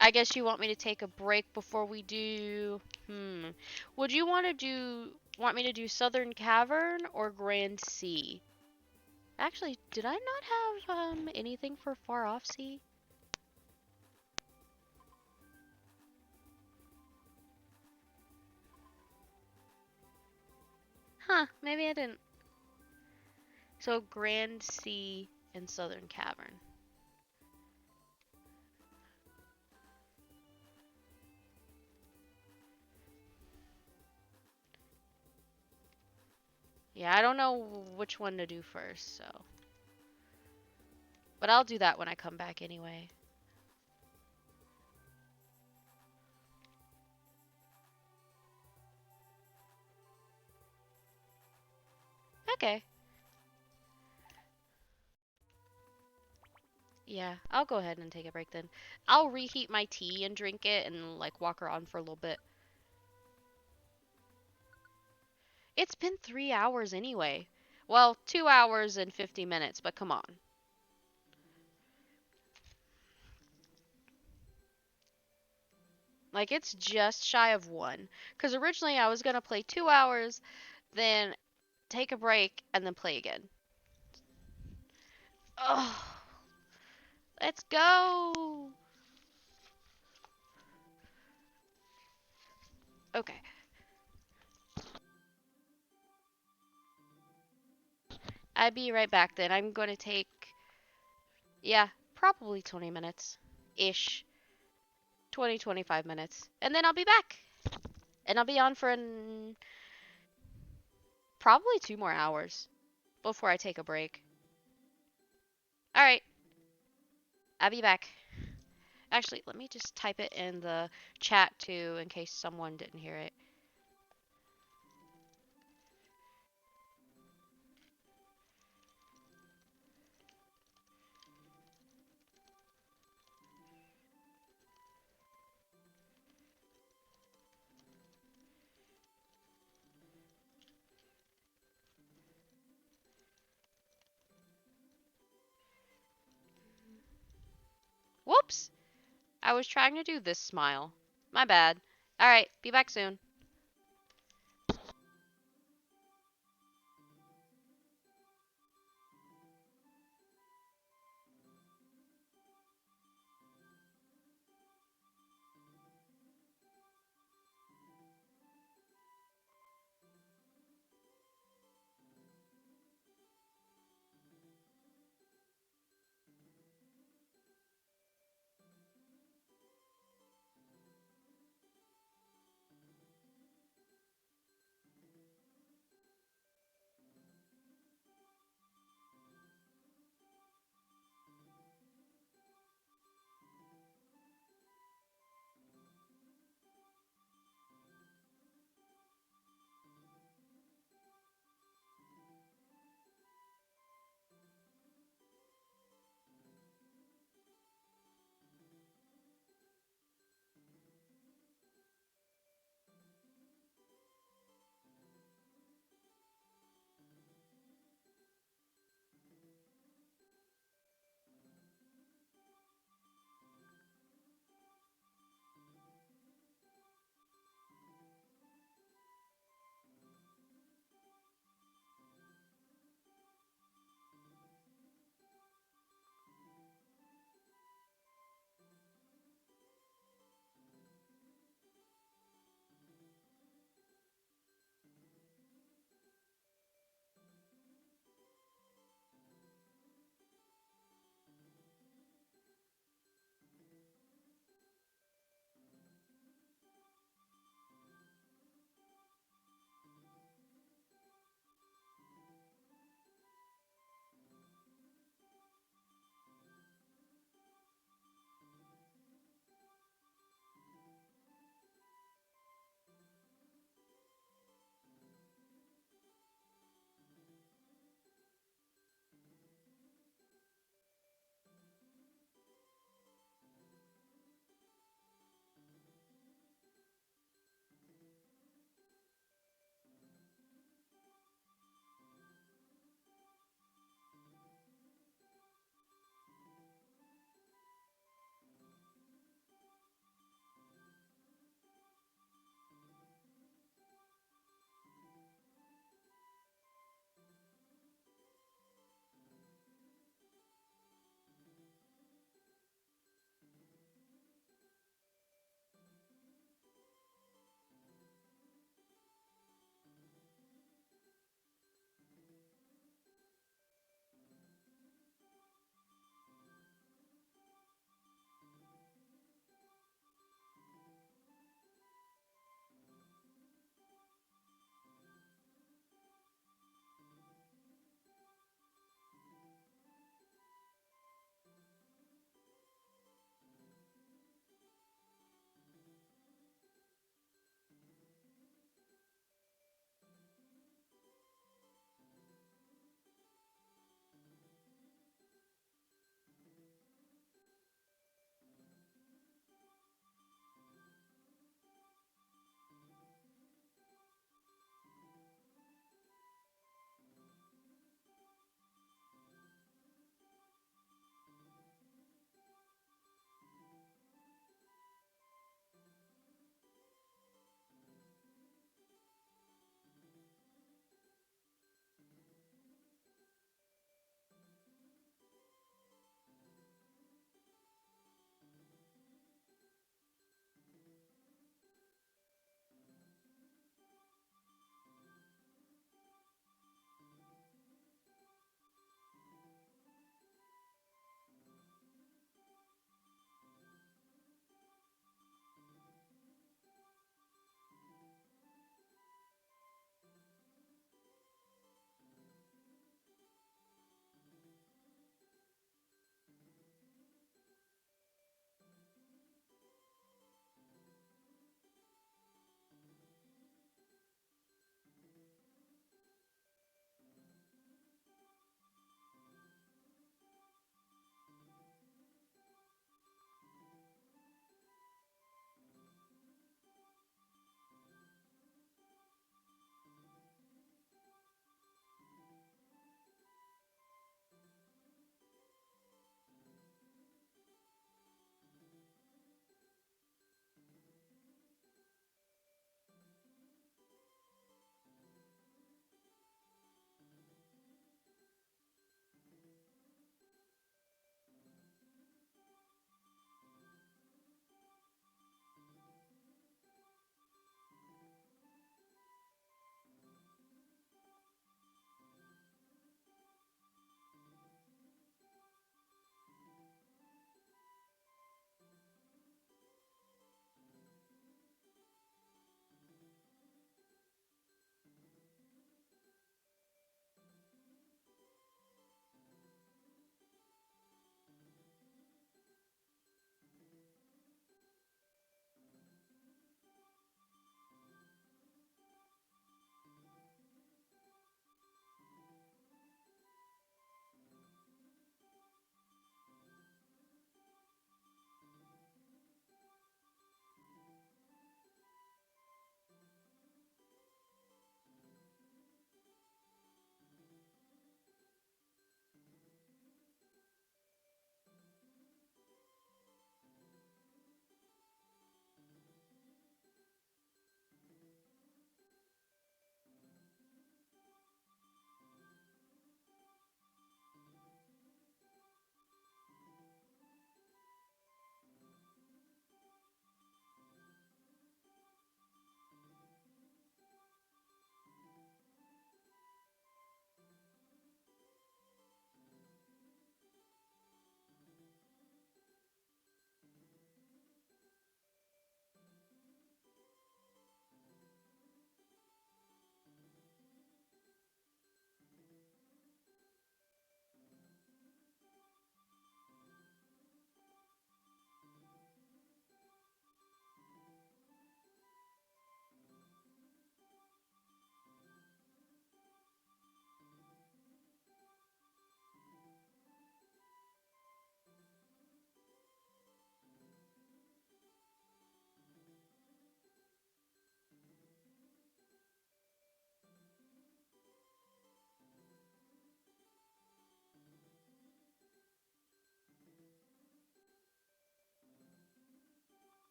I guess you want me to take a break before we do... Would you want me to do Southern Cavern or Grand Sea? Actually, did I not have anything for Far Off Sea? Huh, maybe I didn't. So Grand Sea and Southern Cavern. Yeah, I don't know which one to do first, so. But I'll do that when I come back anyway. Okay. Yeah, I'll go ahead and take a break then. I'll reheat my tea and drink it and like walk around for a little bit. It's been 3 hours anyway. Well, 2 hours and 50 minutes, but come on. Like, it's just shy of one. Because originally I was going to play 2 hours, then take a break, and then play again. Oh, let's go! Okay. I'll be right back then. I'm going to take, yeah, probably 20 minutes. Ish. 20, 25 minutes. And then I'll be back. And I'll be on for probably 2 more hours before I take a break. Alright, I'll be back. Actually, let me just type it in the chat too in case someone didn't hear it. Whoops! I was trying to do this smile. My bad. Alright, be back soon.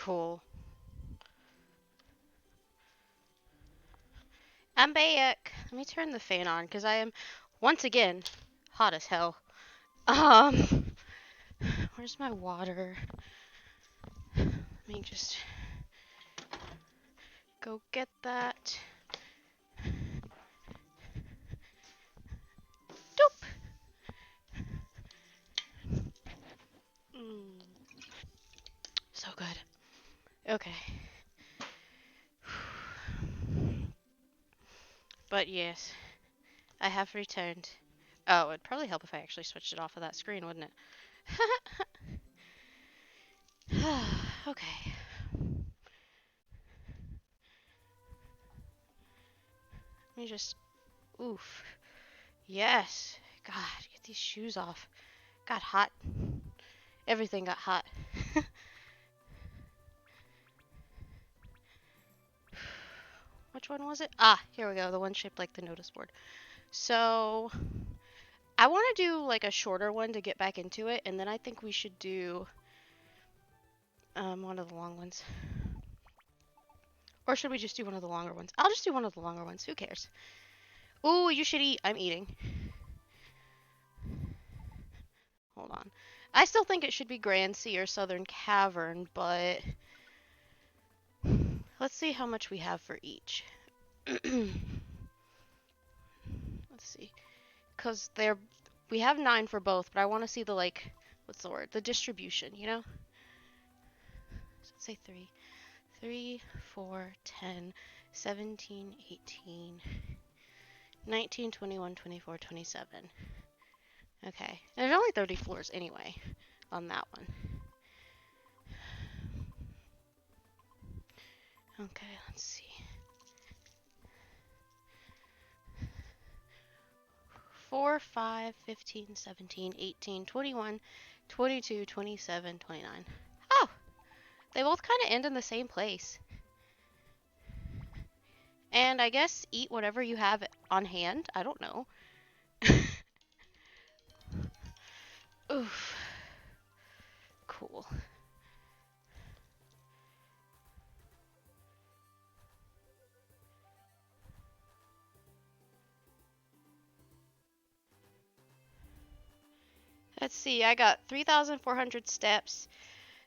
Cool. I'm back. Let me turn the fan on because I am, once again, hot as hell. Um, where's my water? Let me just go get that. Doop. Mm, so good. Okay. But yes, I have returned. Oh, it'd probably help if I actually switched it off of that screen, wouldn't it? Okay. Let me just. Oof. Yes. God, get these shoes off. Got hot. Everything got hot. Which one was it? Ah, here we go. The one shaped like the notice board. So, I want to do like a shorter one to get back into it, and then I think we should do one of the long ones. Or should we just do one of the longer ones? I'll just do one of the longer ones. Who cares? Ooh, you should eat. I'm eating. Hold on. I still think it should be Grand Sea or Southern Cavern, but let's see how much we have for each. Let's see. Because we have 9 for both, but I want to see the, like, what's the word? The distribution, you know? So let's say 3. 3, 4, 10, 17, 18, 19, 21, 24, 27. Okay. And there's only 30 floors anyway on that one. Okay, let's see. 4, 5, 15, 17, 18, 21, 22, 27, 29. Oh! They both kind of end in the same place. And I guess eat whatever you have on hand. I don't know. Oof. Cool. Let's see. I got 3,400 steps,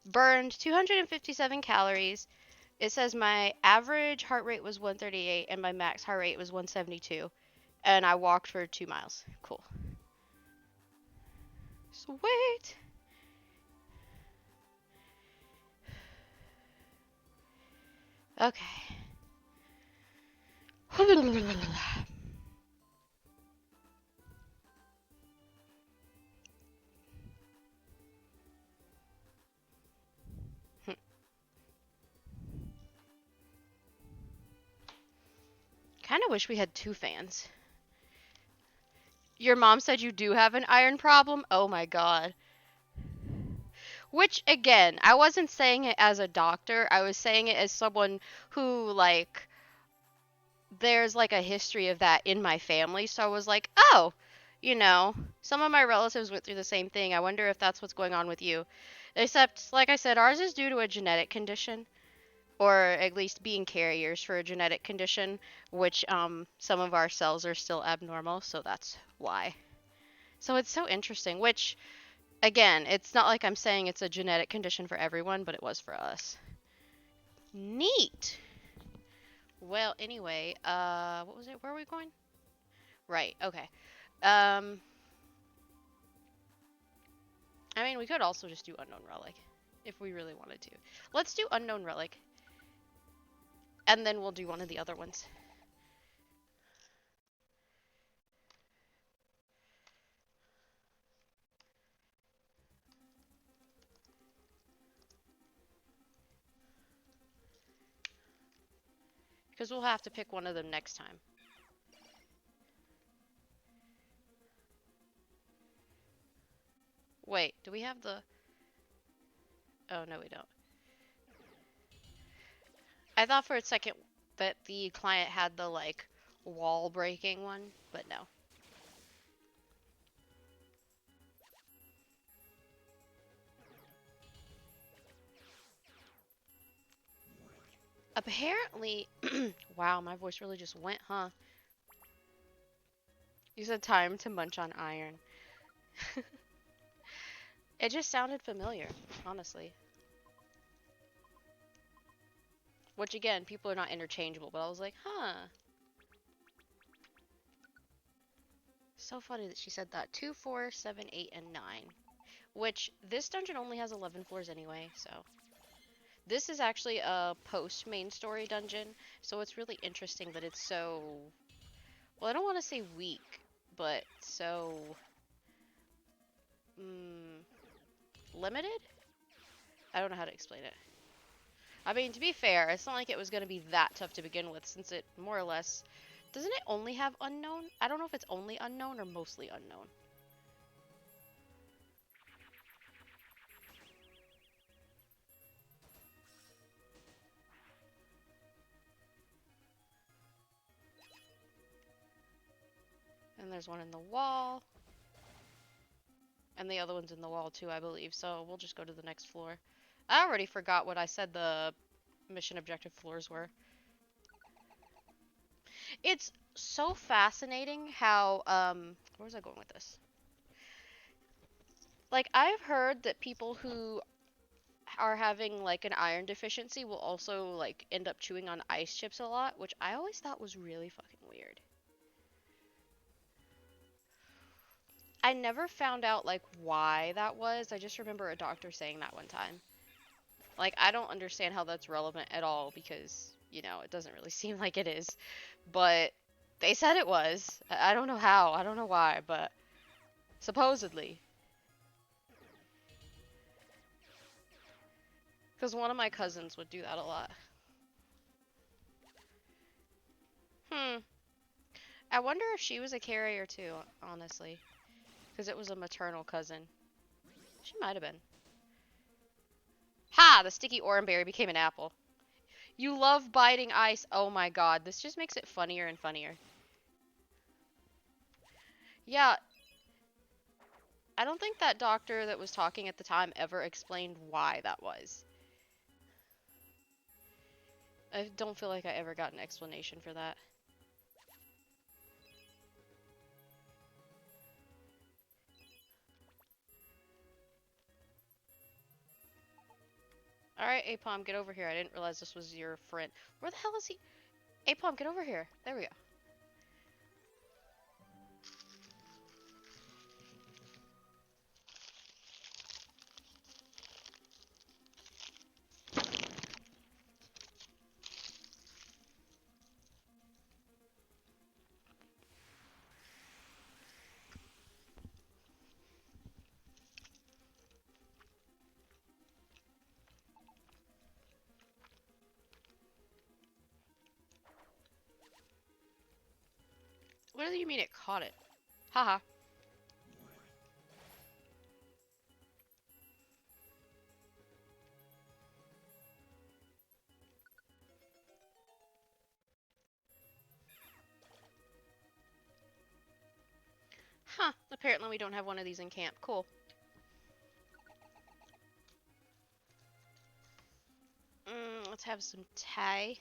burned 257 calories. It says my average heart rate was 138 and my max heart rate was 172. And I walked for 2 miles. Cool. Sweet. Okay. Kind of wish we had 2 fans. Your mom said you do have an iron problem? Oh my god. Which, again, I wasn't saying it as a doctor. I was saying it as someone who, like, there's, like, a history of that in my family. So I was like, oh, you know, some of my relatives went through the same thing. I wonder if that's what's going on with you. Except, like I said, ours is due to a genetic condition. Or at least being carriers for a genetic condition, which some of our cells are still abnormal, so that's why. So it's so interesting, which, again, it's not like I'm saying it's a genetic condition for everyone, but it was for us. Neat! Well, anyway, what was it? Where are we going? Right, okay. I mean, we could also just do Unknown Relic, if we really wanted to. Let's do Unknown Relic, and then we'll do one of the other ones. Because we'll have to pick one of them next time. Wait, do we have the... Oh, no, we don't. I thought for a second that the client had the, like, wall breaking one, but no. Apparently, wow, my voice really just went, huh? You said time to munch on iron. It just sounded familiar, honestly. Which again, people are not interchangeable, but I was like, huh. So funny that she said that. 2, 4, 7, 8, and 9. Which, this dungeon only has 11 floors anyway, so. This is actually a post-main story dungeon, so it's really interesting that it's so... Well, I don't want to say weak, but so... limited? I don't know how to explain it. I mean, to be fair, it's not like it was going to be that tough to begin with, since it more or less... Doesn't it only have unknown? I don't know if it's only unknown or mostly unknown. And there's one in the wall. And the other one's in the wall too, I believe. So we'll just go to the next floor. I already forgot what I said the mission objective floors were. It's so fascinating how, where was I going with this? Like, I've heard that people who are having, like, an iron deficiency will also, like, end up chewing on ice chips a lot, which I always thought was really fucking weird. I never found out, like, why that was. I just remember a doctor saying that one time. Like, I don't understand how that's relevant at all because, you know, it doesn't really seem like it is. But they said it was. I don't know how. I don't know why, but supposedly. Because one of my cousins would do that a lot. I wonder if she was a carrier too, honestly. Because it was a maternal cousin. She might have been. Ha! The sticky oranberry became an apple. You love biting ice. Oh my god, this just makes it funnier and funnier. Yeah, I don't think that doctor that was talking at the time ever explained why that was. I don't feel like I ever got an explanation for that. Alright, Apom, get over here. I didn't realize this was your friend. Where the hell is he? Apom, get over here. There we go. What do you mean it caught it? Haha. Huh. Apparently we don't have one of these in camp. Cool. Let's have some Thai.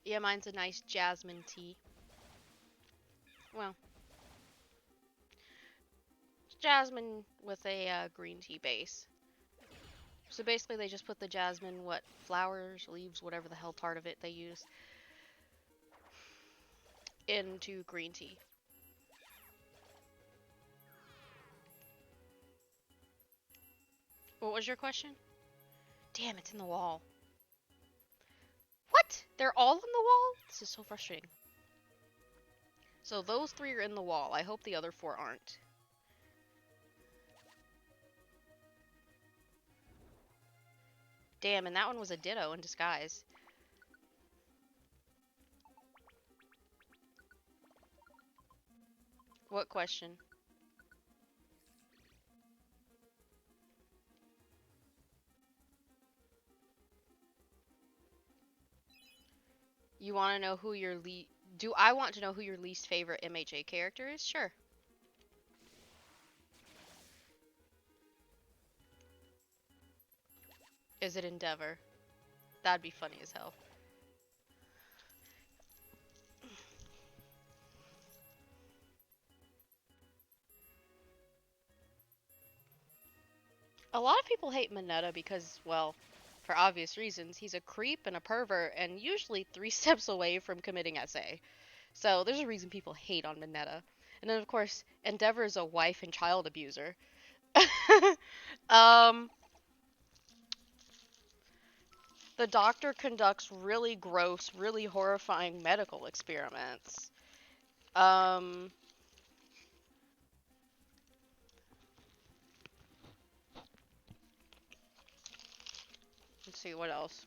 Yeah, mine's a nice jasmine tea. Well, it's jasmine with a green tea base. So basically they just put the jasmine, what, flowers, leaves, whatever the hell part of it they use, into green tea. What was your question? Damn, it's in the wall. What? They're all in the wall? This is so frustrating. So those 3 are in the wall. I hope the other 4 aren't. Damn, and that one was a ditto in disguise. What question? You want to know who your Do I want to know who your least favorite MHA character is? Sure. Is it Endeavor? That'd be funny as hell. A lot of people hate Mineta because, well, for obvious reasons, he's a creep and a pervert and usually 3 steps away from committing SA. So there's a reason people hate on Mineta. And then, of course, Endeavor is a wife and child abuser. um, the doctor conducts really gross, really horrifying medical experiments. Um, let's see, what else?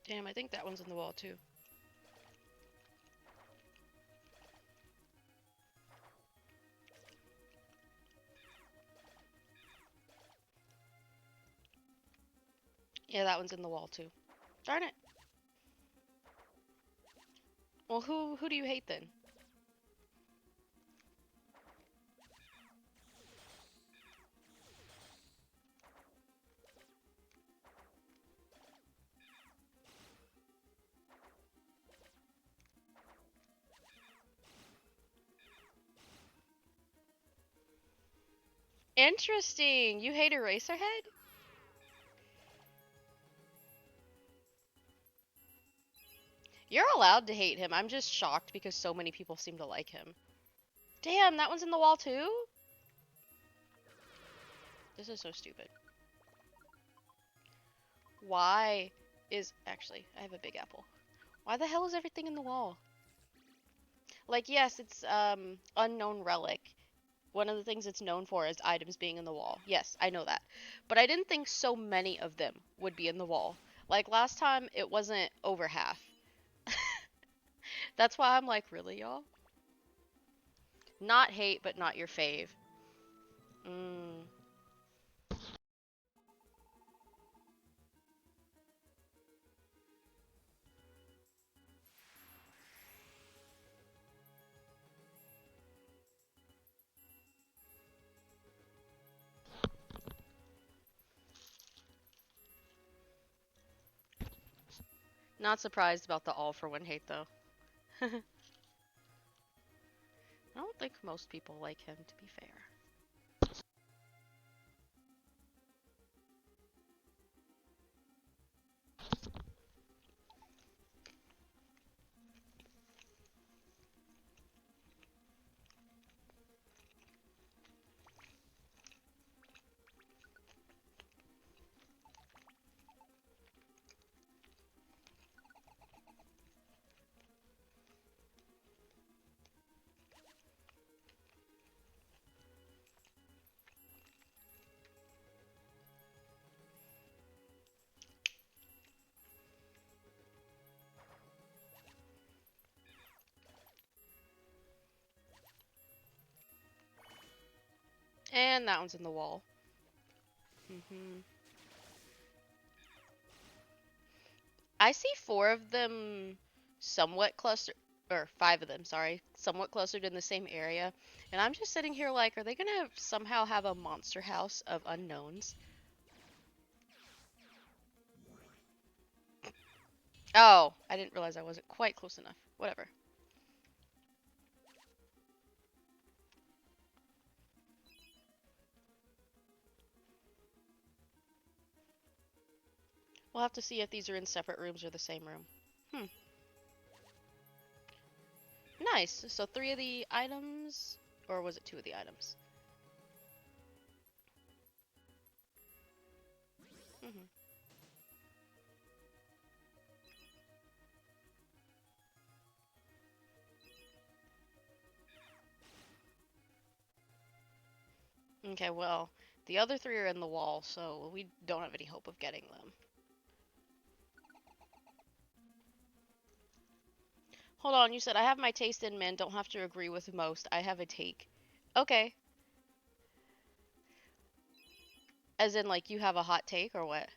Damn, I think that one's in the wall too. Yeah, that one's in the wall too. Darn it. Well, who do you hate then? Interesting. You hate Eraserhead? You're allowed to hate him. I'm just shocked because so many people seem to like him. Damn, that one's in the wall too? This is so stupid. Why is... Actually, I have a big apple. Why the hell is everything in the wall? Like, yes, it's, unknown relic. One of the things it's known for is items being in the wall. Yes, I know that. But I didn't think so many of them would be in the wall. Like, last time, it wasn't over half. That's why I'm like, really, y'all? Not hate, but not your fave. Mm. Not surprised about the all for one hate, though. I don't think most people like him, to be fair. And that one's in the wall. Hmm. I see 4 of them somewhat clustered, or 5 of them, sorry, somewhat clustered in the same area. And I'm just sitting here like, are they gonna somehow have a monster house of unknowns? Oh, I didn't realize I wasn't quite close enough. Whatever. We'll have to see if these are in separate rooms or the same room. Hmm. Nice. So 3 of the items, or was it 2 of the items? Hmm. Okay, well, the other 3 are in the wall, so we don't have any hope of getting them. Hold on, you said I have my taste in men, don't have to agree with most. I have a take. Okay. As in, like, you have a hot take or what?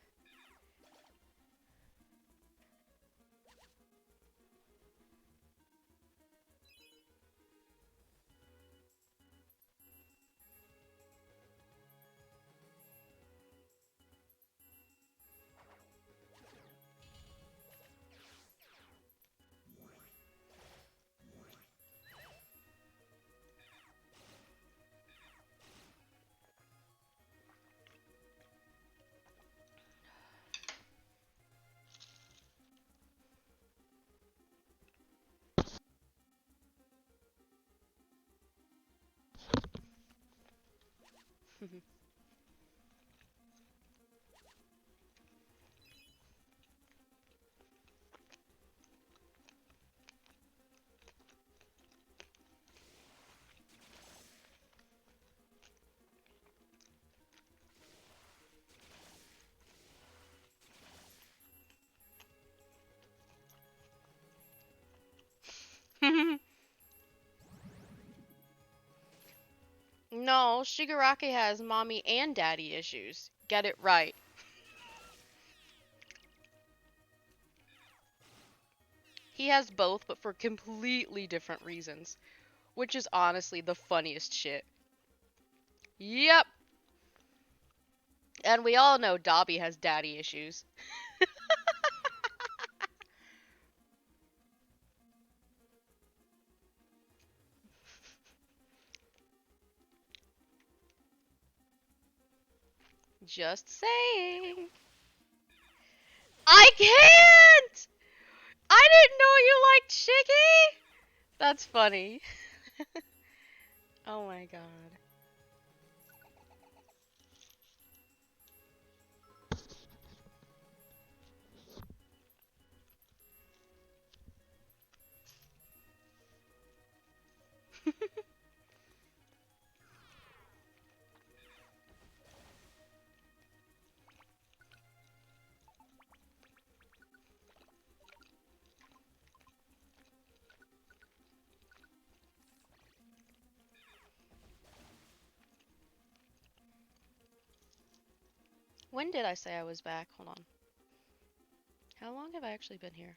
No, Shigaraki has mommy and daddy issues. Get it right. He has both, but for completely different reasons. Which is honestly the funniest shit. Yep. And we all know Dobby has daddy issues. Just saying. I can't! I didn't know you liked Shiggy! That's funny. Oh my god. When did I say I was back? Hold on. How long have I actually been here?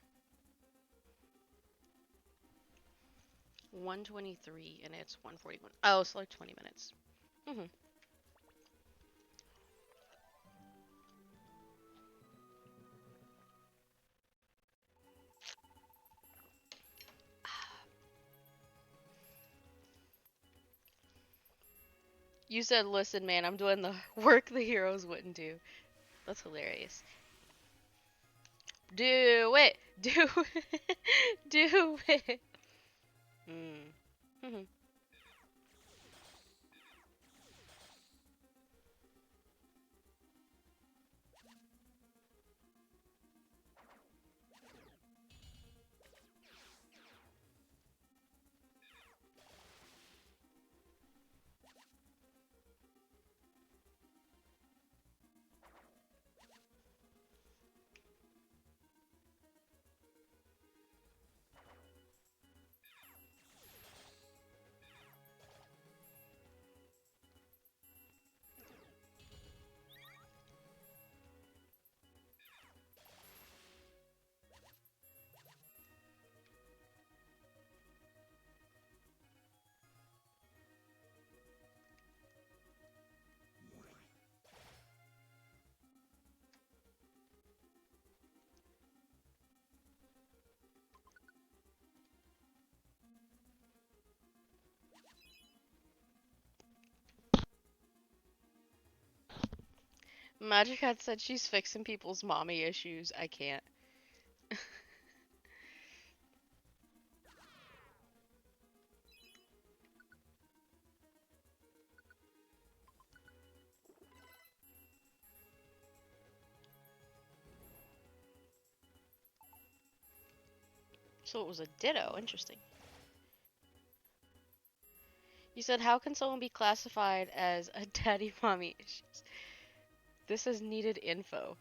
1:23 and it's 1:41. Oh, it's like 20 minutes. Mhm. You said, listen, man, I'm doing the work the heroes wouldn't do. That's hilarious. Do it! Do it! Do it! Mm. Mhm. Magic Hat said she's fixing people's mommy issues. I can't. So it was a ditto. Interesting. You said, how can someone be classified as a daddy mommy issues? This is needed info.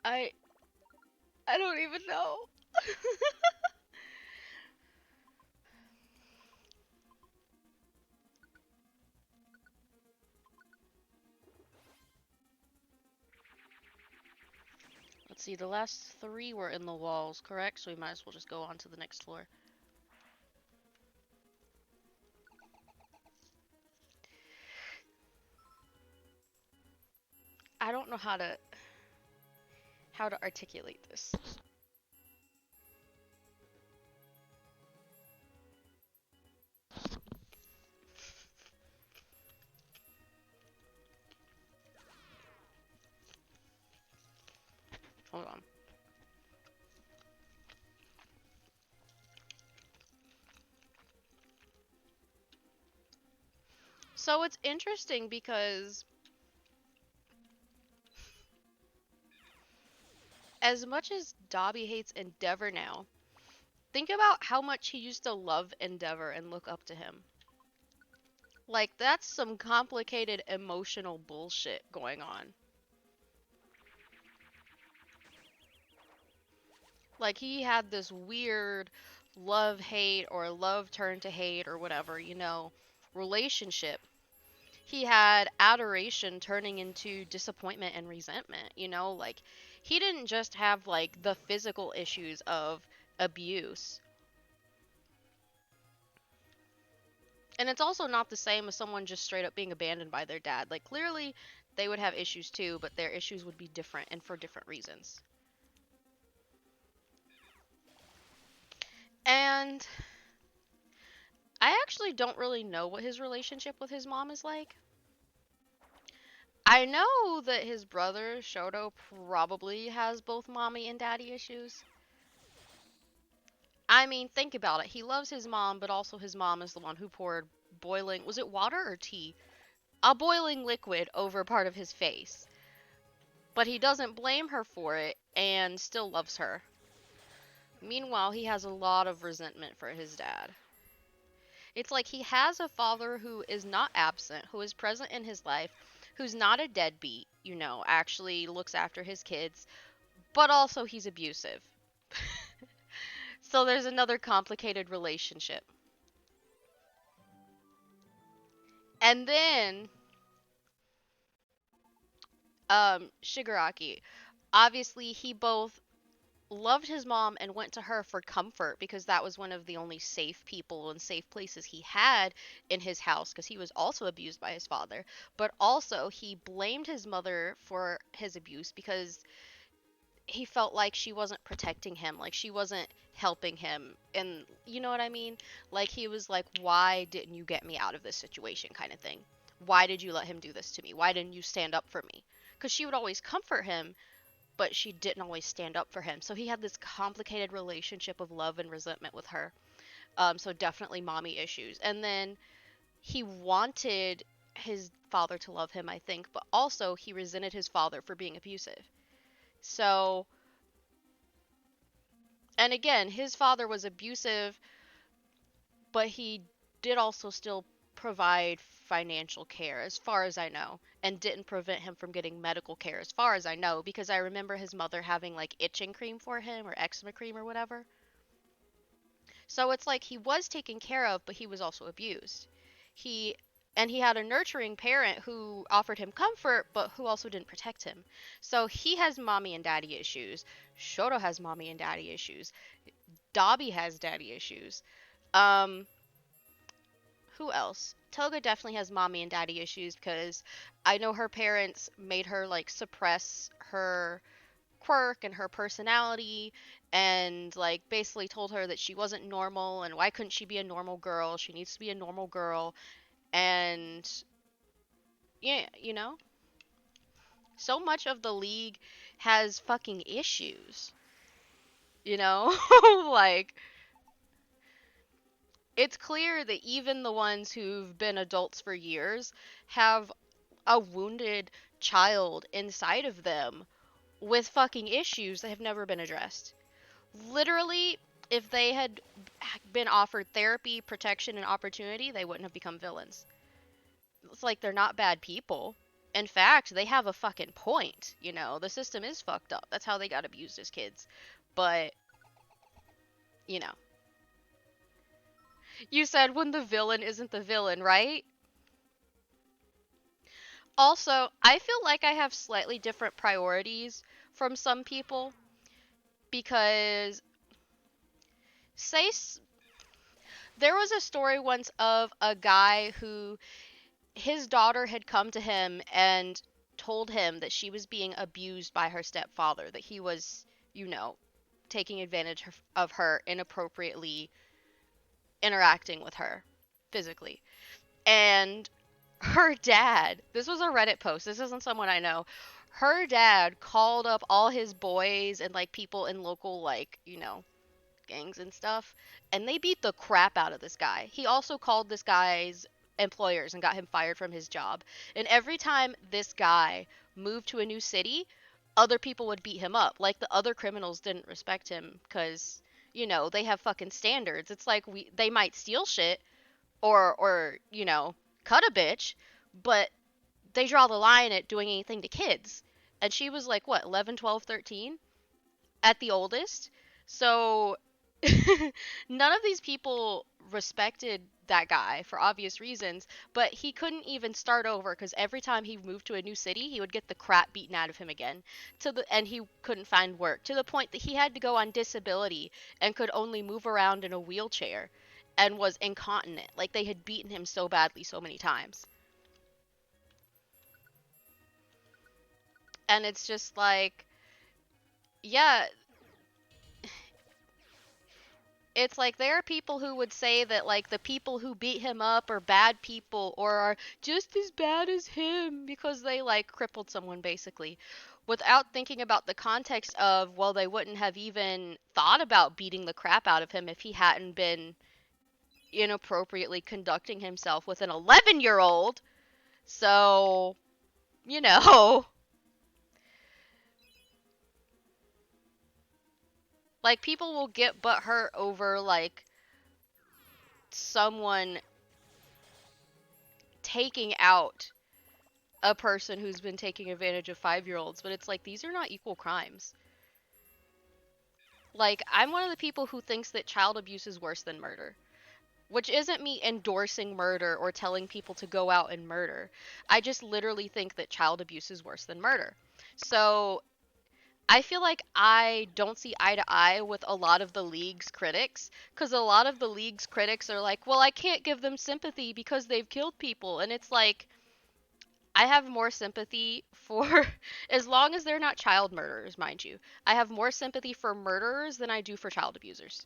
I I don't even know. Let's see, the last three were in the walls, correct? So we might as well just go on to the next floor. I don't know how to articulate this. Hold on. So it's interesting because as much as Dobby hates Endeavor now, think about how much he used to love Endeavor and look up to him. Like, that's some complicated emotional bullshit going on. Like, he had this weird love hate or love turn to hate or whatever, relationship. He had adoration turning into disappointment and resentment. Like, he didn't just have, like, the physical issues of abuse. And it's also not the same as someone just straight up being abandoned by their dad. Like, clearly, they would have issues too, but their issues would be different and for different reasons. And I actually don't really know what his relationship with his mom is like. I know that his brother, Shoto, probably has both mommy and daddy issues. I mean, think about it. He loves his mom, but also his mom is the one who poured boiling, was it water or tea? A boiling liquid over part of his face. But he doesn't blame her for it and still loves her. Meanwhile, he has a lot of resentment for his dad. It's like he has a father who is not absent, who is present in his life, who's not a deadbeat, actually looks after his kids, but also he's abusive. So there's another complicated relationship. And then, Shigaraki. Obviously, he both loved his mom and went to her for comfort because that was one of the only safe people and safe places he had in his house because he was also abused by his father. But also, he blamed his mother for his abuse because he felt like she wasn't protecting him, like she wasn't helping him. And you know what I mean? Like he was like, "Why didn't you get me out of this situation?" kind of thing. Why did you let him do this to me? Why didn't you stand up for me? Because she would always comfort him, but she didn't always stand up for him. So he had this complicated relationship of love and resentment with her. So definitely mommy issues. And then he wanted his father to love him, I think, but also he resented his father for being abusive. So, and again, his father was abusive, but he did also still provide financial care, as far as I know, and didn't prevent him from getting medical care, as far as I know, because I remember his mother having like itching cream for him or eczema cream or whatever. So it's like he was taken care of, but he was also abused. He and he had a nurturing parent who offered him comfort, but who also didn't protect him. So he has mommy and daddy issues. Shoto has mommy and daddy issues. Dobby has daddy issues. Um, who else? Toga definitely has mommy and daddy issues because I know her parents made her like suppress her quirk and her personality and like basically told her that she wasn't normal and why couldn't she be a normal girl? She needs to be a normal girl. And yeah, so much of the league has fucking issues, you know? Like it's clear that even the ones who've been adults for years have a wounded child inside of them with fucking issues that have never been addressed. Literally, if they had been offered therapy, protection, and opportunity, they wouldn't have become villains. It's like they're not bad people. In fact, they have a fucking point. The system is fucked up. That's how they got abused as kids. But, you know. You said when the villain isn't the villain, right? Also, I feel like I have slightly different priorities from some people because say there was a story once of a guy who his daughter had come to him and told him that she was being abused by her stepfather, that he was, taking advantage of her inappropriately interacting with her physically. And her dad, this was a Reddit post, this isn't someone I know. Her dad called up all his boys and like people in local like, gangs and stuff, and they beat the crap out of this guy. He also called this guy's employers and got him fired from his job. And every time this guy moved to a new city, other people would beat him up. Like the other criminals didn't respect him because, they have fucking standards. It's like they might steal shit or cut a bitch, but they draw the line at doing anything to kids. And she was like what, 11, 12, 13 at the oldest. So none of these people respected that guy for obvious reasons, but he couldn't even start over because every time he moved to a new city, he would get the crap beaten out of him again. And he couldn't find work to the point that he had to go on disability and could only move around in a wheelchair and was incontinent. Like they had beaten him so badly so many times. And it's just like, yeah, it's like there are people who would say that like the people who beat him up are bad people or are just as bad as him because they like crippled someone basically without thinking about the context of, well, they wouldn't have even thought about beating the crap out of him if he hadn't been inappropriately conducting himself with an 11-year-old. So, you know, like people will get butthurt over like someone taking out a person who's been taking advantage of 5-year-olds, but it's like these are not equal crimes. Like, I'm one of the people who thinks that child abuse is worse than murder, which isn't me endorsing murder or telling people to go out and murder. I just literally think that child abuse is worse than murder. So, I feel like I don't see eye to eye with a lot of the league's critics, because a lot of the league's critics are like, well, I can't give them sympathy because they've killed people. And it's like, I have more sympathy for, as long as they're not child murderers, mind you, I have more sympathy for murderers than I do for child abusers.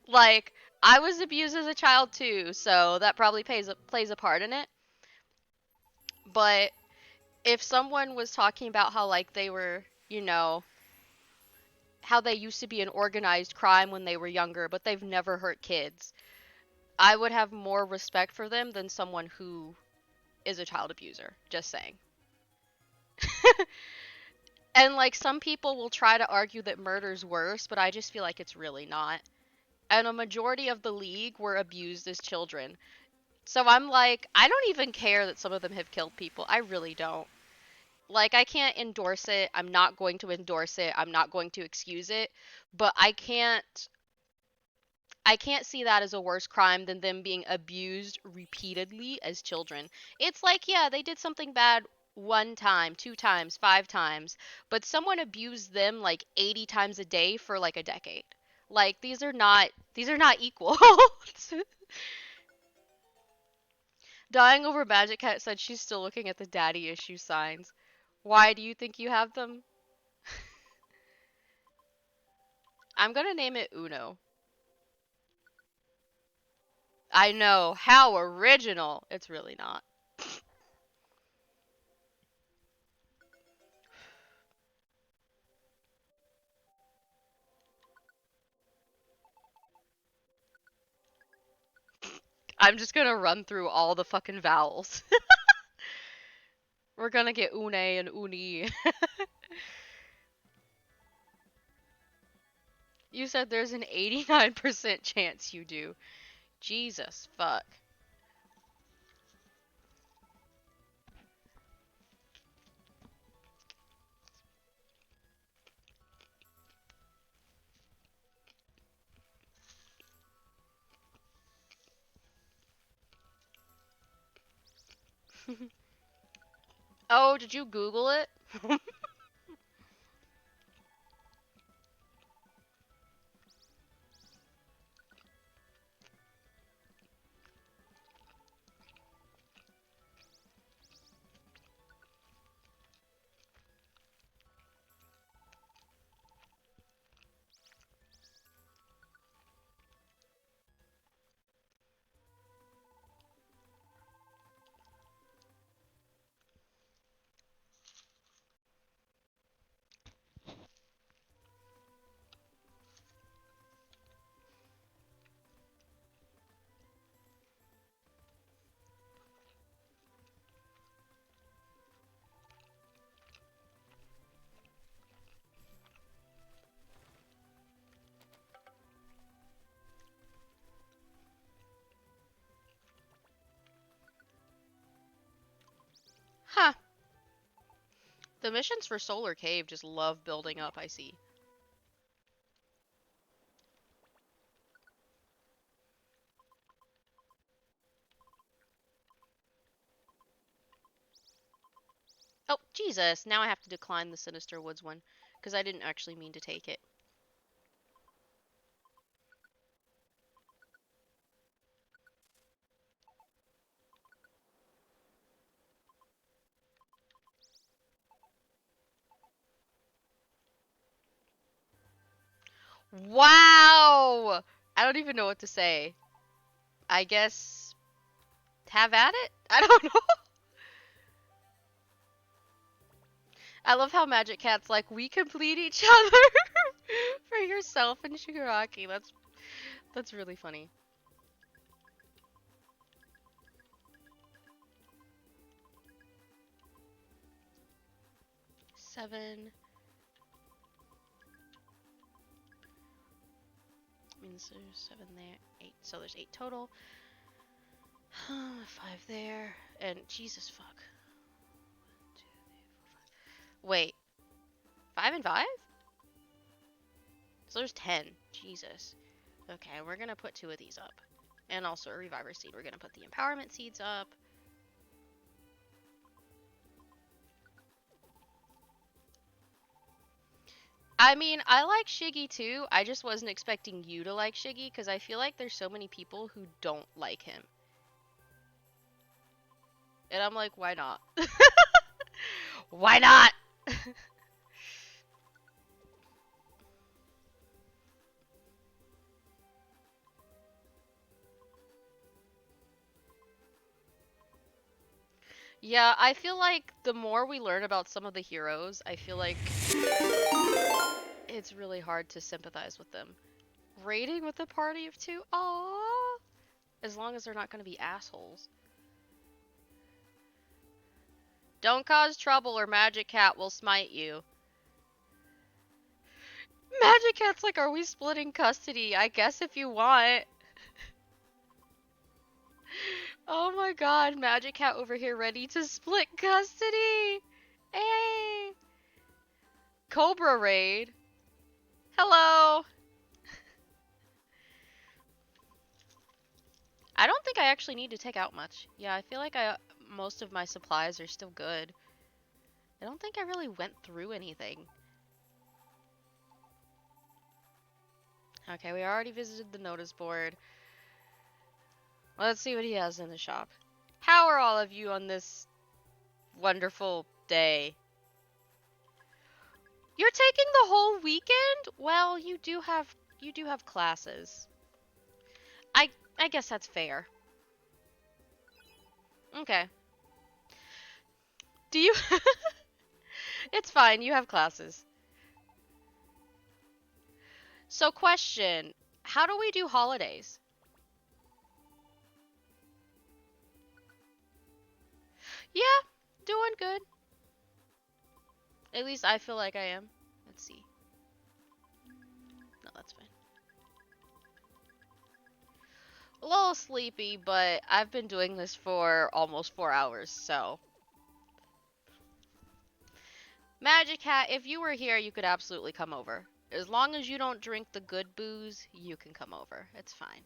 Like, I was abused as a child too, so that probably plays a part in it. But if someone was talking about how, like, they were, how they used to be an organized crime when they were younger, but they've never hurt kids, I would have more respect for them than someone who is a child abuser. Just saying. And like some people will try to argue that murder's worse, but I just feel like it's really not. And a majority of the league were abused as children. So I'm like, I don't even care that some of them have killed people. I really don't. Like I can't endorse it. I'm not going to endorse it. I'm not going to excuse it. But I can't see that as a worse crime than them being abused repeatedly as children. It's like, yeah, they did something bad one time, two times, five times, but someone abused them like 80 times a day for like a decade. Like these are not equal. Dying over Magic Cat said she's still looking at the daddy issue signs. Why do you think you have them? I'm gonna name it Uno. I know, how original. It's really not. I'm just gonna run through all the fucking vowels. We're gonna get une and uni. You said there's an 89% chance you do. Jesus fuck. Oh, did you Google it? Huh. The missions for Solar Cave just love building up, I see. Oh, Jesus. Now I have to decline the Sinister Woods one, because I didn't actually mean to take it. Wow! I don't even know what to say. I guess have at it? I don't know. I love how Magic Cat's like, we complete each other for yourself and Shigaraki. That's really funny. 7. Means there's 7 there. 8. So there's 8 total. 5 there. And Jesus fuck. 1, 2, 3, 4, 5. Wait. 5 and 5? So there's 10. Jesus. Okay, we're gonna put 2 of these up. And also a Reviver Seed. We're gonna put the Empowerment Seeds up. I mean, I like Shiggy too. I just wasn't expecting you to like Shiggy because I feel like there's so many people who don't like him. And I'm like, why not? Why not? Yeah, I feel like the more we learn about some of the heroes, I feel like it's really hard to sympathize with them. Raiding with a party of 2? Aww. As long as they're not going to be assholes. Don't cause trouble or Magic Cat will smite you. Magic Cat's like, are we splitting custody? I guess if you want. Oh my god, Magic Cat over here ready to split custody! Hey! Cobra Raid. Hello! I don't think I actually need to take out much. Yeah, I feel like most of my supplies are still good. I don't think I really went through anything. Okay, we already visited the notice board. Let's see what he has in the shop. How are all of you on this wonderful day? You're taking the whole weekend? Well, you do have classes. I guess that's fair. Okay. Do you It's fine, you have classes. So question, how do we do holidays? Yeah, doing good. At least I feel like I am. Let's see. No, that's fine. A little sleepy, but I've been doing this for almost 4 hours, so. Magic Hat, if you were here, you could absolutely come over. As long as you don't drink the good booze, you can come over. It's fine.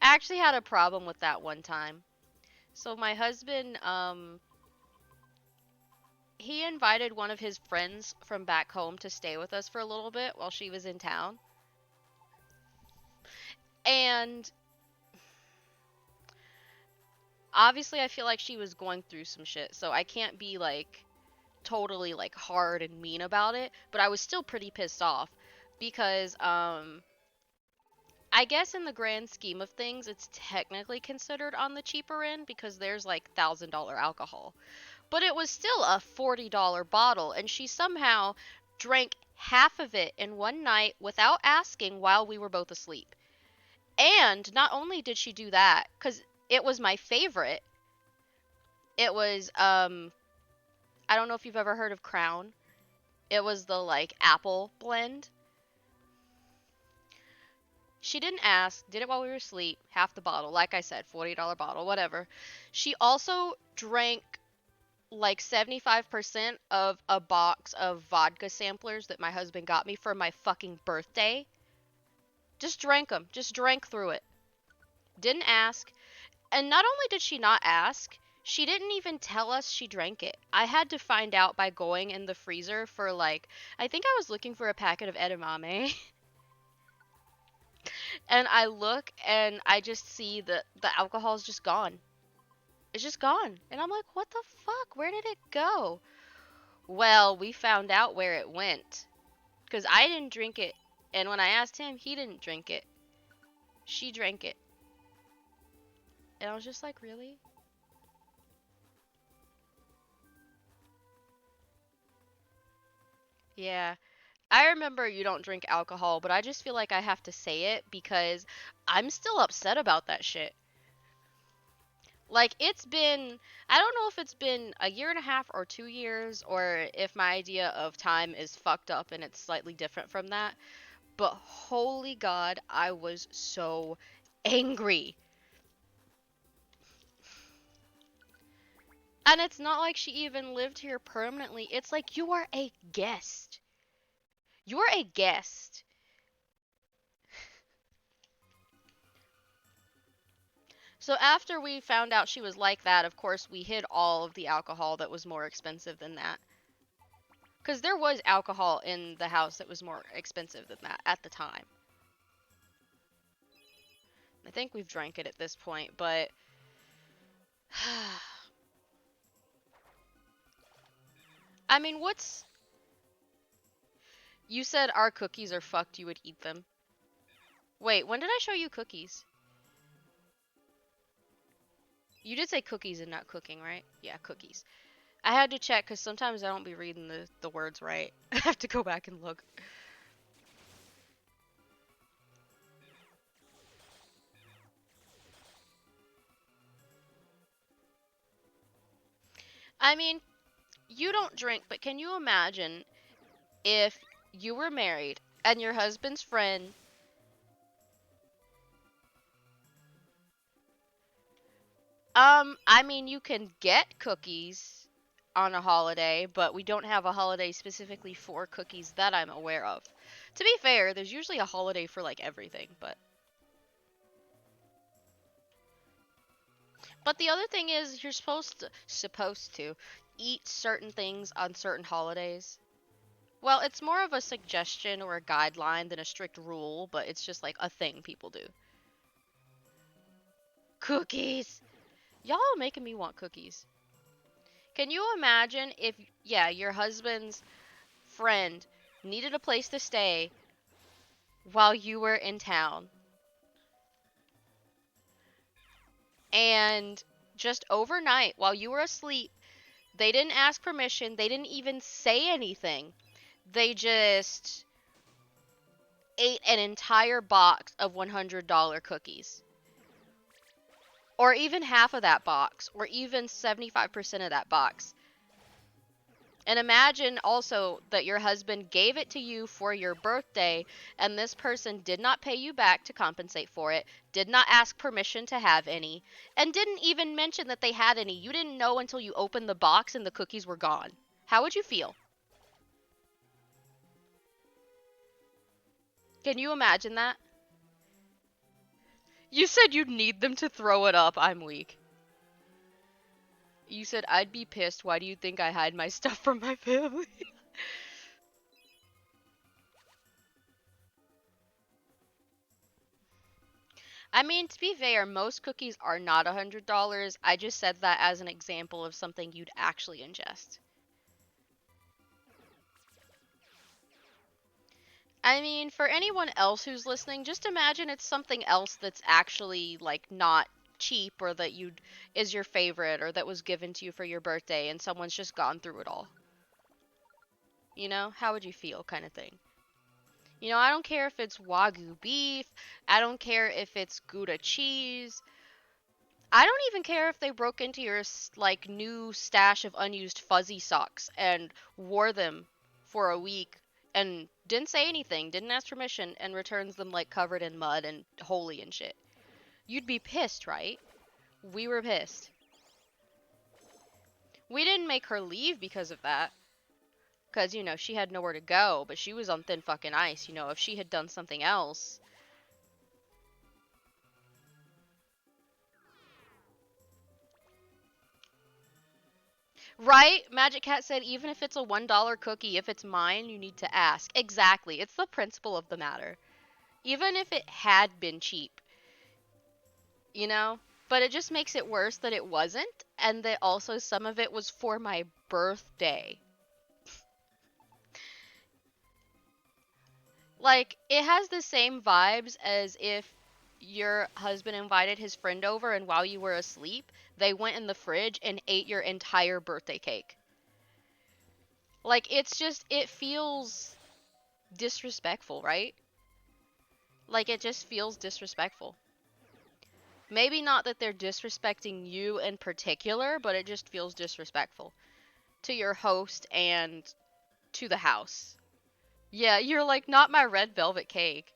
I actually had a problem with that one time. So my husband, he invited one of his friends from back home to stay with us for a little bit while she was in town. And obviously I feel like she was going through some shit, so I can't be like totally like hard and mean about it, but I was still pretty pissed off because I guess in the grand scheme of things it's technically considered on the cheaper end because there's like $1,000 alcohol. But it was still a $40 bottle and she somehow drank half of it in one night without asking while we were both asleep. And not only did she do that, cuz it was my favorite. It was I don't know if you've ever heard of Crown. It was the like apple blend. She didn't ask, did it while we were asleep, half the bottle, like I said, $40 bottle, whatever. She also drank like 75% of a box of vodka samplers that my husband got me for my fucking birthday. Just drank them, just drank through it. Didn't ask. And not only did she not ask, she didn't even tell us she drank it. I had to find out by going in the freezer for like, I think I was looking for a packet of edamame. And I look and I just see that the alcohol's just gone. It's just gone. And I'm like, what the fuck? Where did it go? Well, we found out where it went. Because I didn't drink it. And when I asked him, he didn't drink it. She drank it. And I was just like, really? Yeah. I remember you don't drink alcohol, but I just feel like I have to say it because I'm still upset about that shit. Like, it's been, I don't know if it's been a year and a half or 2 years, or if my idea of time is fucked up and it's slightly different from that, but holy God, I was so angry. And it's not like she even lived here permanently. It's like, you are a guest. You are a guest. So after we found out she was like that, of course, we hid all of the alcohol that was more expensive than that. Because there was alcohol in the house that was more expensive than that at the time. I think we've drank it at this point, but I mean, what's you said our cookies are fucked, you would eat them. Wait, when did I show you cookies? You did say cookies and not cooking, right? Yeah, cookies. I had to check because sometimes I don't be reading the words right. I have to go back and look. I mean, you don't drink, but can you imagine if you were married and your husband's friend. I mean, you can get cookies on a holiday, but we don't have a holiday specifically for cookies that I'm aware of. To be fair, there's usually a holiday for like everything, but the other thing is you're supposed to eat certain things on certain holidays. Well, it's more of a suggestion or a guideline than a strict rule, but it's just like a thing people do. Cookies. Y'all are making me want cookies. Can you imagine if, yeah, your husband's friend needed a place to stay while you were in town and just overnight while you were asleep, they didn't ask permission, they didn't even say anything. They just ate an entire box of $100 cookies. Or even half of that box, or even 75% of that box. And imagine also that your husband gave it to you for your birthday, and this person did not pay you back to compensate for it, did not ask permission to have any, and didn't even mention that they had any. You didn't know until you opened the box and the cookies were gone. How would you feel? Can you imagine that? You said you'd need them to throw it up. I'm weak. You said I'd be pissed. Why do you think I hide my stuff from my family? I mean, to be fair, most cookies are not $100. I just said that as an example of something you'd actually ingest. I mean, for anyone else who's listening, just imagine it's something else that's actually like not cheap or that you is your favorite or that was given to you for your birthday and someone's just gone through it all. You know, how would you feel kind of thing. You know, I don't care if it's wagyu beef, I don't care if it's Gouda cheese. I don't even care if they broke into your like new stash of unused fuzzy socks and wore them for a week and Didn't say anything, didn't ask permission, and returns them like covered in mud and holy and shit. You'd be pissed, right? We were pissed. We didn't make her leave because of that. Because, you know, she had nowhere to go, but she was on thin fucking ice. You know, if she had done something else. Right? Magic Cat said, even if it's a $1 cookie, if it's mine, you need to ask. Exactly. It's the principle of the matter. Even if it had been cheap, you know? But it just makes it worse that it wasn't, and that also some of it was for my birthday. Like, it has the same vibes as if your husband invited his friend over and while you were asleep, they went in the fridge and ate your entire birthday cake. Like, it's just, it feels disrespectful, right? Like, it just feels disrespectful. Maybe not that they're disrespecting you in particular, but it just feels disrespectful to your host and to the house. Yeah, you're like, not my red velvet cake.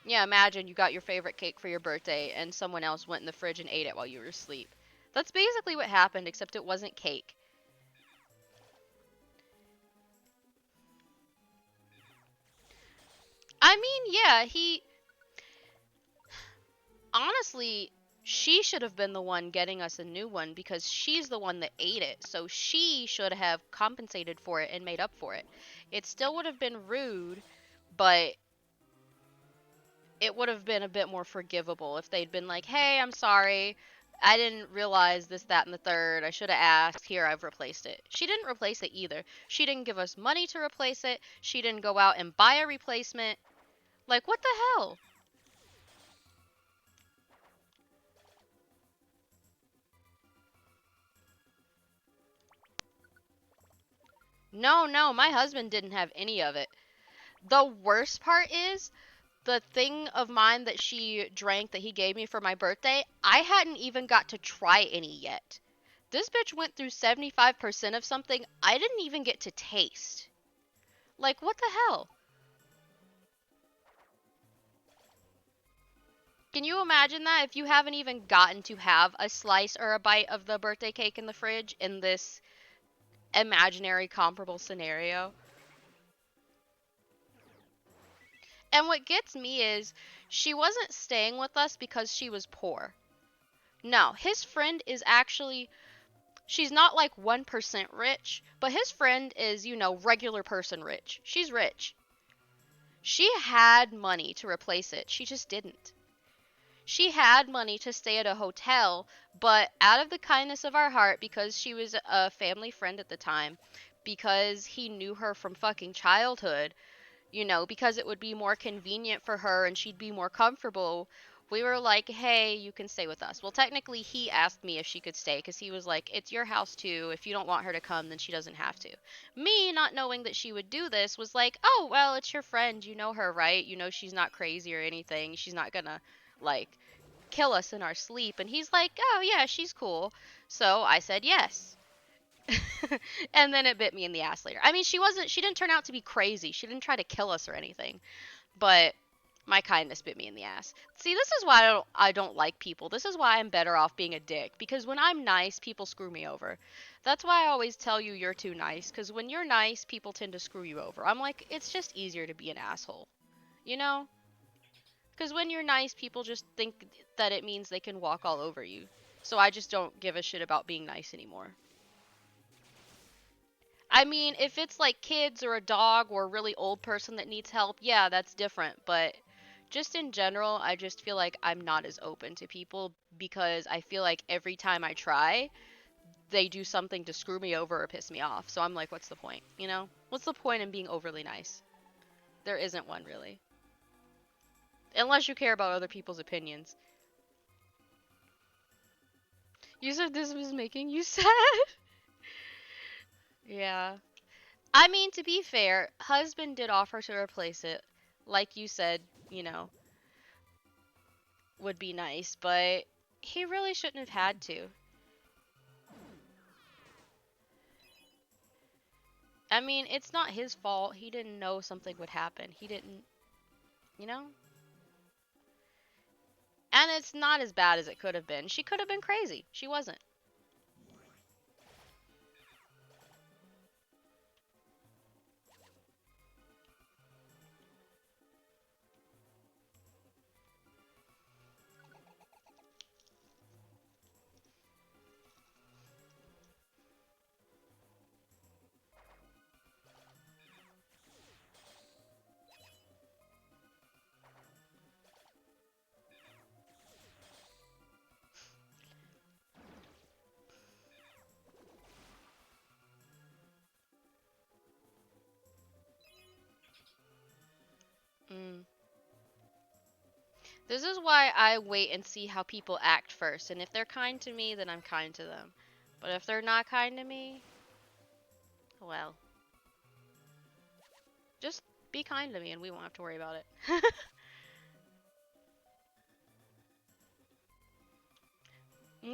Yeah, imagine you got your favorite cake for your birthday and someone else went in the fridge and ate it while you were asleep. That's basically what happened, except it wasn't cake. I mean, yeah, honestly, she should have been the one getting us a new one because she's the one that ate it. So she should have compensated for it and made up for it. It still would have been rude, but it would have been a bit more forgivable if they'd been like, hey, I'm sorry. I didn't realize this, that, and the third. I should have asked. Here, I've replaced it. She didn't replace it either. She didn't give us money to replace it. She didn't go out and buy a replacement. Like, what the hell? No, no, my husband didn't have any of it. The worst part is the thing of mine that she drank that he gave me for my birthday, I hadn't even got to try any yet. This bitch went through 75% of something I didn't even get to taste. Like, what the hell? Can you imagine that if you haven't even gotten to have a slice or a bite of the birthday cake in the fridge in this imaginary comparable scenario? And what gets me is she wasn't staying with us because she was poor. No, his friend is actually, she's not like 1% rich, but his friend is, you know, regular person rich. She's rich. She had money to replace it. She just didn't. She had money to stay at a hotel, but out of the kindness of our heart, because she was a family friend at the time, because he knew her from fucking childhood, you know, because it would be more convenient for her and she'd be more comfortable, we were like, hey, you can stay with us. Well, technically, he asked me if she could stay because he was like, it's your house too. If you don't want her to come, then she doesn't have to. Me, not knowing that she would do this, was like, oh, well, it's your friend. You know her, right? You know she's not crazy or anything. She's not gonna, like, kill us in our sleep. And he's like, oh, yeah, she's cool. So I said yes. And then it bit me in the ass later. I mean, she didn't turn out to be crazy. She didn't try to kill us or anything. But my kindness bit me in the ass. See, this is why I don't like people. This is why I'm better off being a dick. Because when I'm nice, people screw me over. That's why I always tell you you're too nice. Because when you're nice, people tend to screw you over. I'm like, it's just easier to be an asshole. You know? Because when you're nice, people just think that it means they can walk all over you. So I just don't give a shit about being nice anymore. I mean, if it's like kids or a dog or a really old person that needs help, yeah, that's different. But just in general, I just feel like I'm not as open to people because I feel like every time I try, they do something to screw me over or piss me off. So I'm like, what's the point? You know? What's the point in being overly nice? There isn't one really. Unless you care about other people's opinions. You said this was making you sad? Yeah. I mean, to be fair, husband did offer to replace it. Like you said, you know, would be nice, but he really shouldn't have had to. I mean, it's not his fault. He didn't know something would happen. He didn't, you know? And it's not as bad as it could have been. She could have been crazy. She wasn't. Mm. This is why I wait and see how people act first. And if they're kind to me, then I'm kind to them. But if they're not kind to me, well, just be kind to me and we won't have to worry about it.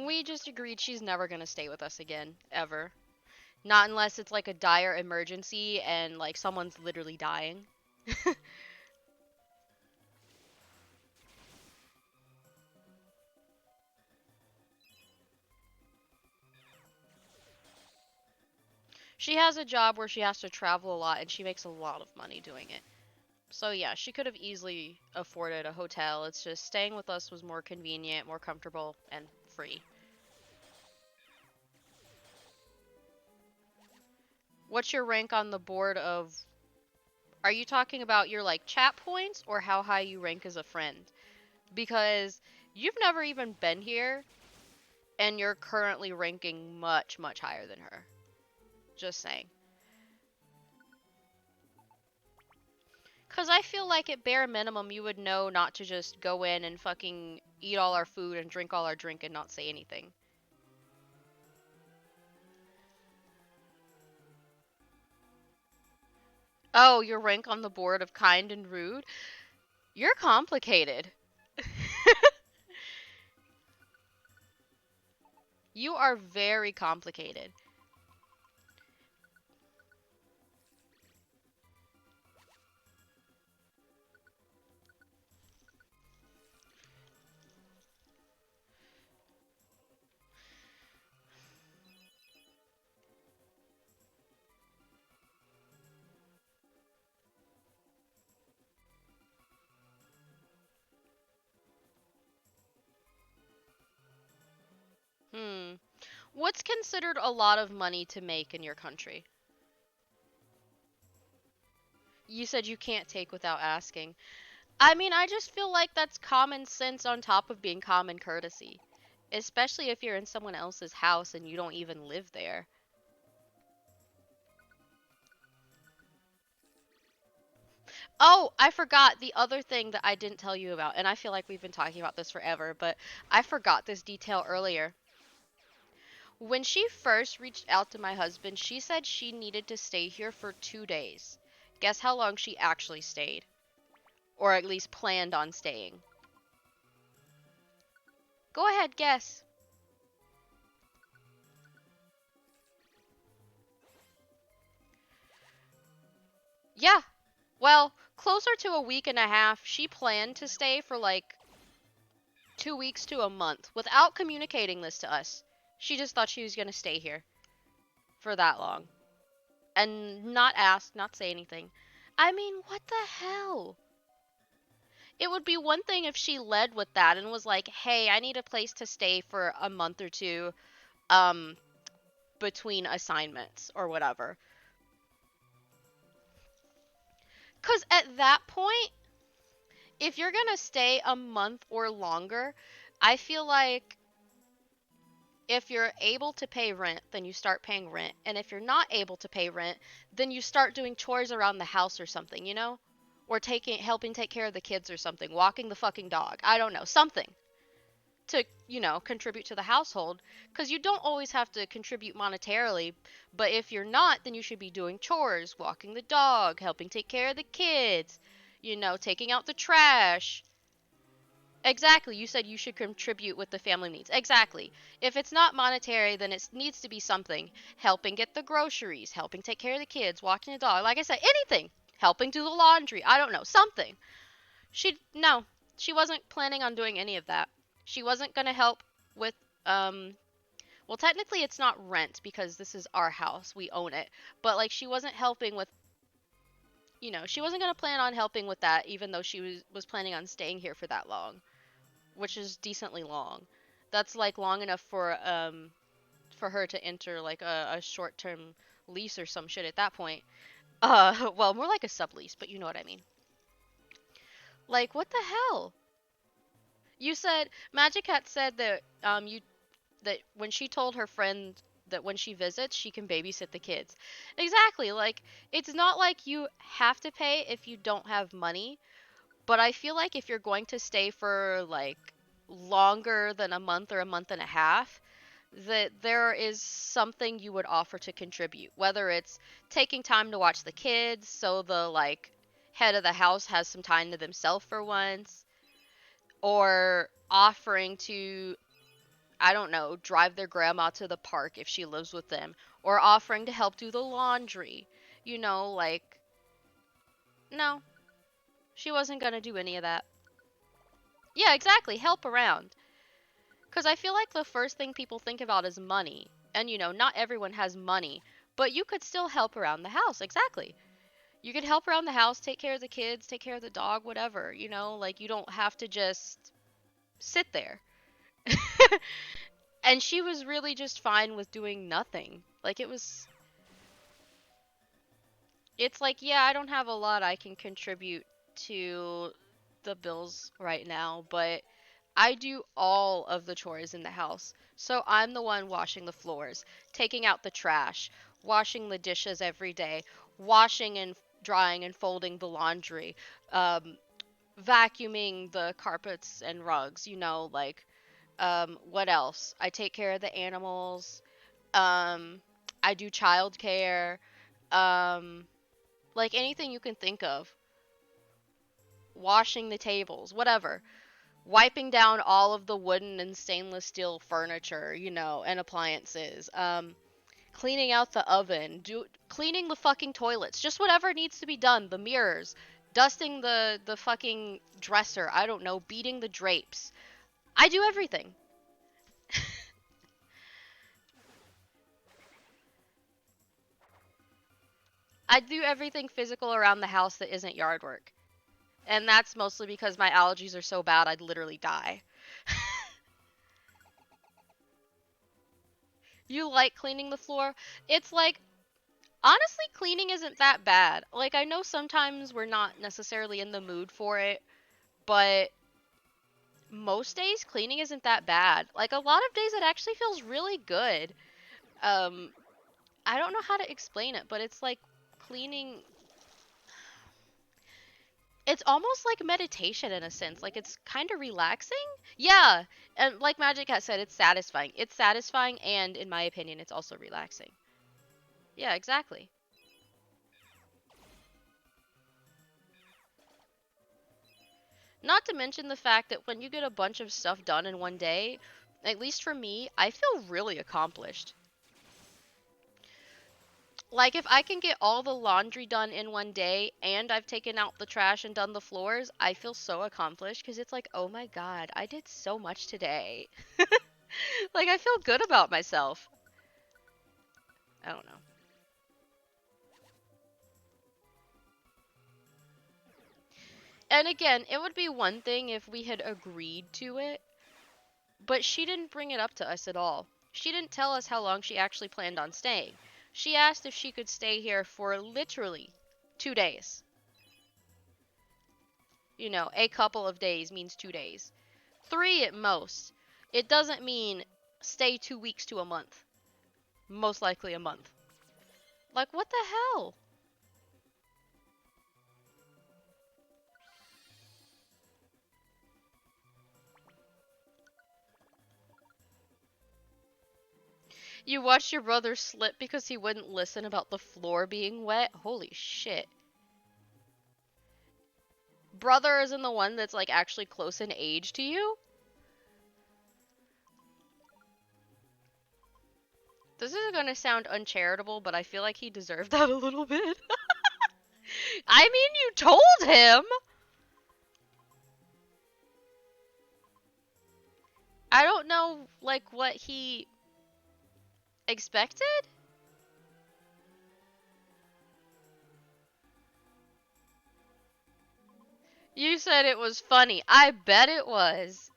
We just agreed she's never gonna stay with us again, ever. Not unless it's like a dire emergency and like someone's literally dying. She has a job where she has to travel a lot and she makes a lot of money doing it. So yeah, she could have easily afforded a hotel. It's just staying with us was more convenient, more comfortable, and free. What's your rank on the board of... Are you talking about your like chat points or how high you rank as a friend? Because you've never even been here and you're currently ranking much, much higher than her. Just saying. Because I feel like at bare minimum you would know not to just go in and fucking eat all our food and drink all our drink and not say anything. Oh, your rank on the board of kind and rude? You're complicated. You are very complicated. Hmm. What's considered a lot of money to make in your country? You said you can't take without asking. I mean, I just feel like that's common sense on top of being common courtesy. Especially if you're in someone else's house and you don't even live there. Oh, I forgot the other thing that I didn't tell you about, and I feel like we've been talking about this forever, but I forgot this detail earlier. When she first reached out to my husband, she said she needed to stay here for 2 days. Guess how long she actually stayed? Or at least planned on staying. Go ahead, guess. Yeah, well, closer to a week and a half. She planned to stay for like 2 weeks to a month without communicating this to us. She just thought she was going to stay here for that long. And not ask, not say anything. I mean, what the hell? It would be one thing if she led with that and was like, "Hey, I need a place to stay for a month or two um between assignments or whatever." Cuz at that point, if you're going to stay a month or longer, I feel like if you're able to pay rent, then you start paying rent. And if you're not able to pay rent, then you start doing chores around the house or something, you know? Or helping take care of the kids or something, walking the fucking dog. I don't know, something to, contribute to the household because you don't always have to contribute monetarily, but if you're not, then you should be doing chores, walking the dog, helping take care of the kids, taking out the trash. Exactly. You said you should contribute with the family needs. Exactly. If it's not monetary, then it needs to be something. Helping get the groceries, helping take care of the kids, walking the dog. Like I said, anything. Helping do the laundry. I don't know. Something. No, she wasn't planning on doing any of that. She wasn't going to help with, um, well, technically it's not rent because this is our house. We own it. But, like, she wasn't helping with, she wasn't going to plan on helping with that, even though she was planning on staying here for that long, which is decently long. That's like long enough for her to enter like a short term lease or some shit at that point. Well, more like a sublease, but you know what I mean. Like, what the hell? You said Magic Hat said that that when she told her friend that when she visits, she can babysit the kids. Exactly. Like, it's not like you have to pay if you don't have money, but I feel like if you're going to stay for like longer than a month or a month and a half, that there is something you would offer to contribute, whether it's taking time to watch the kids so the like head of the house has some time to themselves for once, or offering to, I don't know, drive their grandma to the park if she lives with them, or offering to help do the laundry. Like, no, she wasn't gonna do any of that. Yeah, exactly, help around. Because I feel like the first thing people think about is money. And, not everyone has money, but you could still help around the house. Exactly. You could help around the house, take care of the kids, take care of the dog, whatever. Like, you don't have to just sit there. And she was really just fine with doing nothing. Like, it's like, yeah, I don't have a lot I can contribute to the bills right now, but I do all of the chores in the house. So I'm the one washing the floors, taking out the trash, washing the dishes every day, washing and drying and folding the laundry, um, vacuuming the carpets and rugs, like, what else? I take care of the animals. Um, I do childcare. Um, like anything you can think of. Washing the tables, whatever. Wiping down all of the wooden and stainless steel furniture, and appliances. Cleaning out the oven, cleaning the fucking toilets, just whatever needs to be done. The mirrors, dusting the fucking dresser. I don't know, beating the drapes. I do everything. I do everything physical around the house that isn't yard work. And that's mostly because my allergies are so bad I'd literally die. You like cleaning the floor? It's like, honestly, cleaning isn't that bad. Like, I know sometimes we're not necessarily in the mood for it, but most days cleaning isn't that bad. Like, a lot of days it actually feels really good. Um, I don't know how to explain it, but it's like cleaning. It's almost like meditation in a sense. Like, it's kind of relaxing. Yeah, and like Magic Hat said, it's satisfying. It's satisfying, and in my opinion, it's also relaxing. Yeah, exactly. Not to mention the fact that when you get a bunch of stuff done in one day, at least for me, I feel really accomplished. Like, if I can get all the laundry done in one day and I've taken out the trash and done the floors, I feel so accomplished because it's like, oh my god, I did so much today. Like, I feel good about myself. I don't know. And again, it would be one thing if we had agreed to it, but she didn't bring it up to us at all. She didn't tell us how long she actually planned on staying. She asked if she could stay here for literally 2 days. A couple of days means 2 days. 3 at most. It doesn't mean stay 2 weeks to a month. Most likely a month. Like, what the hell? You watched your brother slip because he wouldn't listen about the floor being wet? Holy shit. brother isn't the one that's like actually close in age to you? This is gonna sound uncharitable, but I feel like he deserved that a little bit. I mean, you told him! I don't know, like, what he expected? You said it was funny. I bet it was.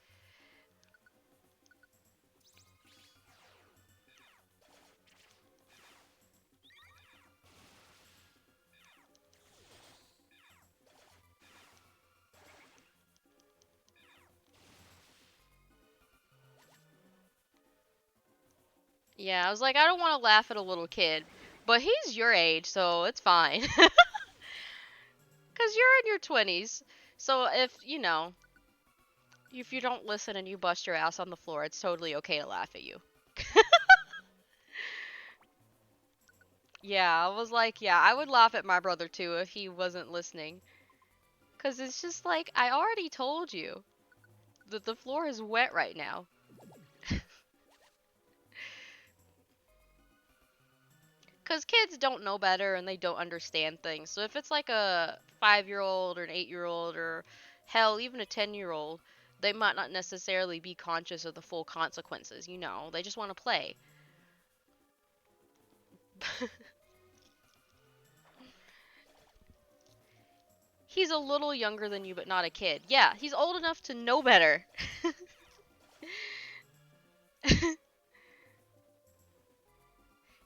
Yeah, I was like, I don't want to laugh at a little kid, but he's your age, so it's fine. Because you're in your 20s. So if you don't listen and you bust your ass on the floor, it's totally okay to laugh at you. Yeah, I was like, yeah, I would laugh at my brother too if he wasn't listening. Because it's just like, I already told you that the floor is wet right now. Because kids don't know better and they don't understand things. So if it's like a 5-year-old or an 8-year-old or hell, even a 10-year-old, they might not necessarily be conscious of the full consequences, you know? They just want to play. He's a little younger than you, but not a kid. Yeah, he's old enough to know better.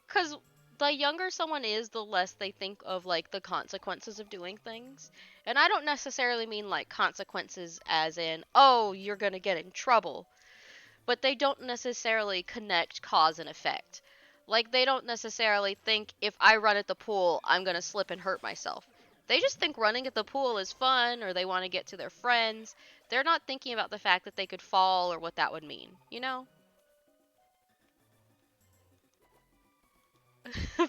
Because the younger someone is, the less they think of like the consequences of doing things. And I don't necessarily mean like consequences as in, oh, you're gonna get in trouble. But they don't necessarily connect cause and effect. Like, they don't necessarily think if I run at the pool, I'm gonna slip and hurt myself. They just think running at the pool is fun or they want to get to their friends. They're not thinking about the fact that they could fall or what that would mean, you know?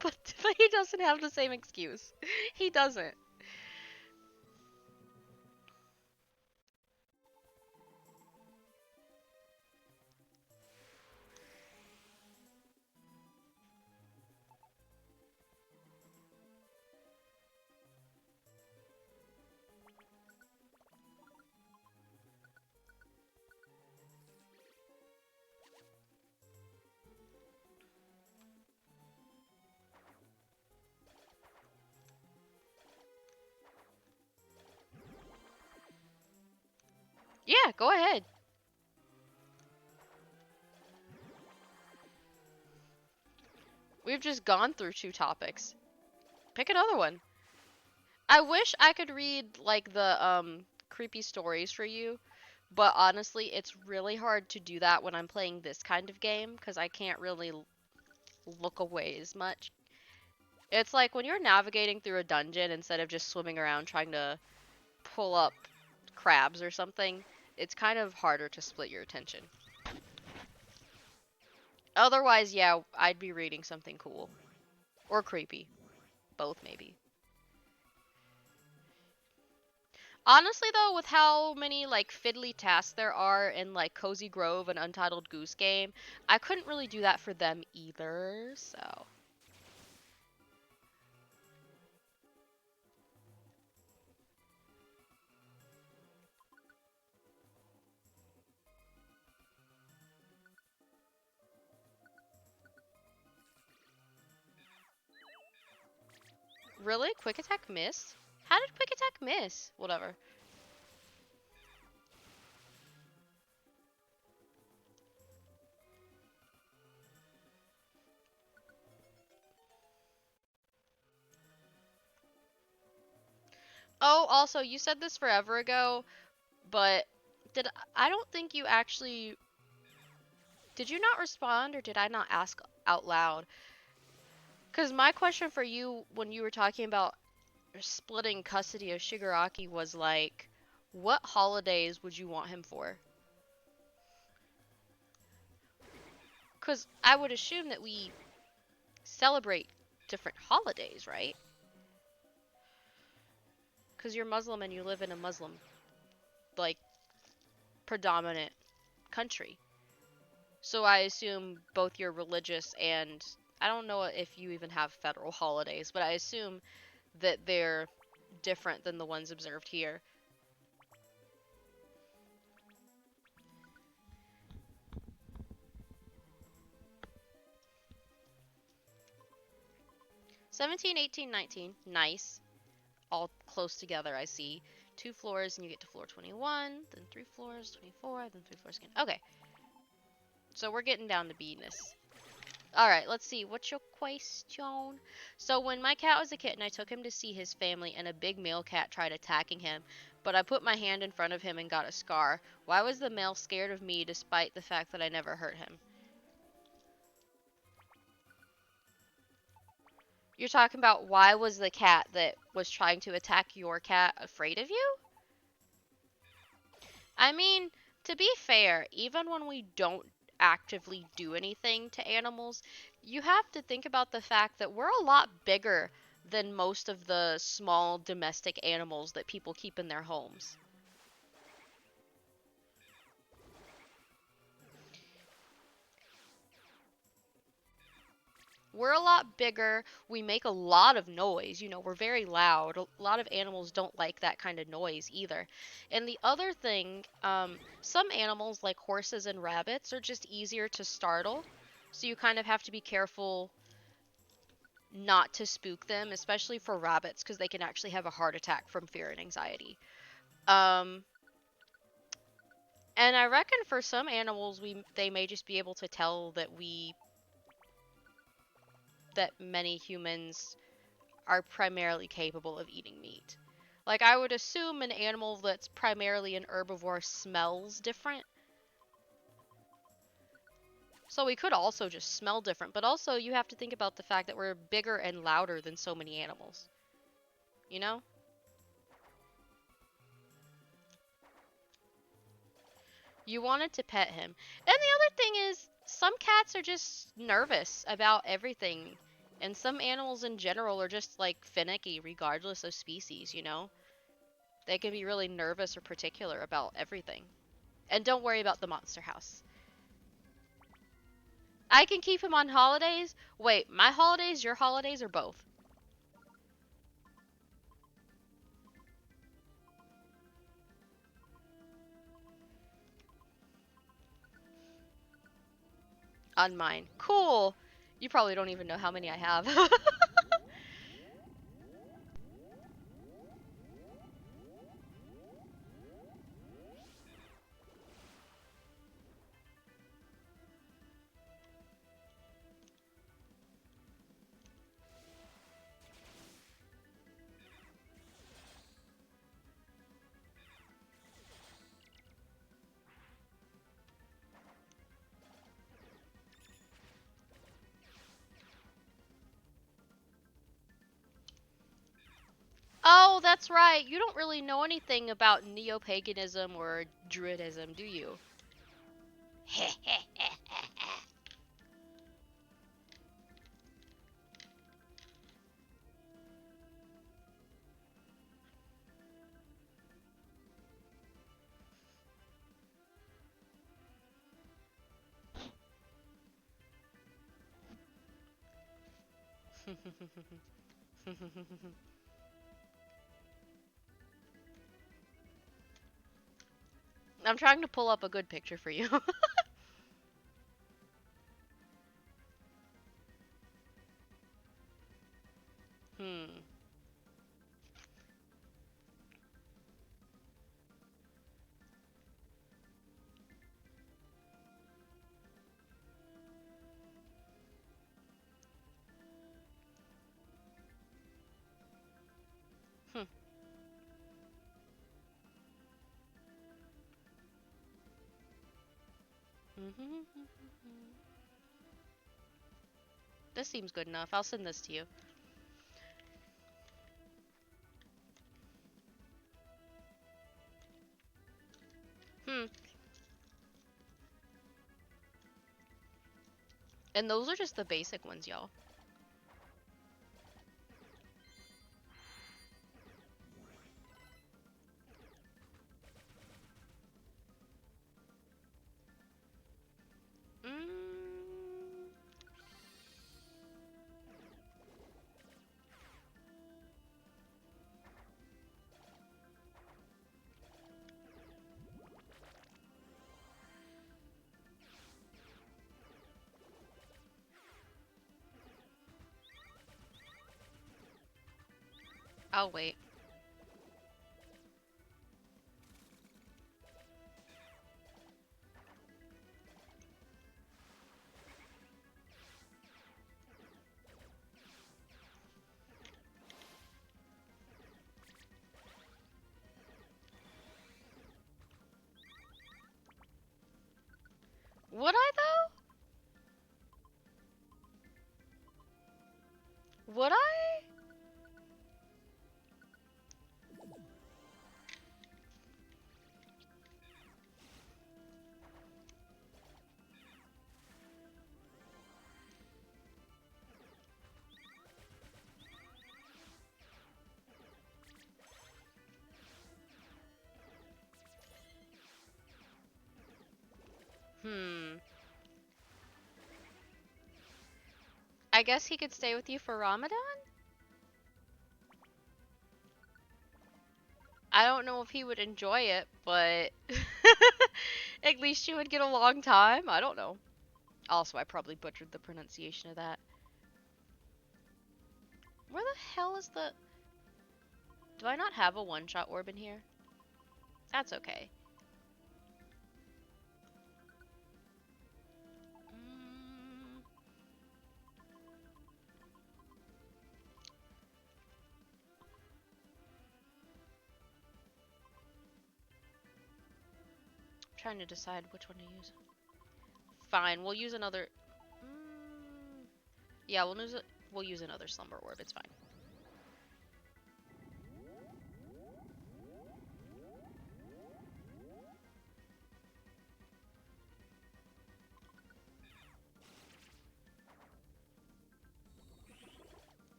but he doesn't have the same excuse. He doesn't. Yeah, go ahead. We've just gone through 2 topics. Pick another one. I wish I could read like the creepy stories for you, but honestly, it's really hard to do that when I'm playing this kind of game because I can't really look away as much. It's like when you're navigating through a dungeon instead of just swimming around trying to pull up crabs or something, it's kind of harder to split your attention. Otherwise, yeah, I'd be reading something cool or creepy, both maybe. Honestly, though, with how many like fiddly tasks there are in like Cozy Grove and Untitled Goose Game, I couldn't really do that for them either. So, really, Quick Attack miss? How did Quick Attack miss? Whatever. Oh, also, you said this forever ago, but did I don't think you actually did you not respond or did I not ask out loud? Because my question for you when you were talking about splitting custody of Shigaraki was like, what holidays would you want him for? Because I would assume that we celebrate different holidays, right? Because you're Muslim and you live in a Muslim, like, predominant country. So I assume both your religious and I don't know if you even have federal holidays, but I assume that they're different than the ones observed here. 17, 18, 19. Nice. All close together, I see. 2 floors and you get to floor 21, then 3 floors, 24, then 3 floors again. Okay. So we're getting down to business. Alright, let's see. What's your question? So when my cat was a kitten, I took him to see his family and a big male cat tried attacking him, but I put my hand in front of him and got a scar. Why was the male scared of me despite the fact that I never hurt him? You're talking about why was the cat that was trying to attack your cat afraid of you? I mean, to be fair, even when we don't actively do anything to animals, you have to think about the fact that we're a lot bigger than most of the small domestic animals that people keep in their homes. We're a lot bigger. We make a lot of noise. You know, we're very loud. A lot of animals don't like that kind of noise either. And the other thing, some animals like horses and rabbits are just easier to startle. So you kind of have to be careful not to spook them, especially for rabbits, because they can actually have a heart attack from fear and anxiety. Um, and I reckon for some animals, they may just be able to tell that many humans are primarily capable of eating meat. Like, I would assume an animal that's primarily an herbivore smells different. So we could also just smell different, but also you have to think about the fact that we're bigger and louder than so many animals. You know? You wanted to pet him. And the other thing is, some cats are just nervous about everything. And some animals in general are just, like, finicky regardless of species, you know? They can be really nervous or particular about everything. And don't worry about the monster house. I can keep him on holidays? Wait, my holidays, your holidays, or both? On mine. Cool! You probably don't even know how many I have. Oh, that's right. You don't really know anything about neo-paganism or druidism, do you? I'm trying to pull up a good picture for you. Hmm. Hmm. This seems good enough. I'll send this to you. Hmm. And those are just the basic ones, y'all. I'll wait. Would I though? Would I? Hmm. I guess he could stay with you for Ramadan? I don't know if he would enjoy it, but at least you would get a long time. I don't know. Also, I probably butchered the pronunciation of that. Where the hell is the... Do I not have a one-shot orb in here? That's okay. Mm, trying to decide which one to use. Fine, we'll use another... yeah, we'll use another slumber orb. It's fine.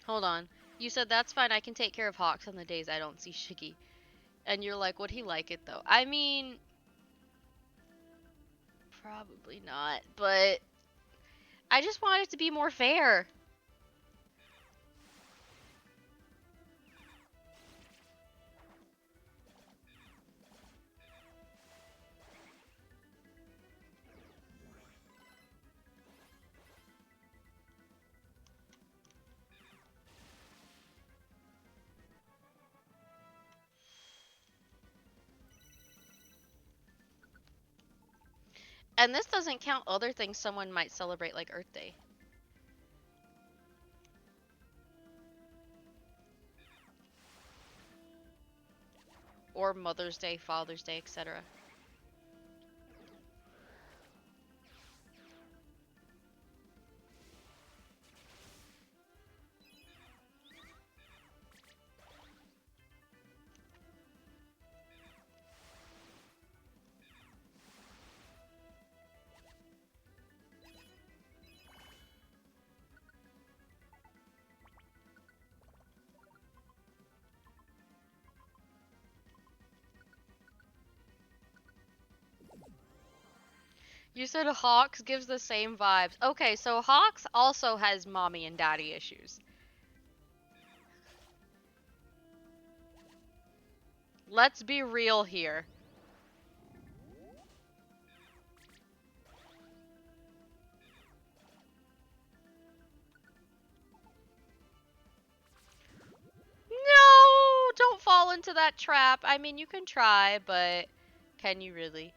Hold on. You said that's fine. I can take care of Hawks on the days I don't see Shiggy. And you're like, would he like it though? I mean, probably not. But I just want it to be more fair. And this doesn't count other things someone might celebrate, like Earth Day. Or Mother's Day, Father's Day, etc. You said Hawks gives the same vibes. Okay, so Hawks also has mommy and daddy issues. Let's be real here. No! Don't fall into that trap. I mean, you can try, but can you really?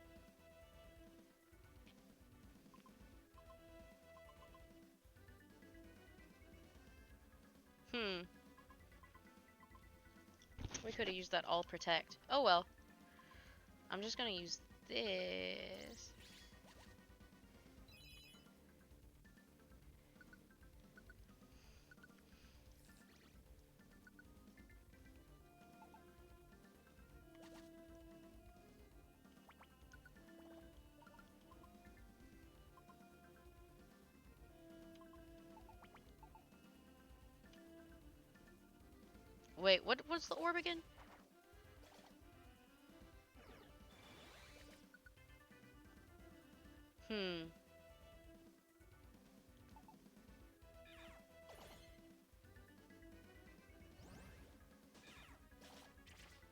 Hmm. We could have used that all protect. Oh well. I'm just gonna use this. Wait, what's the orb again? Hmm.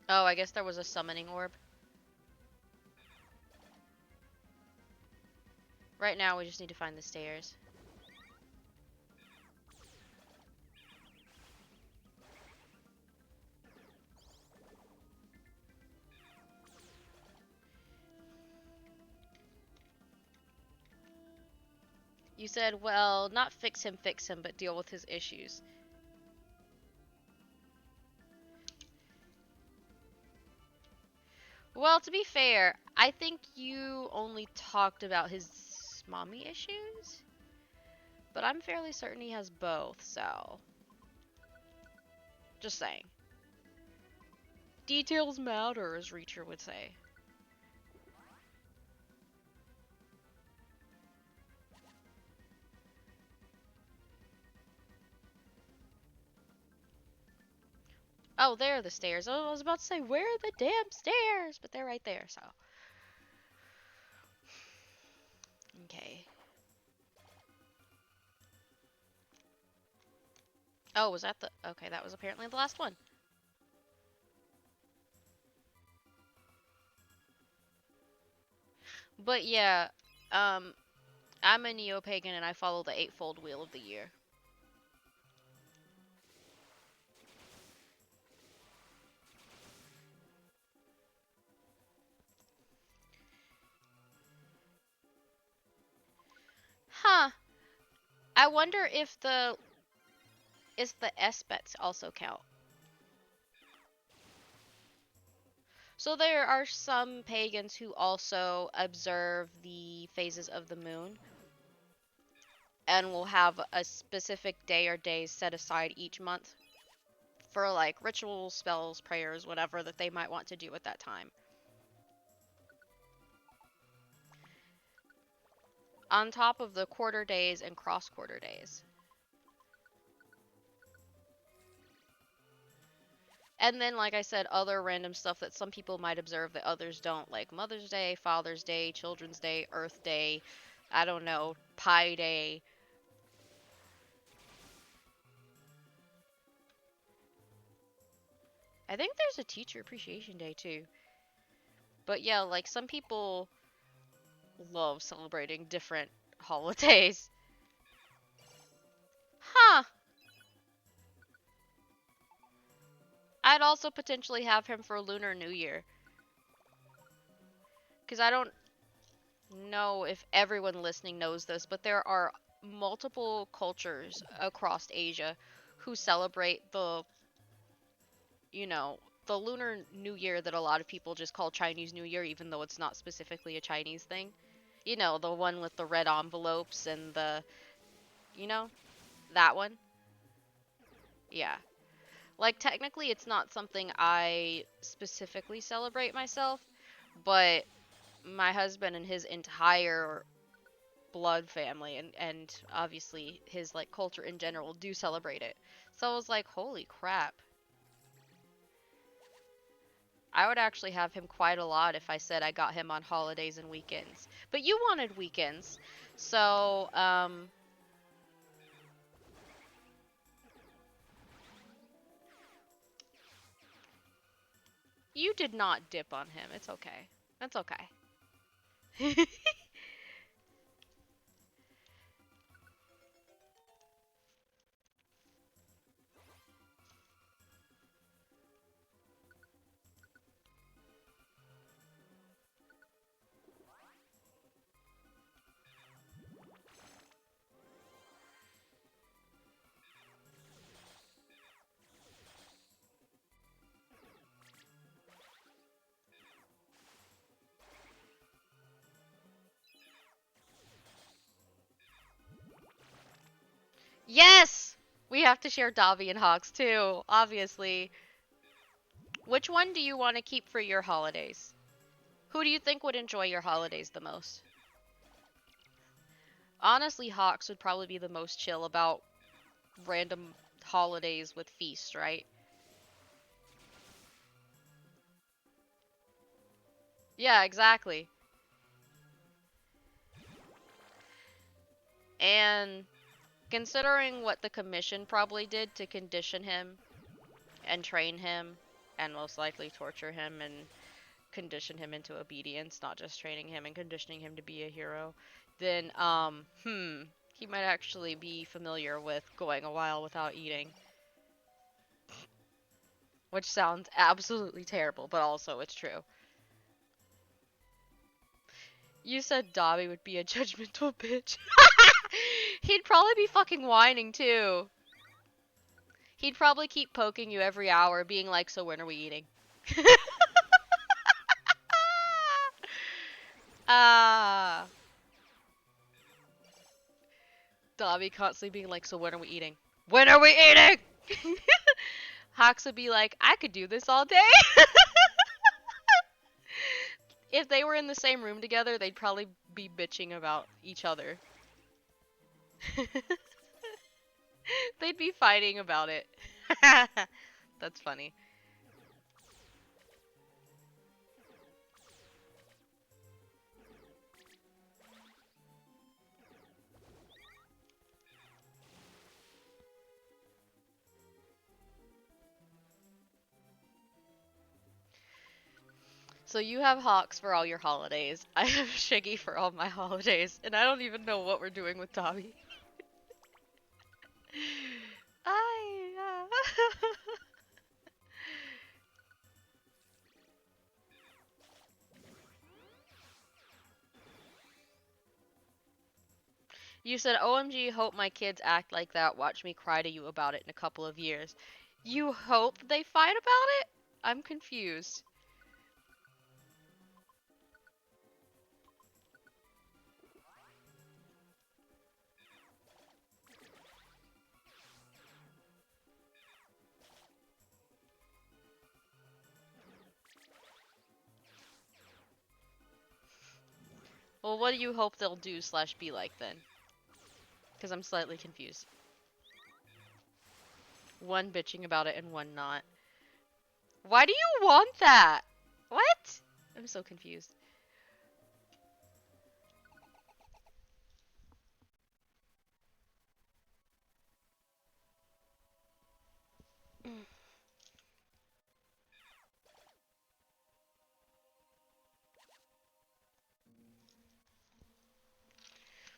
Oh, I guess there was a summoning orb. Right now, we just need to find the stairs. You said, well, not fix him, but deal with his issues. Well, to be fair, I think you only talked about his mommy issues, but I'm fairly certain he has both, so. Just saying. Details matter, as Reacher would say. Oh, there are the stairs. Oh, I was about to say, where are the damn stairs? But they're right there, so. Okay. Oh, was that the... Okay, that was apparently the last one. But yeah, um, I'm a neo-pagan and I follow the Eightfold Wheel of the Year. Huh. I wonder if the Esbets also count. So there are some pagans who also observe the phases of the moon and will have a specific day or days set aside each month for like rituals, spells, prayers, whatever that they might want to do at that time. On top of the quarter days and cross quarter days. And then, like I said, other random stuff that some people might observe that others don't, like Mother's Day, Father's Day, Children's Day, Earth Day, I don't know, Pi Day. I think there's a Teacher Appreciation Day too. But yeah, like some people love celebrating different holidays. Huh. I'd also potentially have him for Lunar New Year. Because I don't know if everyone listening knows this, but there are multiple cultures across Asia who celebrate you know, the Lunar New Year that a lot of people just call Chinese New Year, even though it's not specifically a Chinese thing. You know, the one with the red envelopes and you know, that one. Yeah. Like, technically, it's not something I specifically celebrate myself, but my husband and his entire blood family and obviously his, like, culture in general do celebrate it. So I was like, holy crap. I would actually have him quite a lot if I said I got him on holidays and weekends. But you wanted weekends. So, you did not dip on him. It's okay. That's okay. Yes! We have to share Dobby and Hawks too, obviously. Which one do you want to keep for your holidays? Who do you think would enjoy your holidays the most? Honestly, Hawks would probably be the most chill about random holidays with feasts, right? Yeah, exactly. And considering what the commission probably did to condition him and train him and most likely torture him and condition him into obedience, not just training him and conditioning him to be a hero, then, he might actually be familiar with going a while without eating. Which sounds absolutely terrible, but also it's true. You said Dobby would be a judgmental bitch. He'd probably be fucking whining too. He'd probably keep poking you every hour, being like, so when are we eating? Ah. Dobby constantly being like, so when are we eating? When are we eating? Hawks would be like, I could do this all day. If they were in the same room together, they'd probably be bitching about each other. They'd be fighting about it. That's funny. So you have Hawks for all your holidays. I have Shiggy for all my holidays, and I don't even know what we're doing with Dobby. I. You said, OMG, hope my kids act like that. Watch me cry to you about it in a couple of years. You hope they fight about it? I'm confused. Well, what do you hope they'll do slash be like then? Because I'm slightly confused. One bitching about it and one not. Why do you want that? What? I'm so confused.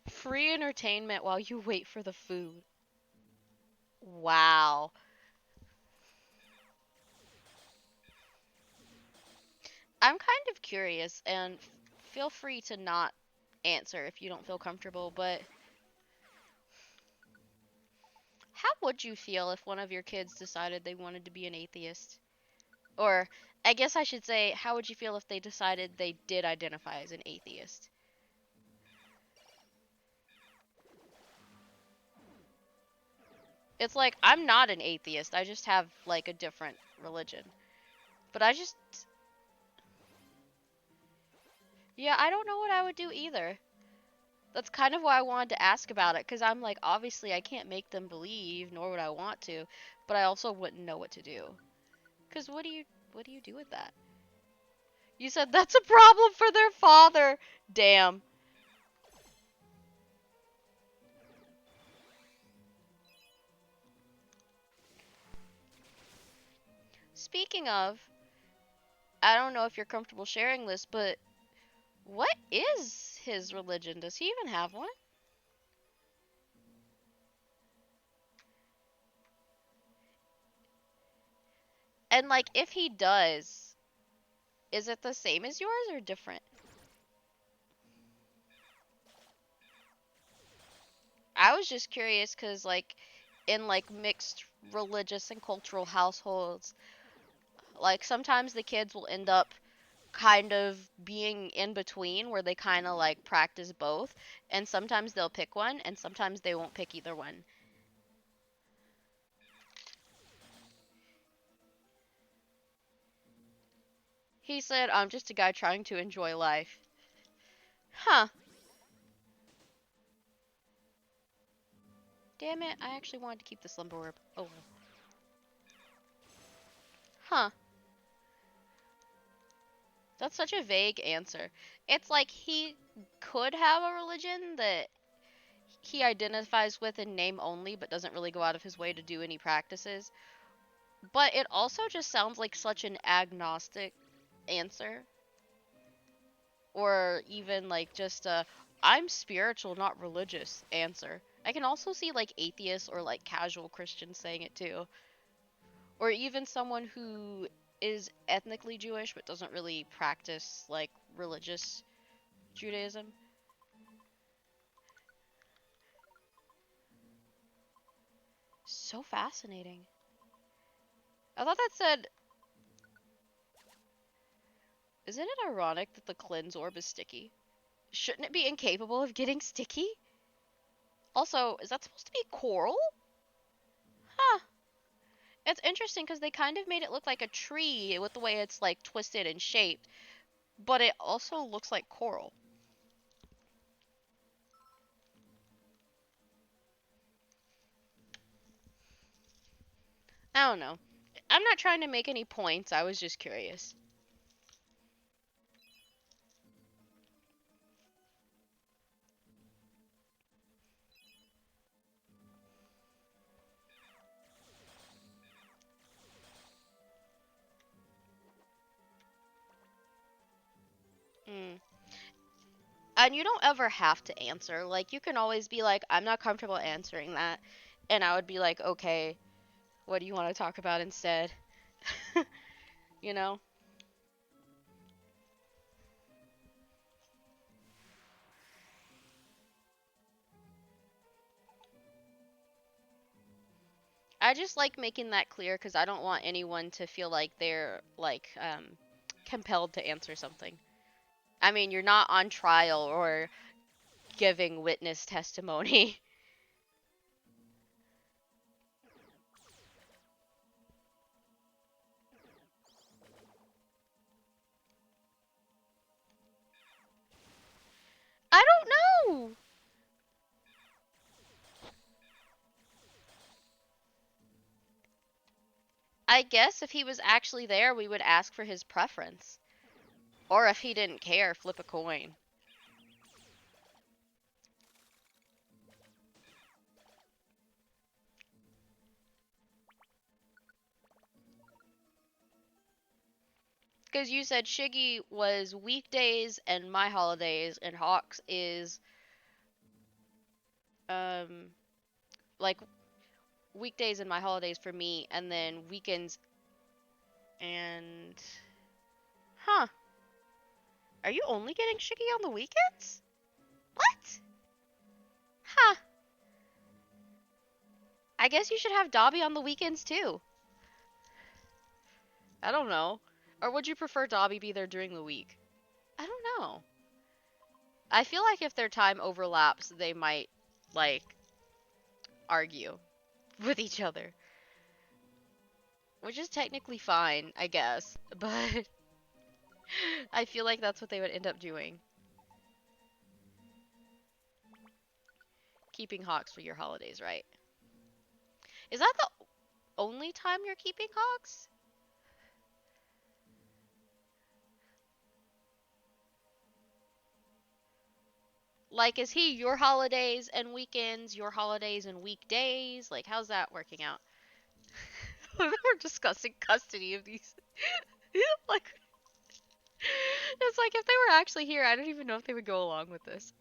Free entertainment while you wait for the food. Wow. I'm kind of curious, and feel free to not answer if you don't feel comfortable, but how would you feel if one of your kids decided they wanted to be an atheist? Or, I guess I should say, how would you feel if they decided they did identify as an atheist? It's like, I'm not an atheist, I just have, like, a different religion. But I just... Yeah, I don't know what I would do either. That's kind of why I wanted to ask about it, because I'm like, obviously I can't make them believe, nor would I want to, but I also wouldn't know what to do. Because what do you do with that? You said that's a problem for their father! Damn. Speaking of, I don't know if you're comfortable sharing this, but what is his religion? Does he even have one? And like, if he does, is it the same as yours or different? I was just curious because, like, in like mixed religious and cultural households, like sometimes the kids will end up kind of being in between where they kind of like practice both, and sometimes they'll pick one and sometimes they won't pick either one. He said, I'm just a guy trying to enjoy life. Huh. Damn it, I actually wanted to keep the slumber orb. Oh well. Huh. That's such a vague answer. It's like he could have a religion that he identifies with in name only, but doesn't really go out of his way to do any practices. But it also just sounds like such an agnostic answer. or even like just a I'm spiritual, not religious answer. I can also see like atheists or like casual Christians saying it too. Or even someone who is ethnically Jewish but doesn't really practice like religious Judaism. So fascinating. I thought that said, isn't it ironic that the cleanse orb is sticky? Shouldn't it be incapable of getting sticky? Also, is that supposed to be coral? Huh. It's interesting because they kind of made it look like a tree with the way it's like twisted and shaped, but it also looks like coral. I don't know. I'm not trying to make any points. I was just curious. Mm. And you don't ever have to answer. Like, you can always be like, I'm not comfortable answering that. And I would be like, okay, what do you want to talk about instead? You know? I just like making that clear because I don't want anyone to feel like they're like compelled to answer something. I mean, you're not on trial or giving witness testimony. I don't know. I guess if he was actually there, we would ask for his preference. Or if he didn't care, flip a coin. Because you said Shiggy was weekdays and my holidays, and Hawks is um like weekdays and my holidays for me, and then weekends and huh? Are you only getting Shiggy on the weekends? What? Huh? I guess you should have Dobby on the weekends too. I don't know. Or would you prefer Dobby be there during the week? I don't know. I feel like if their time overlaps, they might like argue with each other, which is technically fine, I guess. But I feel like that's what they would end up doing. Keeping hawks for your holidays, right? Is that the only time you're keeping hawks? Like, is he your holidays and weekends, your holidays and weekdays? Like, how's that working out? We're discussing custody of these. Like, it's like if they were actually here, I don't even know if they would go along with this.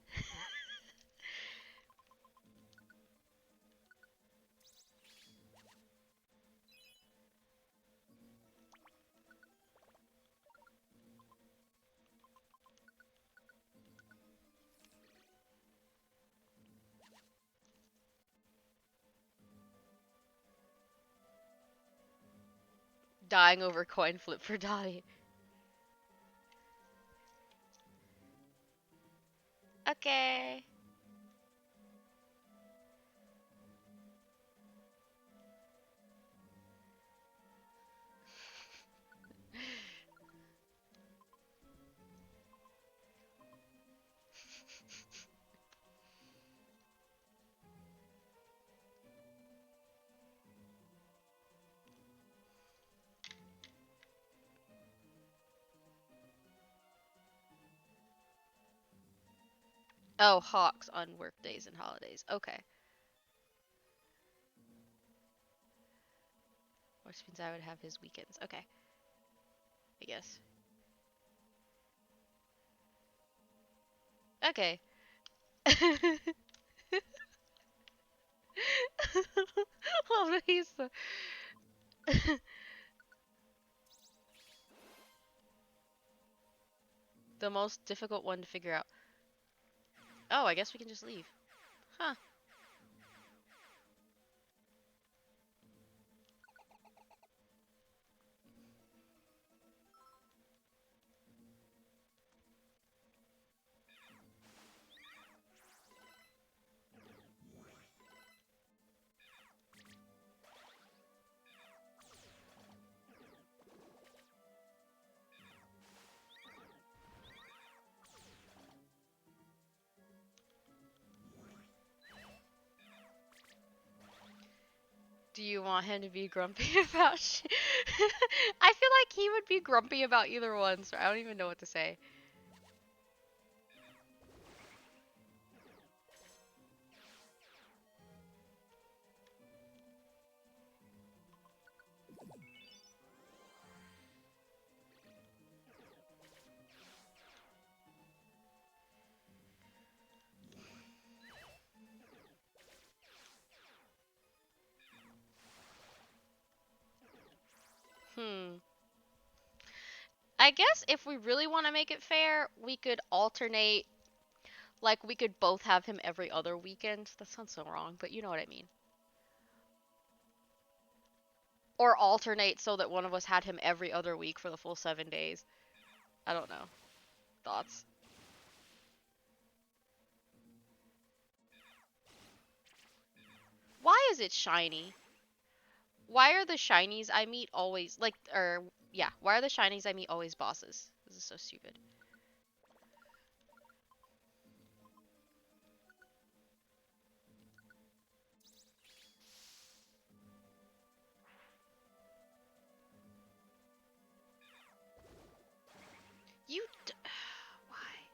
Dying over coin flip for Dottie. Okay. Oh, hawks on work days and holidays. Okay. Which means I would have his weekends. Okay. I guess. Okay. Oh, he's the the most difficult one to figure out. Oh, I guess we can just leave. Huh. Do you want him to be grumpy about I feel like he would be grumpy about either one, so I don't even know what to say. Hmm. I guess if we really want to make it fair, we could alternate. Like, we could both have him every other weekend. That sounds so wrong, but you know what I mean. Or alternate so that one of us had him every other week for the full 7 days. I don't know. Thoughts? Why is it shiny? Why are the shinies I meet always, like, or, yeah, why are the shinies I meet always bosses? This is so stupid. You why?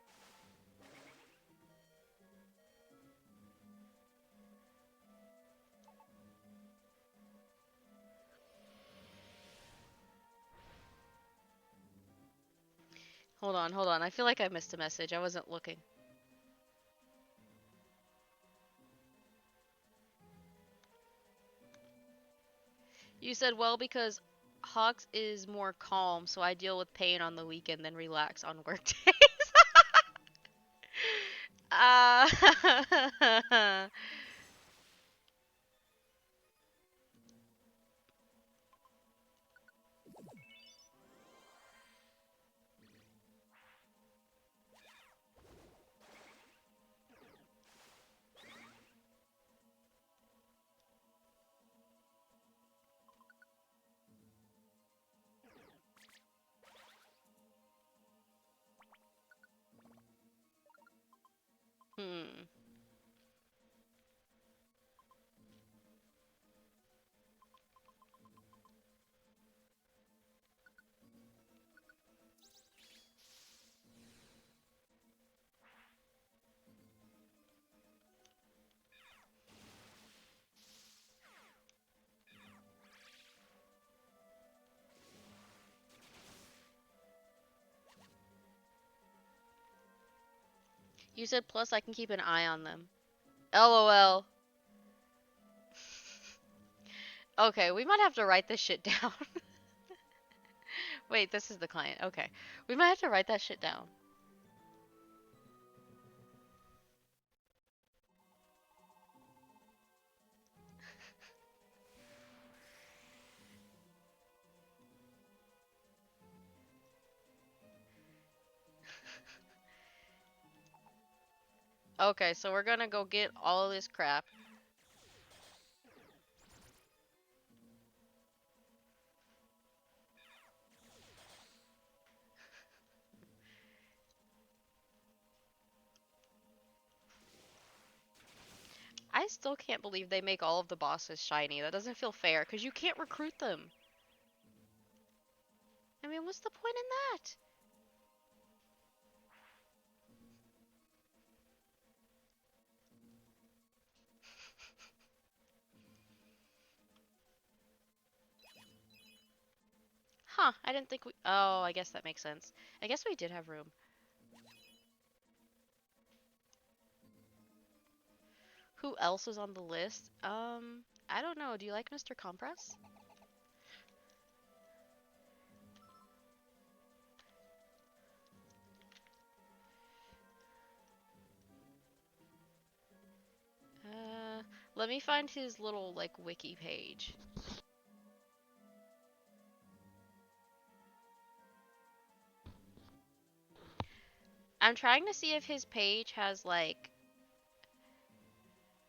Hold on. I feel like I missed a message. I wasn't looking. You said, well, because Hawks is more calm, so I deal with pain on the weekend, then relax on work days. uh, hmm. You said plus I can keep an eye on them. LOL. Okay, we might have to write this shit down. Wait, this is the client. Okay. We might have to write that shit down. Okay, so we're gonna go get all of this crap. I still can't believe they make all of the bosses shiny. That doesn't feel fair, because you can't recruit them. I mean, what's the point in that? Huh, I didn't think we... Oh, I guess that makes sense. I guess we did have room. Who else is on the list? I don't know. Do you like Mr. Compress? Let me find his little, like, wiki page. I'm trying to see if his page has, like,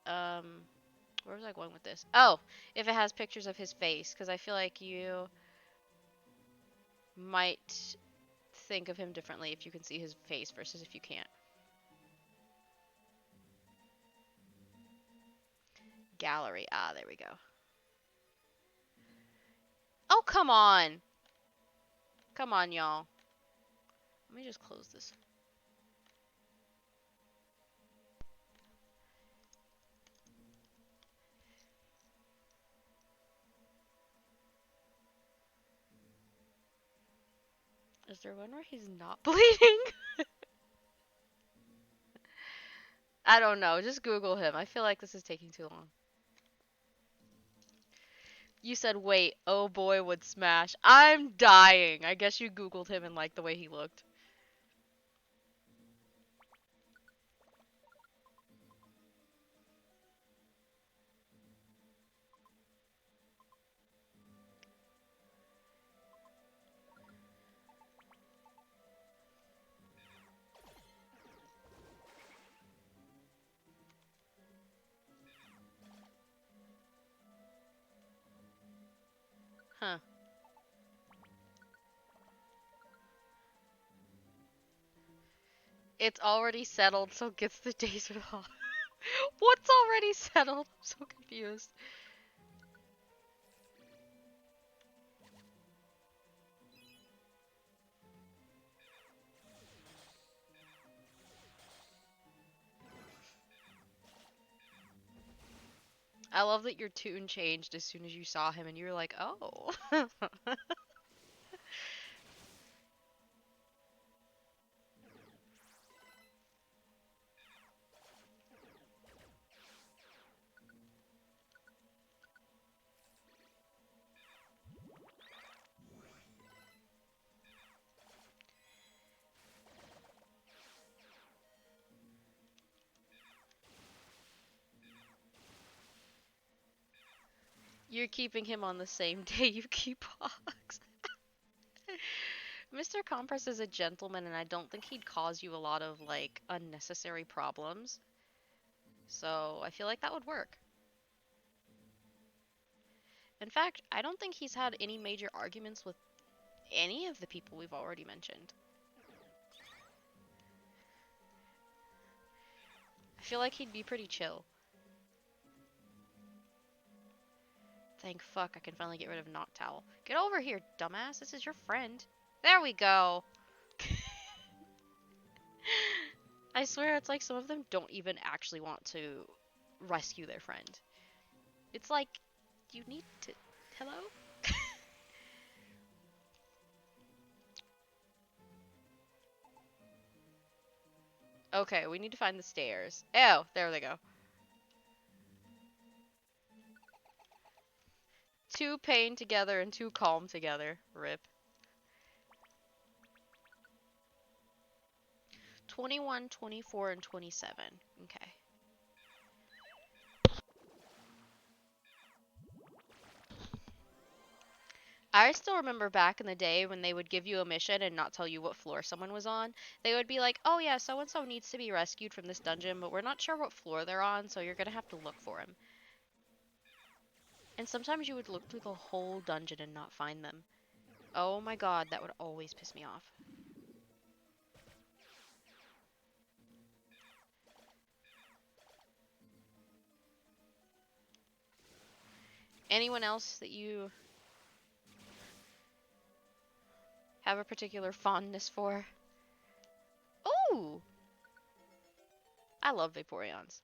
where was I going with this? Oh, if it has pictures of his face, because I feel like you might think of him differently if you can see his face versus if you can't. Gallery. Ah, there we go. Oh, come on! Come on, y'all. Let me just close this. Is there one where he's not bleeding? I don't know. Just Google him. I feel like this is taking too long. You said, wait, oh boy would smash. I'm dying. I guess you Googled him and liked the way he looked. Huh. It's already settled, so gets the desert off. What's already settled? I'm so confused. I love that your tune changed as soon as you saw him and you were like, oh. You're keeping him on the same day you keep Hogs. Mr. Compress is a gentleman and I don't think he'd cause you a lot of, like, unnecessary problems. So I feel like that would work. In fact, I don't think he's had any major arguments with any of the people we've already mentioned. I feel like he'd be pretty chill. Thank fuck I can finally get rid of Knot Towel. Get over here, dumbass. This is your friend. There we go. I swear it's like some of them don't even actually want to rescue their friend. It's like, you need to... Hello? Okay, we need to find the stairs. Oh, there they go. Too pain together and too calm together. Rip. 21, 24, and 27. Okay. I still remember back in the day when they would give you a mission and not tell you what floor someone was on. They would be like, oh yeah, so-and-so needs to be rescued from this dungeon, but we're not sure what floor they're on, so you're gonna have to look for him. And sometimes you would look through the whole dungeon and not find them. Oh my god, that would always piss me off. Anyone else that you have a particular fondness for? Ooh! I love Vaporeons.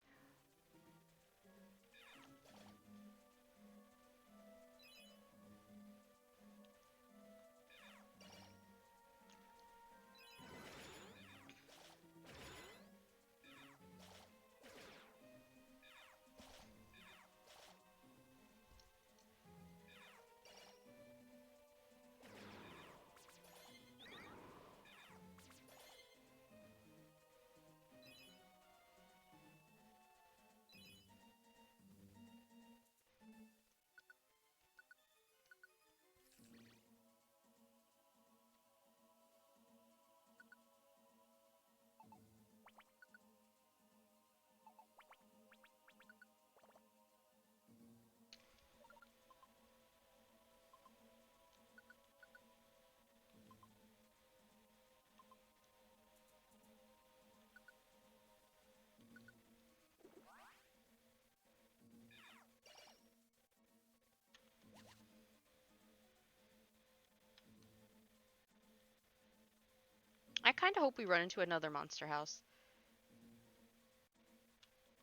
I kind of hope we run into another monster house.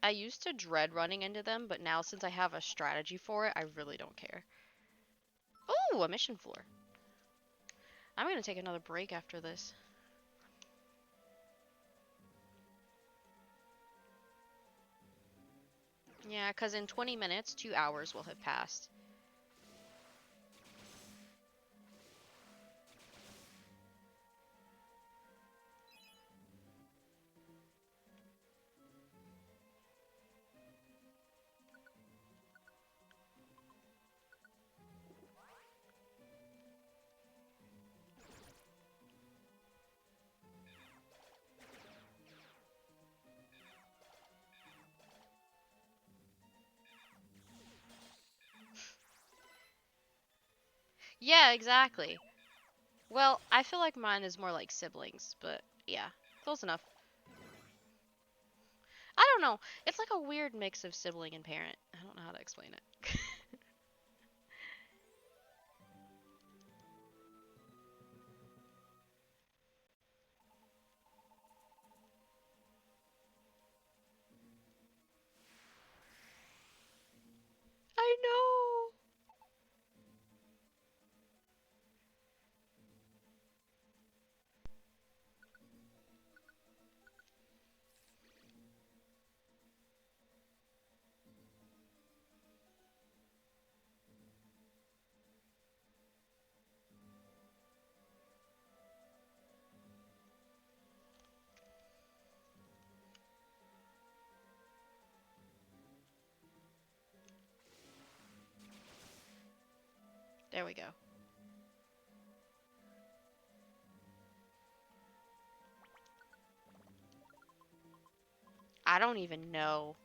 I used to dread running into them, but now since I have a strategy for it, I really don't care. Oh, a mission floor. I'm gonna take another break after this. Yeah, because in 20 minutes, 2 hours will have passed. Yeah, exactly. Well, I feel like mine is more like siblings, but yeah, close enough. I don't know. It's like a weird mix of sibling and parent. I don't know how to explain it. I know. There we go. I don't even know.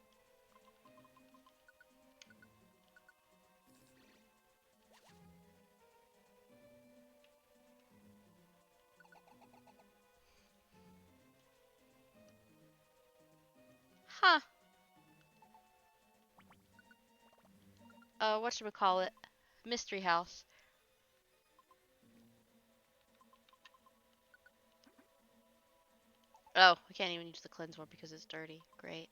Huh. Whatchamacallit? Mystery house. Oh, I can't even use the cleanse one because it's dirty. Great.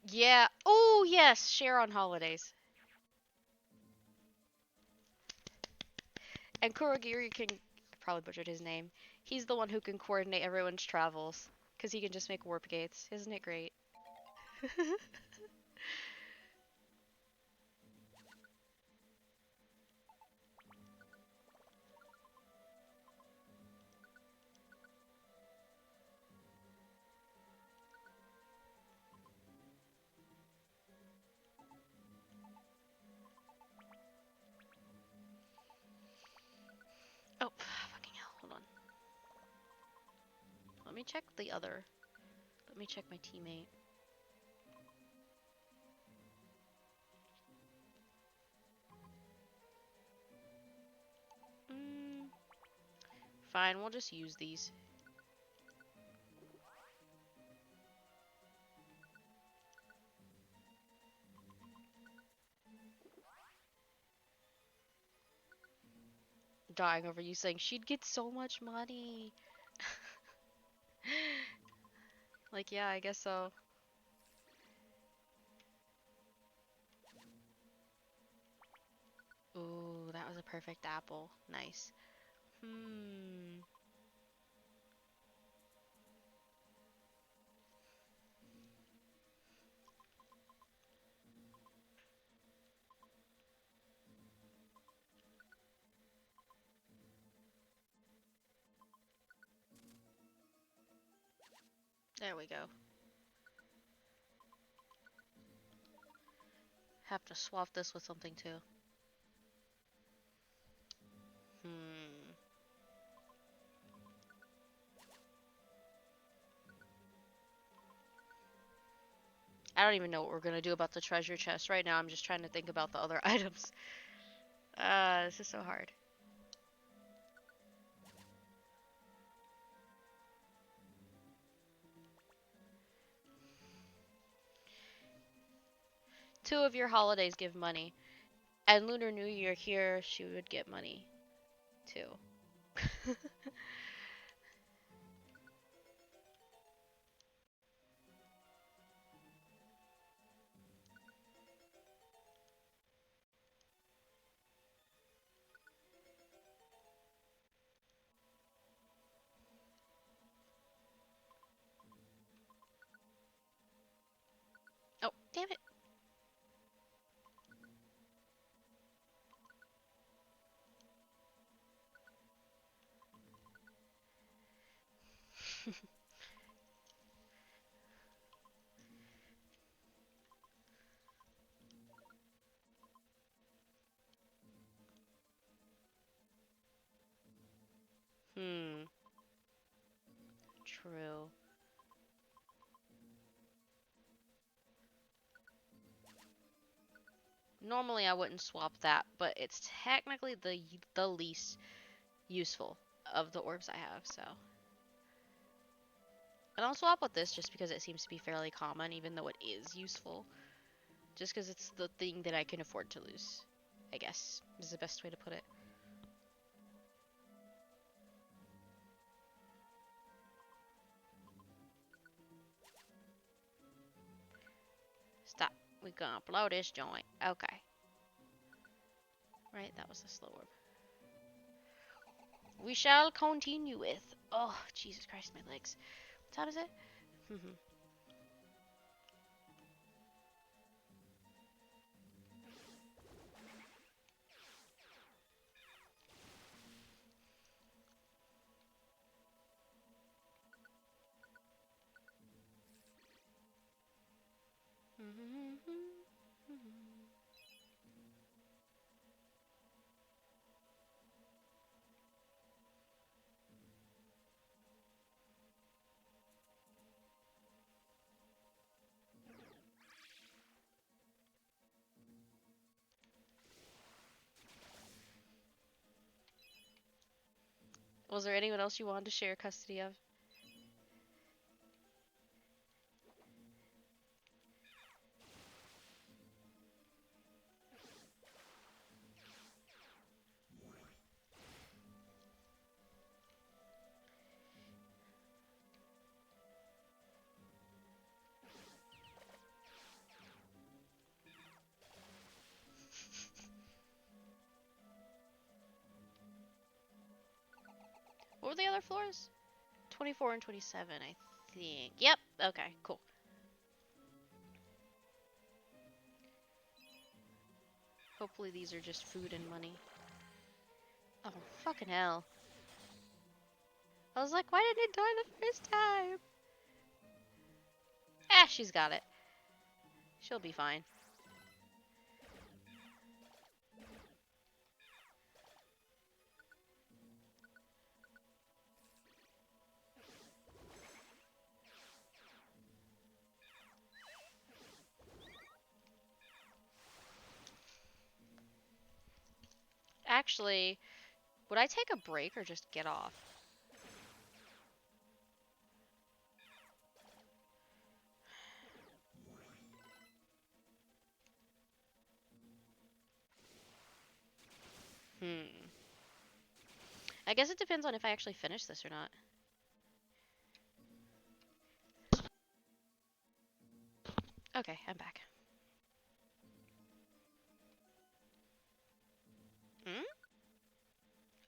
Yeah. Oh, yes. Share on holidays. And Kurogiri can probably butchered his name. He's the one who can coordinate everyone's travels because he can just make warp gates. Isn't it great? Oh, fucking hell. Hold on. Let me check the other. Let me check my teammate. Mm, fine, we'll just use these. Dying over you saying she'd get so much money. Like, yeah, I guess so. Ooh, that was a perfect apple. Nice. Hmm. There we go. Have to swap this with something too. Hmm. I don't even know what we're gonna do about the treasure chest. Right now, I'm just trying to think about the other items. This is so hard. Two of your holidays give money. And Lunar New Year here, she would get money too. Oh, damn it. Hmm, true. Normally I wouldn't swap that, but it's technically the least useful of the orbs I have, so. And I'll swap with this just because it seems to be fairly common, even though it is useful. Just because it's the thing that I can afford to lose, I guess, is the best way to put it. Stop. We're gonna blow this joint. Okay. Right, that was the slow orb. We shall continue with. Oh, Jesus Christ, my legs. What time is it? Was there anyone else you wanted to share custody of? What were the other floors? 24 and 27, I think. Yep. Okay, cool. Hopefully these are just food and money. Oh, fucking hell. I was like, why didn't it die the first time? Ah, she's got it. She'll be fine. Actually, would I take a break or just get off? Hmm. I guess it depends on if I actually finish this or not. Okay, I'm back. Hmm?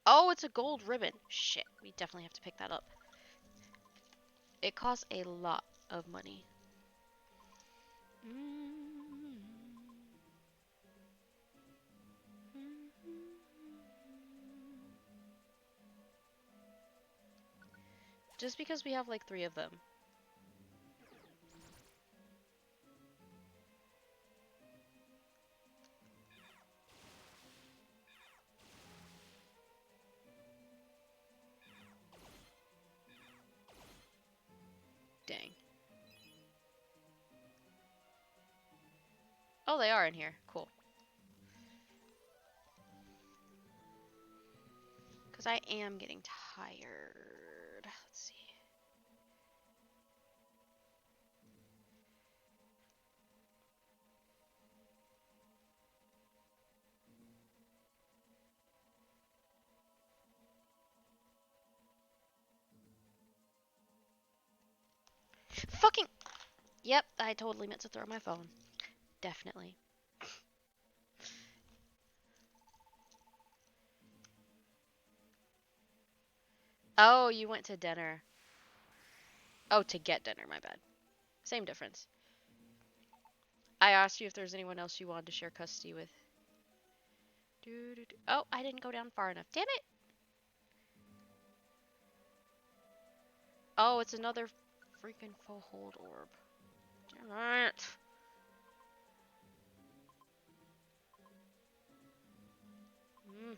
Oh, it's a gold ribbon. Shit, we definitely have to pick that up. It costs a lot of money. Just because we have like 3 of them. Dang. Oh, they are in here. Cool. Because I am getting tired. Let's see. Fucking. Yep, I totally meant to throw my phone. Definitely. Oh, you went to dinner. Oh, to get dinner, my bad. Same difference. I asked you if there's anyone else you wanted to share custody with. Oh, I didn't go down far enough. Damn it! Oh, it's another freaking full hold orb. Damn it. Mm.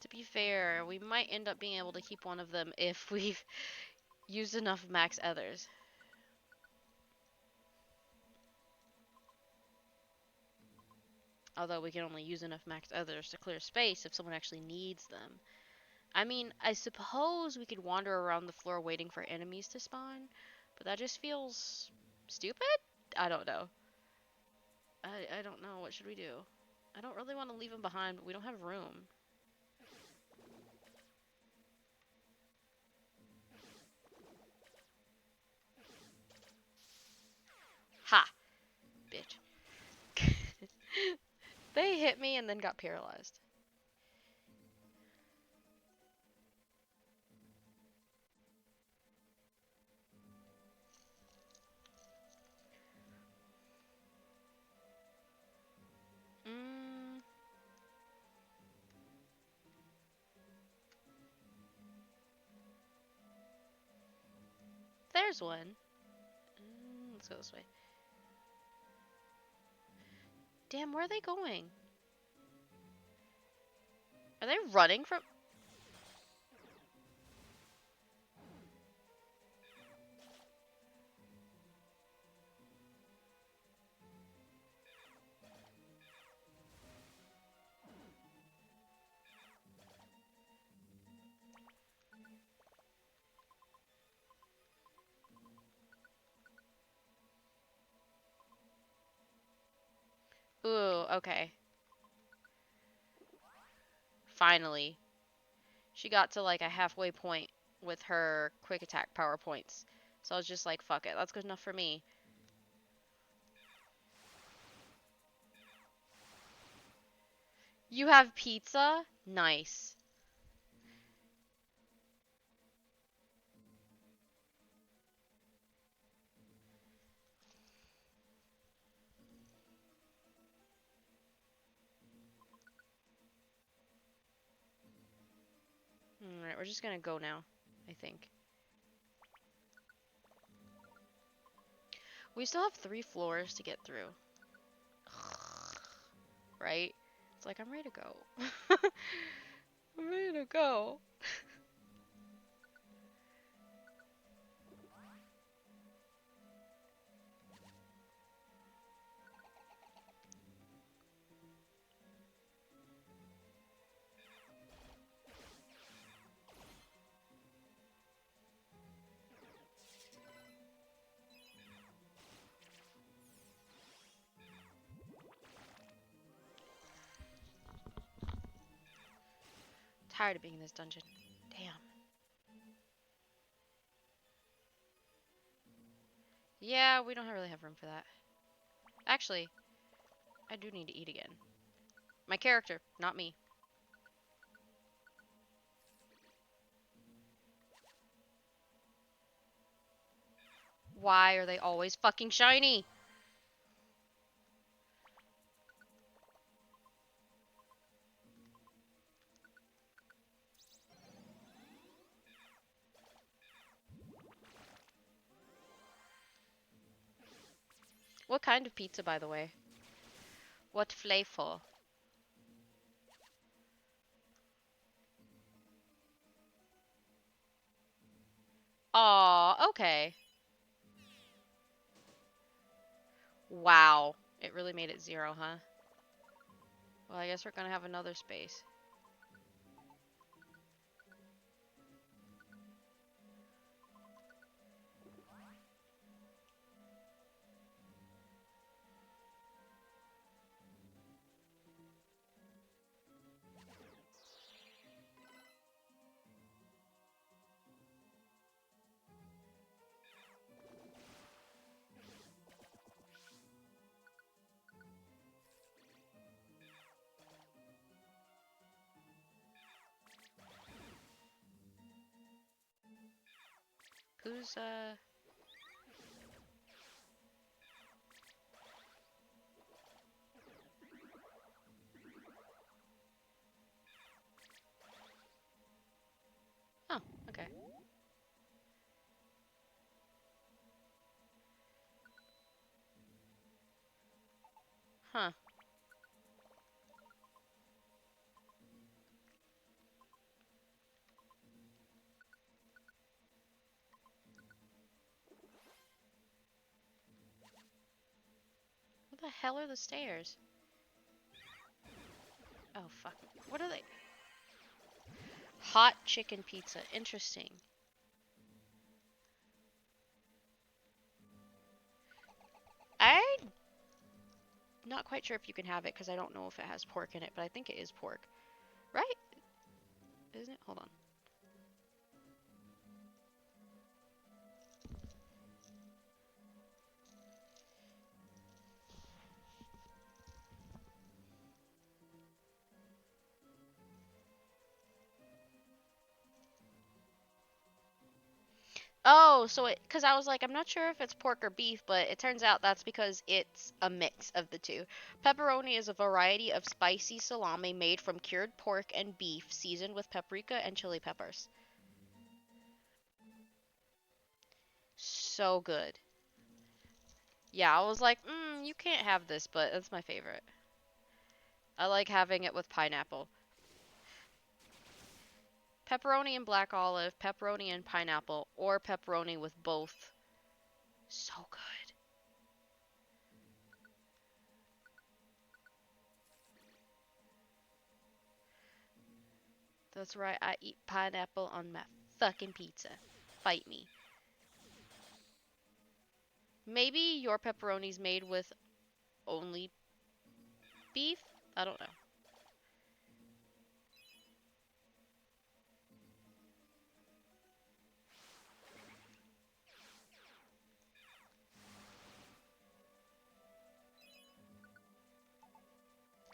To be fair, we might end up being able to keep one of them if we've used enough max others. Although we can only use enough max others to clear space if someone actually needs them. I mean, I suppose we could wander around the floor waiting for enemies to spawn, but that just feels stupid? I don't know. I don't know. What should we do? I don't really want to leave them behind, but we don't have room. Ha! Bitch. They hit me and then got paralyzed. Mm, there's one. Let's go this way. Damn, where are they going? Are they running from... Ooh, okay. Finally. She got to like a halfway point with her quick attack power points. So I was just like, fuck it, that's good enough for me. You have pizza? Nice. Alright, we're just gonna go now, I think. We still have 3 floors to get through. Right? It's like, I'm ready to go. I'm ready to go. Tired of being in this dungeon. Damn. Yeah, we don't really have room for that. Actually, I do need to eat again. My character, not me. Why are they always fucking shiny? What kind of pizza, by the way? What flavor? Aw, okay. Wow. It really made it 0, huh? Well, I guess we're gonna have another space. Who's, Oh, okay. Huh. What the hell are the stairs? Oh, fuck. What are they? Hot chicken pizza. Interesting. I'm not quite sure if you can have it because I don't know if it has pork in it, but I think it is pork. Right? Isn't it? Hold on. Oh, so because I was like, I'm not sure if it's pork or beef, but it turns out that's because it's a mix of the two. Pepperoni is a variety of spicy salami made from cured pork and beef, seasoned with paprika and chili peppers. So good. Yeah, I was like, you can't have this, but it's my favorite. I like having it with pineapple. Pepperoni and black olive, pepperoni and pineapple, or pepperoni with both. So good. That's right, I eat pineapple on my fucking pizza. Fight me. Maybe your pepperoni's made with only beef? I don't know.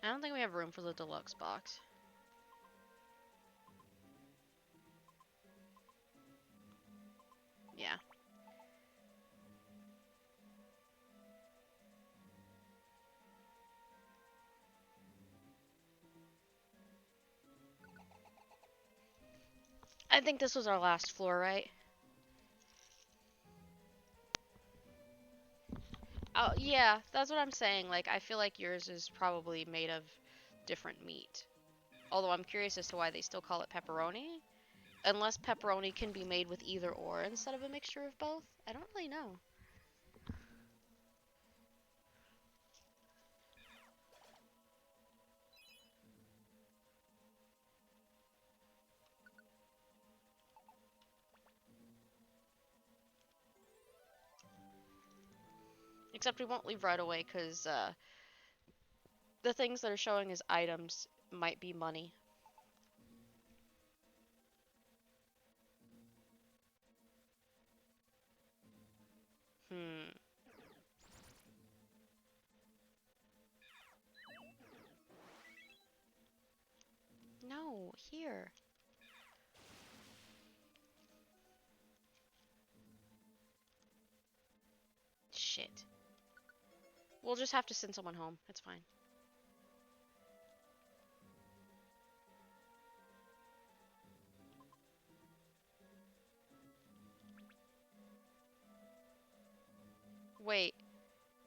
I don't think we have room for the deluxe box. Yeah. I think this was our last floor, right? Oh, yeah, that's what I'm saying. Like, I feel like yours is probably made of different meat. Although I'm curious as to why they still call it pepperoni. Unless pepperoni can be made with either or instead of a mixture of both. I don't really know. Except we won't leave right away because the things that are showing as items might be money. Hmm. No, here. Shit. We'll just have to send someone home. It's fine. Wait.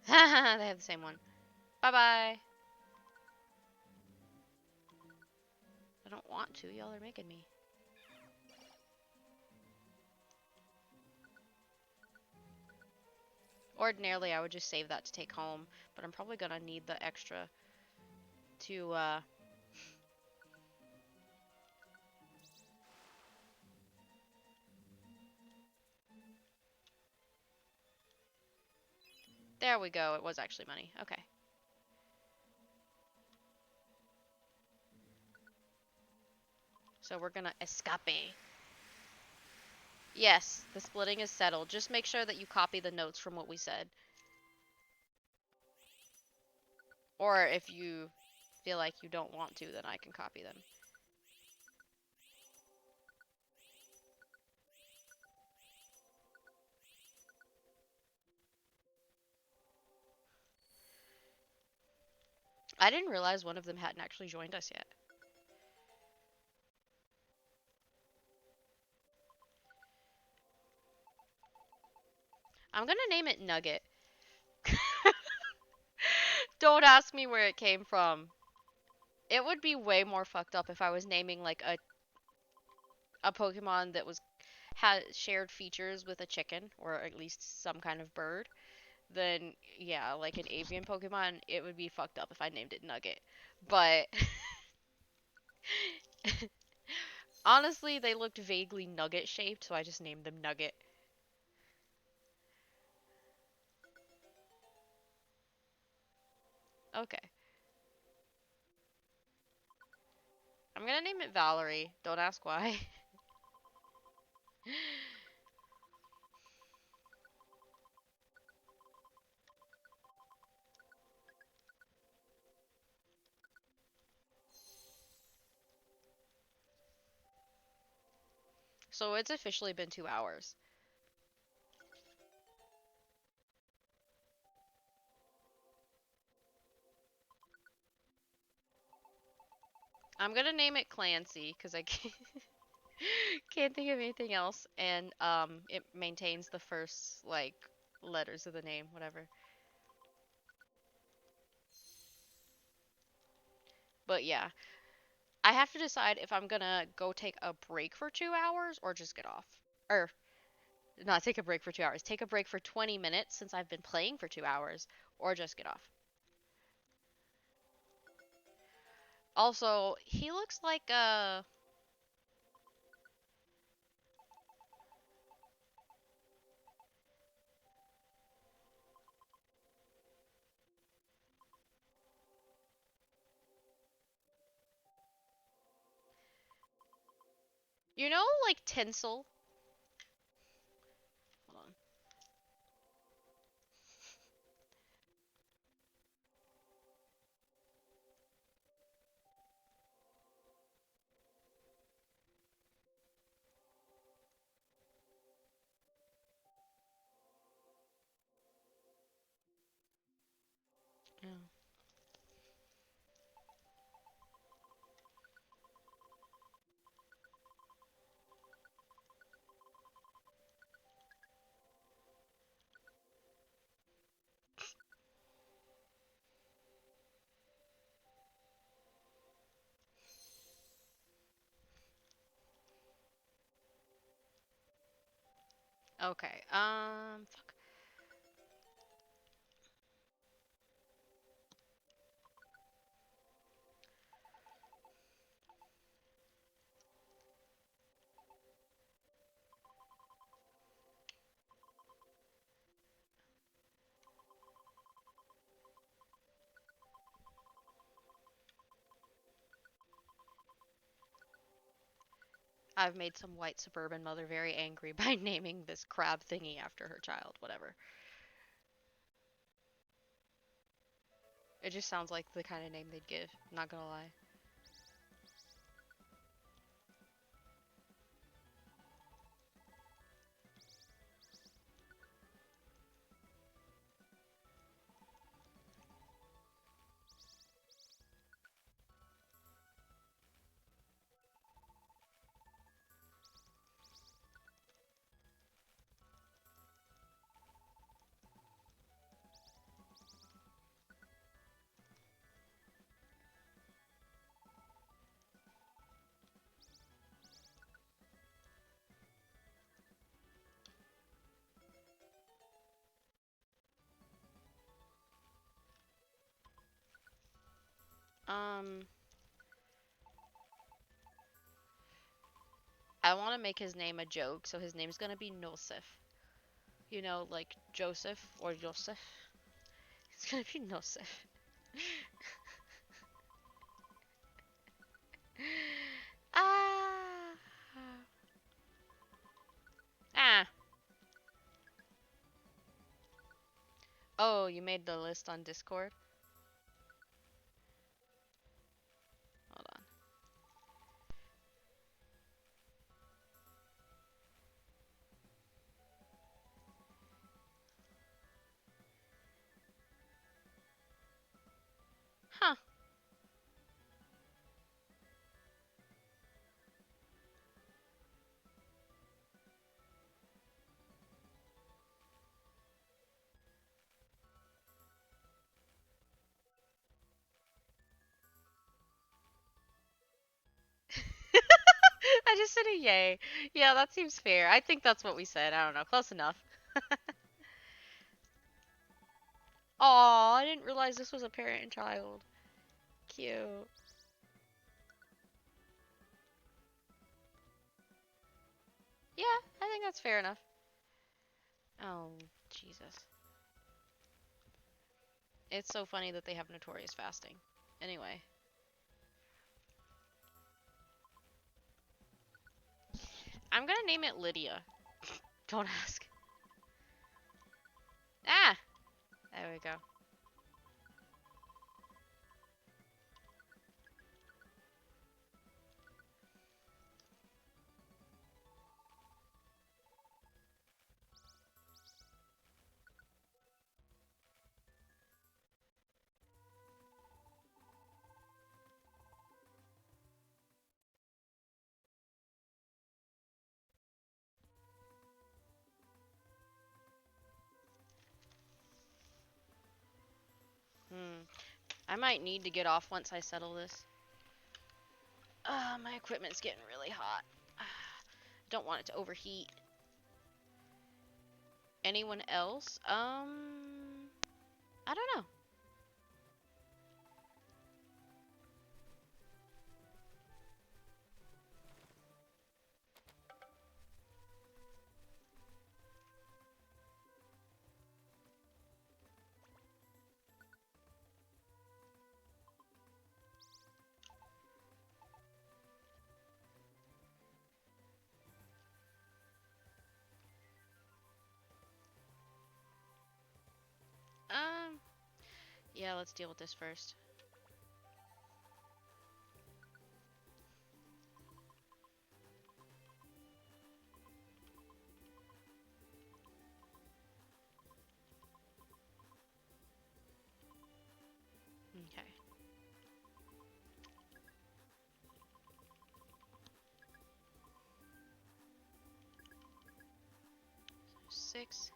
They have the same one. Bye-bye. I don't want to. Y'all are making me. Ordinarily, I would just save that to take home, but I'm probably gonna need the extra to, There we go. It was actually money. Okay. So we're gonna escape. Yes, the splitting is settled. Just make sure that you copy the notes from what we said. Or if you feel like you don't want to, then I can copy them. I didn't realize one of them hadn't actually joined us yet. I'm gonna name it Nugget. Don't ask me where it came from. It would be way more fucked up if I was naming like a Pokemon that was had shared features with a chicken or at least some kind of bird. Then yeah, like an avian Pokemon, it would be fucked up if I named it Nugget. But honestly, they looked vaguely nugget shaped, so I just named them Nugget. Okay. I'm gonna name it Valerie. Don't ask why. So it's officially been 2 hours. I'm gonna name it Clancy because I can't, can't think of anything else, and it maintains the first like letters of the name, whatever. But yeah, I have to decide if I'm gonna go take a break for 2 hours or just get off. Or not take a break for 2 hours. Take a break for 20 minutes since I've been playing for 2 hours, or just get off. Also, he looks like you know, like tinsel. Hold on. Oh. Okay. Fuck. I've made some white suburban mother very angry by naming this crab thingy after her child. Whatever. It just sounds like the kind of name they'd give. Not gonna lie. I want to make his name a joke, so his name's gonna be Nosif. You know, like Joseph or Joseph. It's gonna be Nosif. Ah. Ah. Oh, you made the list on Discord? Hold on. Huh. I just said a yay. Yeah, that seems fair. I think that's what we said. I don't know. Close enough. Aw, I didn't realize this was a parent and child. Cute. Yeah, I think that's fair enough. Oh, Jesus. It's so funny that they have notorious fasting. Anyway. I'm gonna name it Lydia. Don't ask. Ah! There we go. I might need to get off once I settle this. My equipment's getting really hot. Don't want it to overheat. Anyone else? I don't know. Yeah, let's deal with this first. Okay. 6.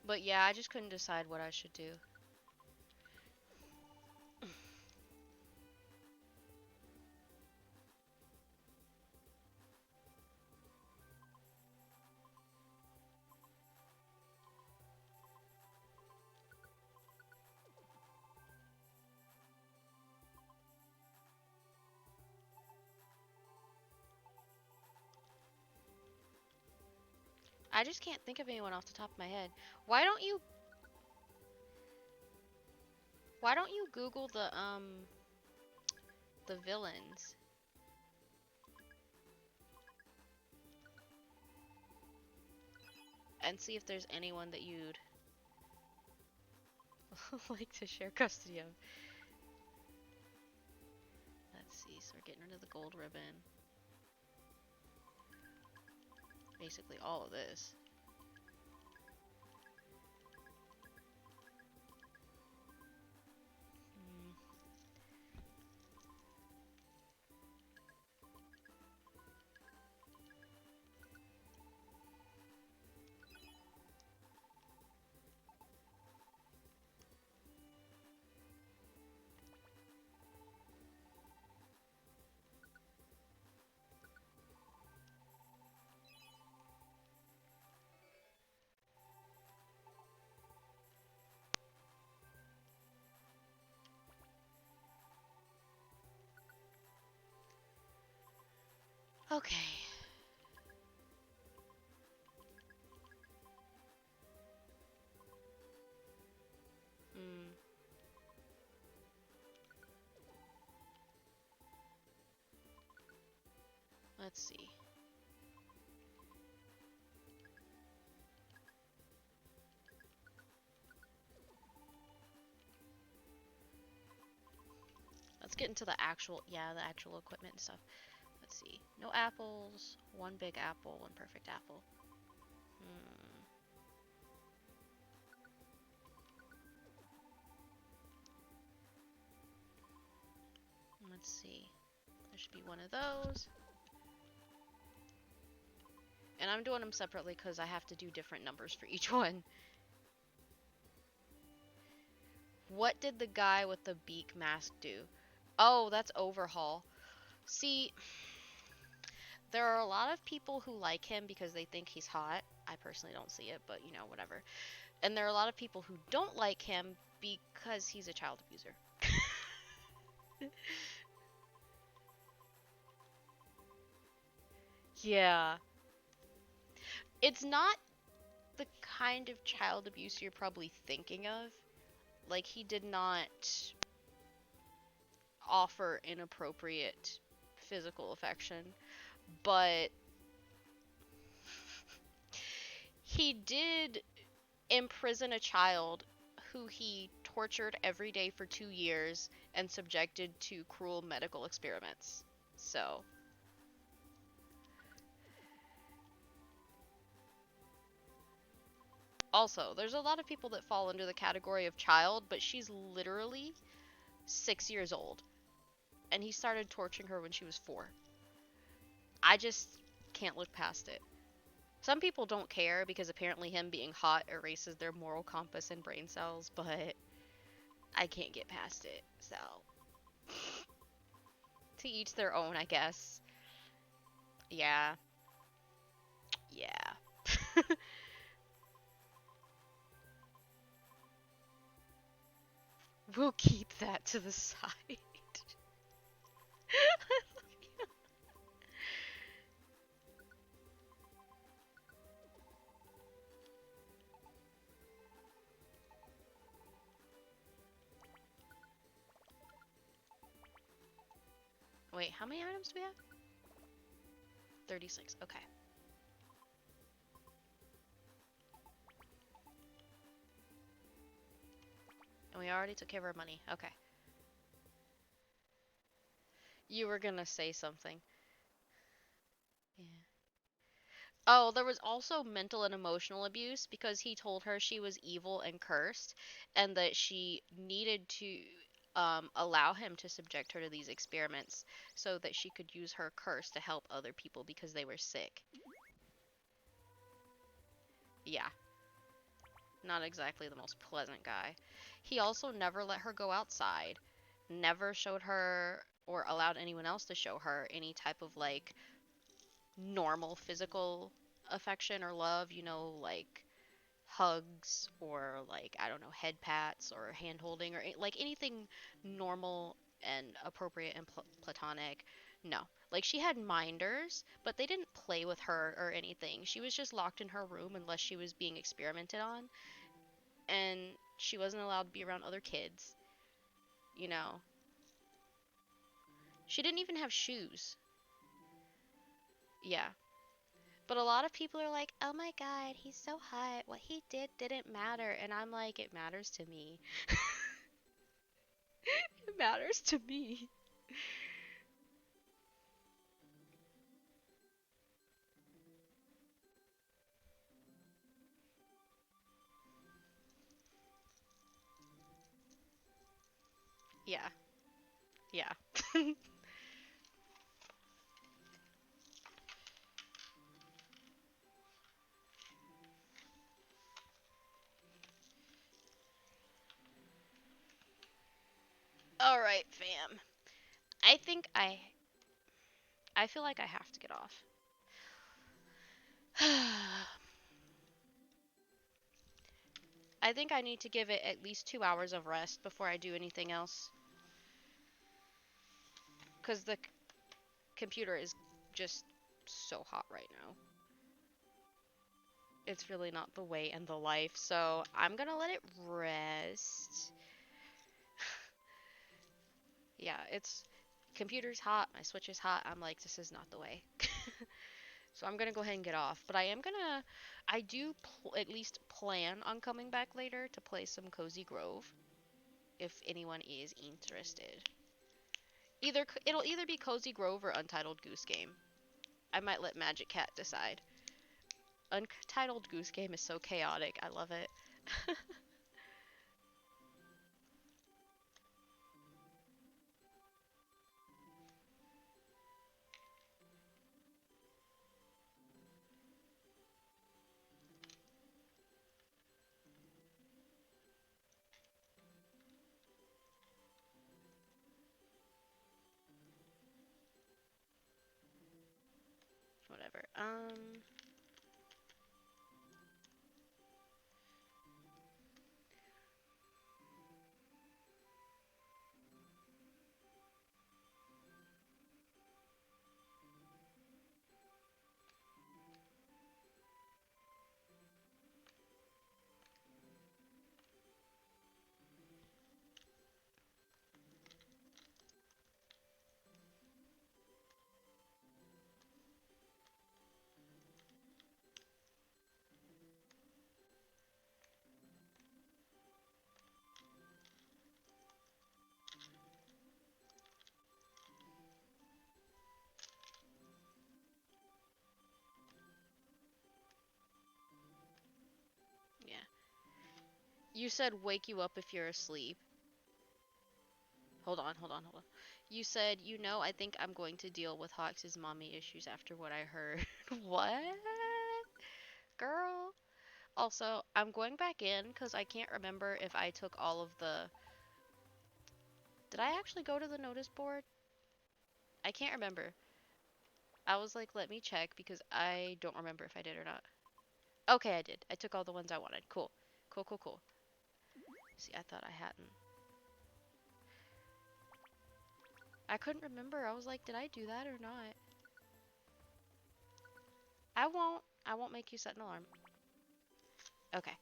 But yeah, I just couldn't decide what I should do. I just can't think of anyone off the top of my head. Why don't you Google the villains and see if there's anyone that you'd like to share custody of? Let's see. So we're getting rid of the gold ribbon. Basically all of this. Okay. Hmm. Let's see. Let's get into the actual, yeah, the actual equipment and stuff. Let's see. No apples, one big apple, one perfect apple. Hmm. Let's see. There should be one of those. And I'm doing them separately because I have to do different numbers for each one. What did the guy with the beak mask do? Oh, that's overhaul. See, there are a lot of people who like him because they think he's hot. I personally don't see it, but you know, whatever. And there are a lot of people who don't like him because he's a child abuser. Yeah. It's not the kind of child abuse you're probably thinking of. Like, he did not offer inappropriate physical affection, but he did imprison a child who he tortured every day for 2 years and subjected to cruel medical experiments. So, also, there's a lot of people that fall under the category of child, but she's literally 6 years old, and he started torturing her when she was 4. I just can't look past it. Some people don't care because apparently him being hot erases their moral compass and brain cells, but I can't get past it. So, to each their own, I guess. Yeah. Yeah. We'll keep that to the side. Wait, how many items do we have? 36. Okay. And we already took care of our money. Okay. You were gonna say something. Yeah. Oh, there was also mental and emotional abuse because he told her she was evil and cursed and that she needed to allow him to subject her to these experiments so that she could use her curse to help other people because they were sick. Yeah, not exactly the most pleasant guy. He also never let her go outside, never showed her or allowed anyone else to show her any type of like normal physical affection or love, you know, like hugs or like I don't know, head pats or hand holding or like anything normal and appropriate and platonic. No. Like she had minders, but they didn't play with her or anything. She was just locked in her room unless she was being experimented on, and she wasn't allowed to be around other kids, you know. She didn't even have shoes. Yeah. But a lot of people are like, "Oh my god, he's so hot. What he did didn't matter." And I'm like, "It matters to me." It matters to me. Yeah. Yeah. All right, fam. I think I feel like I have to get off. I think I need to give it at least 2 hours of rest before I do anything else cuz the computer is just so hot right now. It's really not the way and the life, so I'm gonna let it rest. Yeah, it's computer's hot, my Switch is hot. I'm like, this is not the way. So I'm gonna go ahead and get off. But I do at least plan on coming back later to play some Cozy Grove if anyone is interested. It'll either be Cozy Grove or Untitled Goose Game. I might let Magic Cat decide. Untitled Goose Game is so chaotic. I love it. Whatever. Yeah. You said wake you up if you're asleep. Hold on. You said, I think I'm going to deal with Hawks' mommy issues after what I heard. What? Girl? Also, I'm going back in because I can't remember if I took all of the... Did I actually go to the notice board? I can't remember. I was like, let me check because I don't remember if I did or not. Okay, I did. I took all the ones I wanted. Cool. Cool. See, I thought I hadn't. I couldn't remember. I was like, did I do that or not? I won't. I won't make you set an alarm. Okay.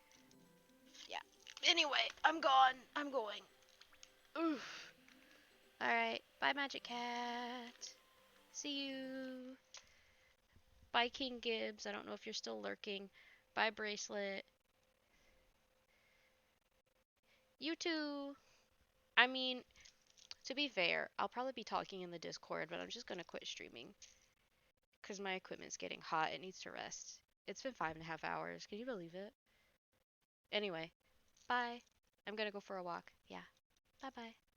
Yeah. Anyway, I'm gone. I'm going. Oof. Alright. Bye, Magic Cat. See you. Bye, King Gibbs. I don't know if you're still lurking. Bye, Bracelet. You too. I mean, to be fair, I'll probably be talking in the Discord, but I'm just gonna quit streaming. Because my equipment's getting hot. It needs to rest. It's been 5.5 hours. Can you believe it? Anyway, bye. I'm gonna go for a walk. Yeah. Bye bye.